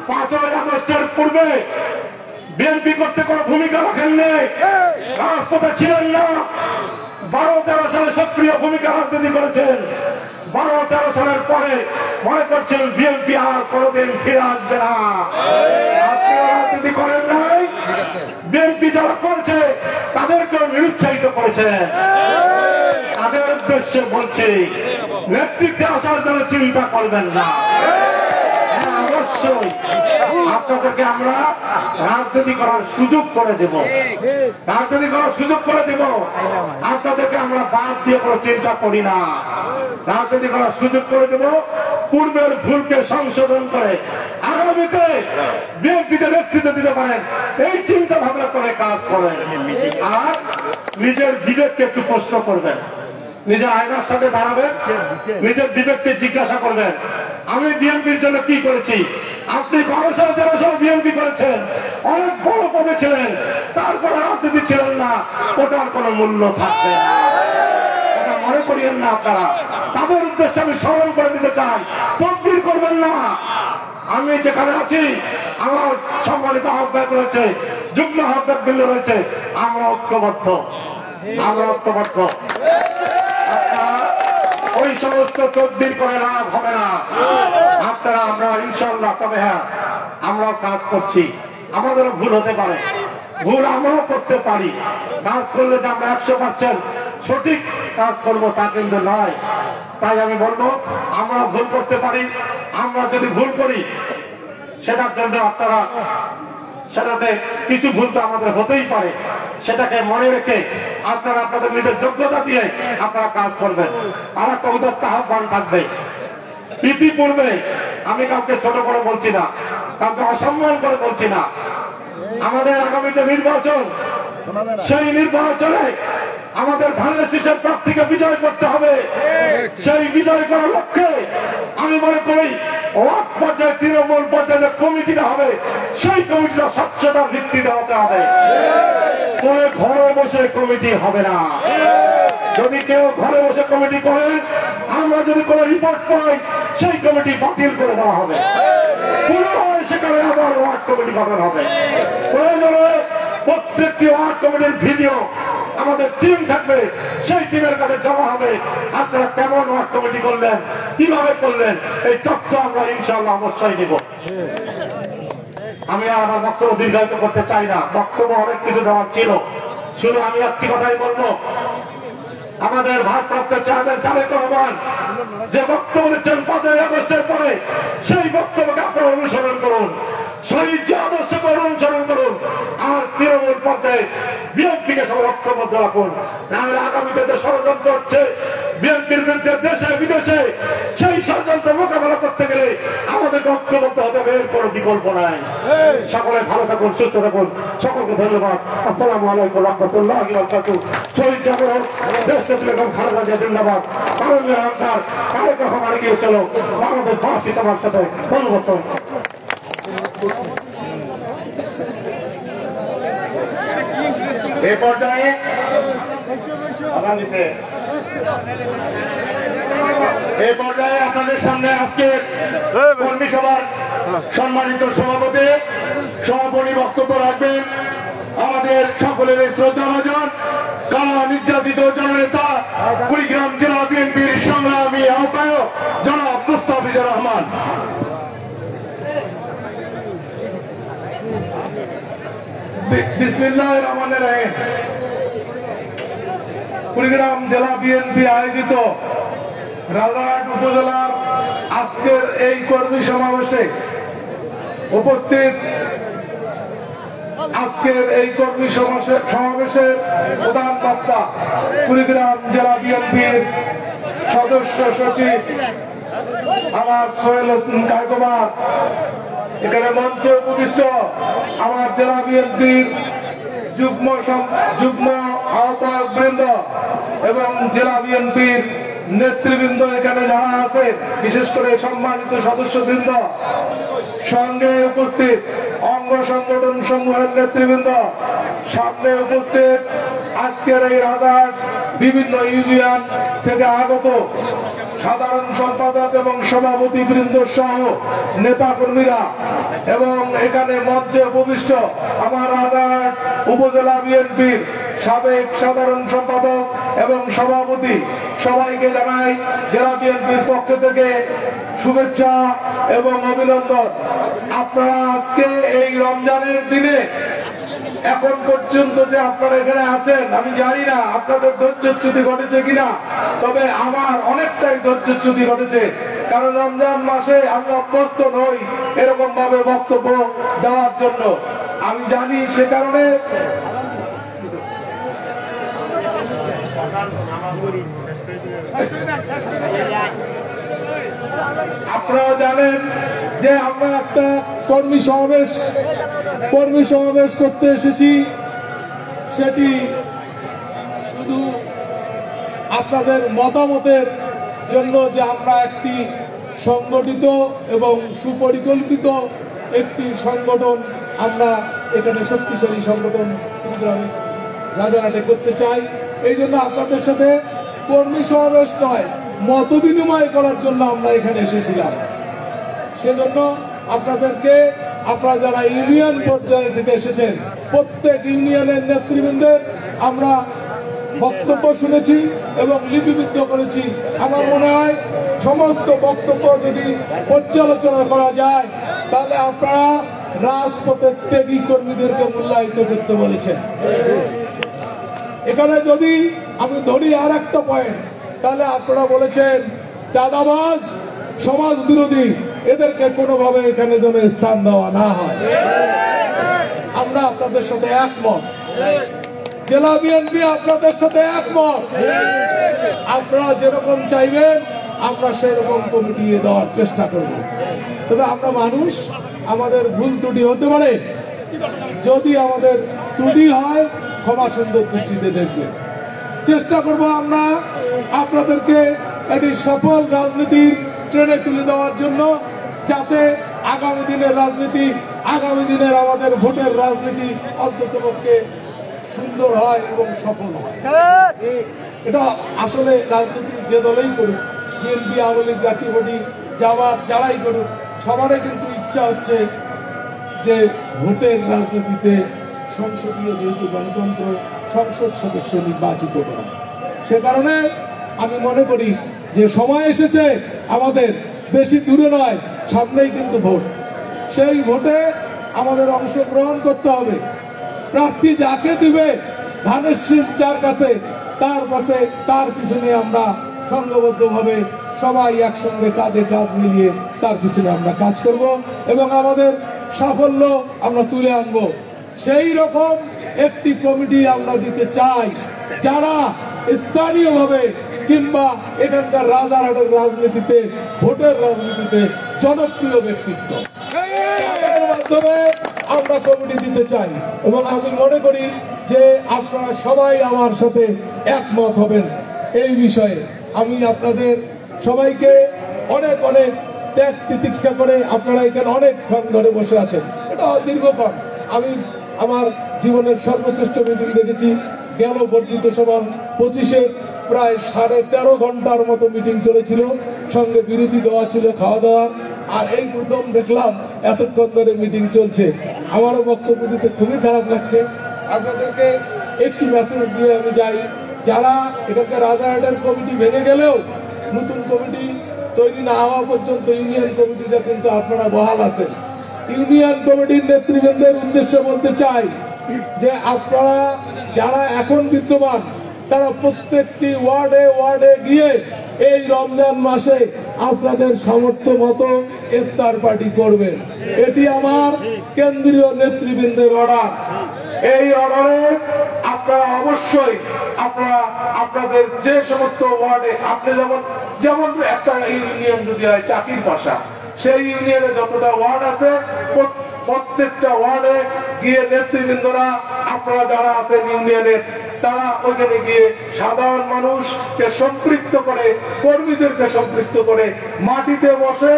5ই আগস্টের পূর্বে বিএনপি করতে কোনো ভূমিকা রাখেননি, রাজপথে ছিলেন না, 12-13 সালে সক্রিয় ভূমিকা রাজনীতি করেছেন, 12-13 সালের পরে মনে করছেন বিএনপি আর কোনোদিন ফিরে আসবে না। আপনিও রাজনীতি করেন নাই, বিএনপি যারা করছে তাদেরকেও নিরুৎসাহিত করেছেন। তাদের উদ্দেশ্যে বলছি, নেতৃত্বে আসার জন্য চিন্তা করবেন না। অবশ্যই আপনাদেরকে আমরা রাজনীতি করার সুযোগ করে দেব, রাজনীতি করার সুযোগ করে দেব। আপনাদেরকে আমরা বাদ দিয়ে কোনো চিন্তা করি না, রাজনীতি করার সুযোগ করে দেব। পূর্বের ভুলকে সংশোধন করে আগামীতে বিএনপিতে নেতৃত্ব দিতে পারেন, এই চিন্তা ভাবনা করে কাজ করেন। আর নিজের বিবেককে একটু প্রশ্ন করবেন, নিজের আয়নার সাথে দাঁড়াবেন, নিজের বিবেককে জিজ্ঞাসা করবেন, আমি বিএনপির জন্য কি করেছি। আপনি 12-13 সাল বিএনপি করেছেন, অনেক বড় পদে ছিলেন, তারপরে রাজনীতি ছিলেন না, ওটার কোন মূল্য থাকবে না, এটা মনে করিয়েন না আপনারা। তাদের উদ্দেশ্যে আমি স্মরণ করে দিতে চাই, তদবির করবেন না। আমি যেখানে আছি, আমার সম্মানিত আহ্বায়ক রয়েছে, যুগ্ম আহ্বায়ক বৃন্দ রয়েছে, আমরা ঐক্যবদ্ধ, আমরা ঐক্যবদ্ধ। ওই সমস্ত তদবির করে লাভ হবে না। আপনারা আমরা ইনশাল্লাহ, তবে হ্যাঁ আমরাও কাজ করছি, আমাদেরও ভুল হতে পারে, ভুল আমরাও করতে পারি। কাজ করলে যে আমরা 100% সঠিক কাজ করবো তা কিন্তু নয়। তাই আমি বলবো, আমরা ভুল করতে পারি। আমরা যদি ভুল করি, সেটার জন্য আপনারা, সেটাতে কিছু ভুল তো আমাদের হতেই পারে, সেটাকে মনে রেখে আপনারা আপনাদের নিজের যোগ্যতা দিয়ে আপনারা কাজ করবেন। আর একটা উদাত্ত আহ্বান থাকবে, ইতিপূর্বে আমি কাউকে ছোট করে বলছি না, কাউকে অসম্মান করে বলছি না। আমাদের আগামীতে নির্বাচন, সেই নির্বাচনে আমাদের ধানের শীষের প্রার্থীকে বিজয় করতে হবে। সেই বিজয় করার লক্ষ্যে আমি মনে করি ওয়ার্ড পর্যায়ে, তৃণমূল পর্যায়ে যে কমিটিটা হবে, সেই কমিটিটা স্বচ্ছতার ভিত্তিতে হতে হবে। কোনো ঘরে বসে কমিটি হবে না। যদি কেউ ঘরে বসে কমিটি করেন, আমরা যদি কোনো রিপোর্ট পাই, সেই কমিটি বাতিল করে দেওয়া হবে। পুনরায় সেখানে আবার ওয়ার্ড কমিটি গঠন হবে। প্রয়োজনে প্রত্যেকটি ওয়ার্ড কমিটির ভিডিও আমাদের টিম থাকবে, সেই টিমের কাছে জমা হবে। আপনারা কেমন ওয়ার্ড কমিটি করলেন, কিভাবে করলেন, এই তথ্য আমরা ইনশাআল্লাহ অবশ্যই দিব। আমি আর আমার বক্তব্য দীর্ঘায়িত করতে চাই না, বক্তব্য অনেক কিছু দেওয়ার ছিল। শুধু আমি একটি কথাই বলবো, আমাদের ভারপ্রাপ্ত চেয়ারম্যান তারেক রহমান যে বক্তব্য দিচ্ছেন 5ই আগস্টের পরে, সেই বক্তব্যকে আপনারা অনুসরণ করুন, শহীদ যে আদর্শকে অনুসরণ করুন, আর তৃণমূল পর্যায়ে বিএনপিকে সবাই ঐক্যবদ্ধ রাখুন। নাহলে আগামীতে যে ষড়যন্ত্র হচ্ছে বিএনপির বিরুদ্ধে দেশে বিদেশে, সেই ষড়যন্ত্র মোকাবেলা করতে গেলে আমাদেরকে ঐক্যবদ্ধ হতে হবে, এর কোনো বিকল্প নাই। সকলে ভালো থাকুন, সুস্থ থাকুন, সকলকে ধন্যবাদ। আসসালামু আলাইকুম রহমতুল্লাহি ওয়া বারাকাতুহু। শহীদ জাগরণ দেশ বেগম খালেদা জিয়া জিন্দাবাদ। তারুণ্যের অহংকার তারেক রহমান এগিয়ে চলো, বাংলাদেশ ভাষী তোমার সাথে পরিবর্তন। এ পর্যায়ে আপনাদের সামনে আজকের কর্মী সভার সম্মানিত সভাপতি সমাপনী বক্তব্য রাখবেন আমাদের সকলের শ্রদ্ধাভাজন কারা নির্যাতিত জননেতা কুড়িগ্রাম জেলা বিএনপির সংগ্রামী আহ্বায়ক জনাব মুস্তাফিজুর রহমান। বিসমিল্লাহির রহমানির রহিম। কুড়িগ্রাম জেলা বিএনপি আয়োজিত রাজারহাট উপজেলার আজকের এই কর্মী সমাবেশে উপস্থিত আজকের এই কর্মী সমাবেশের প্রধান বক্তা কুড়িগ্রাম জেলা বিএনপির সদস্য সচিব আমার সোহেল হোসেন কায়কোবার, এখানে মঞ্চে উপবিষ্ট আমার জেলা বিএনপির যুগ্ম আহ্বায়ক বৃন্দ এবং জেলা বিএনপির নেতৃবৃন্দ এখানে যারা আছেন, বিশেষ করে সম্মানিত সদস্যবৃন্দ, সঙ্গে উপস্থিত অঙ্গ সংগঠন সমূহের নেতৃবৃন্দ, সামনে উপস্থিত আজকের এই রাজারহাট বিভিন্ন ইউনিয়ন থেকে আগত সাধারণ সম্পাদক এবং সভাপতি বৃন্দ সহ নেতা কর্মীরা এবং এখানে মঞ্চে উপবিষ্ট আমার রাজারহাট উপজেলা বিএনপির সাবেক সাধারণ সম্পাদক এবং সভাপতি, সবাইকে জানাই জেলা বিএনপির পক্ষ থেকে শুভেচ্ছা এবং অভিনন্দন। আপনারা আজকে এই রমজানের দিনে এখন পর্যন্ত যে আপনারা এখানে আছেন, আমি জানি না আপনাদের ধৈর্যচ্যুতি ঘটেছে কিনা, তবে আমার অনেকটাই ধৈর্যচ্যুতি ঘটেছে, কারণ রমজান মাসে আমি অভ্যস্ত নই এরকম ভাবে বক্তব্য দেওয়ার জন্য। আমি জানি সে কারণে আপনারা জানেন যে আমরা একটা কর্মী সমাবেশ করতে এসেছি, সেটি শুধু আপনাদের মতামতের জন্য যে আমরা একটি সংগঠিত এবং সুপরিকল্পিত একটি সংগঠন, আমরা এখানে শক্তিশালী সংগঠন রাজারহাটে করতে চাই। এই জন্য আপনাদের সাথে কর্মী সমাবেশ নয়, মত বিনিময় করার জন্য আমরা এখানে এসেছিলাম। সেজন্য আপনাদেরকে, আপনারা যারা ইউনিয়ন পর্যায়ে থেকে এসেছেন, প্রত্যেক ইউনিয়নের নেতৃবৃন্দের আমরা বক্তব্য শুনেছি এবং লিপিবদ্ধ করেছি। আমার মনে হয় সমস্ত বক্তব্য যদি পর্যালোচনা করা যায়, তাহলে আপনারা রাজপথের ত্যাগী কর্মীদেরকে মূল্যায়িত করতে বলেছেন। এখানে যদি আমি ধরি আর একটা পয়েন্ট, তাহলে আপনারা বলেছেন চাঁদাবাজ, সমাজ বিরোধী, এদেরকে কোনোভাবে এখানে যেন স্থান দেওয়া না হয়। আমরা আপনাদের সাথে একমত, জেলা বিএনপি আপনাদের সাথে একমত। আপনারা যেরকম চাইবেন আমরা সেরকম কমিটি দেওয়ার চেষ্টা করব। তবে আমরা মানুষ, আমাদের ভুল ত্রুটি হতে পারে, যদি আমাদের ত্রুটি হয় ক্ষমা সুন্দর দৃষ্টিতে দেখবেন। চেষ্টা করব আমরা আপনাদেরকে একটি সফল রাজনীতির ট্রেনে তুলে দেওয়ার জন্য, যাতে আগামী দিনের রাজনীতি, আগামী দিনের আমাদের ভোটের রাজনীতি অন্ততপক্ষে সুন্দর হয় এবং সফল হয়। এটা আসলে রাজনীতি যে দলেই করুক, বিএনপি, আওয়ামী লীগ, জাতীয় পার্টি, জামাত, যারাই করুক, সবারই কিন্তু ইচ্ছা হচ্ছে যে ভোটের রাজনীতিতে সংসদীয় যেহেতু গণতন্ত্র, সংসদ সদস্য নির্বাচিত করা। সে কারণে আমি মনে করি যে সময় এসেছে আমাদের, বেশি দূরে নয়, সামনেই কিন্তু ভোট। সেই ভোটে আমাদের অংশগ্রহণ করতে হবে। প্রার্থী যাকে দিবে ধানের শীষ যার কাছে, তার পাশে তার পিছনে আমরা সংঘবদ্ধভাবে সবাই একসঙ্গে কাঁধে কাঁধ মিলিয়ে তার পিছনে আমরা কাজ করব এবং আমাদের সাফল্য আমরা তুলে আনব। সেই রকম একটি কমিটি আমরা দিতে চাই যারা স্থানীয়ভাবে কিংবা এখানকার রাজারহাটের রাজনীতিতে, ভোটের রাজনীতিতে জনপ্রিয় ব্যক্তিত্ব, তাদের মাধ্যমে আমরা কমিটি দিতে চাই। এবং আমি মনে করি যে আপনারা সবাই আমার সাথে একমত হবেন এই বিষয়ে। আমি আপনাদের সবাইকে অনেক অনেক ত্যাগ তিতিক্ষা করে আপনারা এখানে অনেকক্ষণ ধরে বসে আছেন, এটা দীর্ঘক্ষণ। আমি আমার জীবনের সর্বশ্রেষ্ঠ মিটিং দেখেছি গেল বর্ধিত সভা 25-এ প্রায় 13.5 ঘন্টার মতো মিটিং চলেছিল, সঙ্গে বিরতি দেওয়া ছিল, খাওয়া দাওয়া। আর এই প্রথম দেখলাম এতক্ষণ ধরে মিটিং চলছে। আমারও বক্তব্য দিতে খুবই খারাপ লাগছে। আপনাদেরকে একটি মেসেজ দিয়ে আমি যাই, যারা এখানকার রাজারহাটের কমিটি ভেঙে গেলেও নতুন কমিটি তৈরি না হওয়া পর্যন্ত ইউনিয়ন কমিটিটা কিন্তু আপনারা বহাল আছেন। ইউনিয়ন কমিটির নেতৃবৃন্দের উদ্দেশ্যে বলতে চাই যে আপনারা যারা এখন বিদ্যমান তারা প্রত্যেকটি ওয়ার্ডে ওয়ার্ডে গিয়ে এই রমজান মাসে আপনাদের সামর্থ্য মতো ইফতার পার্টি করবেন। এটি আমার কেন্দ্রীয় নেতৃবৃন্দের অর্ডার। এই অর্ডারে আপনারা অবশ্যই আপনাদের যে সমস্ত ওয়ার্ডে আপনি যেমন একটা ইউনিয়ন যদি হয় চাকির পাশা, সেই ইউনিয়নে যতটা ওয়ার্ড আছে প্রত্যেকটা ওয়ার্ডে গিয়ে নেতৃবৃন্দরা আপনারা যারা আছেন ইউনিয়নের তারা ওইখানে গিয়ে সাধারণ মানুষকে সম্পৃক্ত করে, কর্মীদেরকে সম্পৃক্ত করে মাটিতে বসে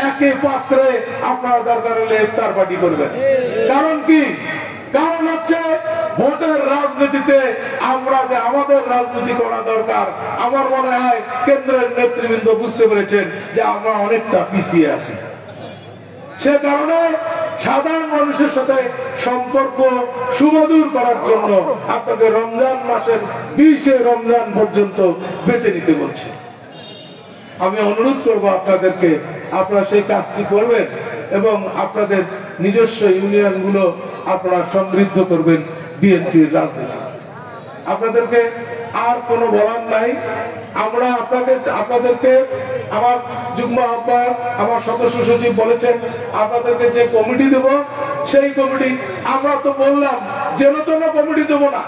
একই পাত্রে আপনারা দরকার হলে ইফতার পার্টি করবেন। কারণ কি? কারণ হচ্ছে ভোটের রাজনীতিতে আমরা যে আমাদের রাজনীতি করা দরকার, আমার মনে হয় কেন্দ্রের নেতৃবৃন্দ বুঝতে পেরেছেন যে আমরা অনেকটা পিছিয়ে আছি। সে কারণে সাধারণ মানুষের সাথে সম্পর্ক সুমধুর করার জন্য আপনাদের রমজান মাসের 20 রমজান পর্যন্ত বেছে নিতে বলছে। আমি অনুরোধ করব আপনাদেরকে, আপনারা সেই কাজটি করবেন এবং আপনাদের নিজস্ব ইউনিয়ন গুলো আপনারা সমৃদ্ধ করবেন বিএনপির রাজনীতি। আপনাদেরকে আর কোনো বলার নাই। আমরা আপনাদেরকে আমার যুগ্ম আহ্বায়ক, আমার সদস্য সচিব বলেছেন আপনাদেরকে যে কমিটি দেব সেই কমিটি আমরা তো বললাম যেন তেন কমিটি দেবো না,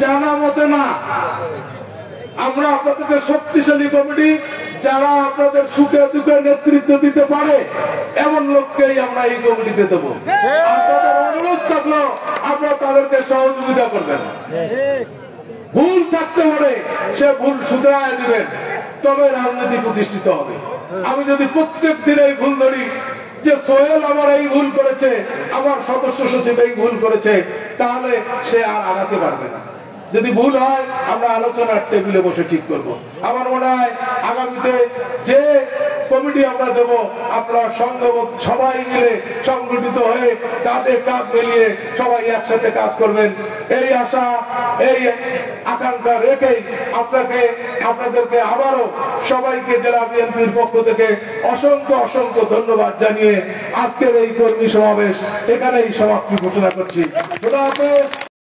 জানা মতে না। আমরা আপনাদেরকে শক্তিশালী কমিটি যারা আপনাদের সুখে দুঃখে নেতৃত্ব দিতে পারে এমন লোককেই আমরা এই কমিটিতে দেবো। আপনাদের অনুরোধ থাকলো আপনারা তাদেরকে সহযোগিতা করবেন। ভুল থাকতে পারে সে ভুল শুধরায় দিবেন, তবে রাজনীতি প্রতিষ্ঠিত হবে। আমি যদি প্রত্যেক দিন এই ভুল ধরি যে সোহেল আমার এই ভুল করেছে, আমার সদস্য সচিব এই ভুল করেছে, তাহলে সে আর আগাতে পারবে না। যদি ভুল হয় আমরা আলোচনার টেবিলে বসে ঠিক করব। আমার মনে হয় আগামীতে যে কমিটি আমরা দেব আপনারা সবাই মিলে সংগঠিত হয়ে কাঁধে কাঁধ মিলিয়ে সবাই একসাথে কাজ করবেন, এই আশা এই আকাঙ্ক্ষা রেখেই আপনাদেরকে আবারও সবাইকে জেলা বিএনপির পক্ষ থেকে অসংখ্য অসংখ্য ধন্যবাদ জানিয়ে আজকের এই কর্মী সমাবেশ এখানেই সমাপ্তি ঘোষণা করছি। খোদা হাফেজ।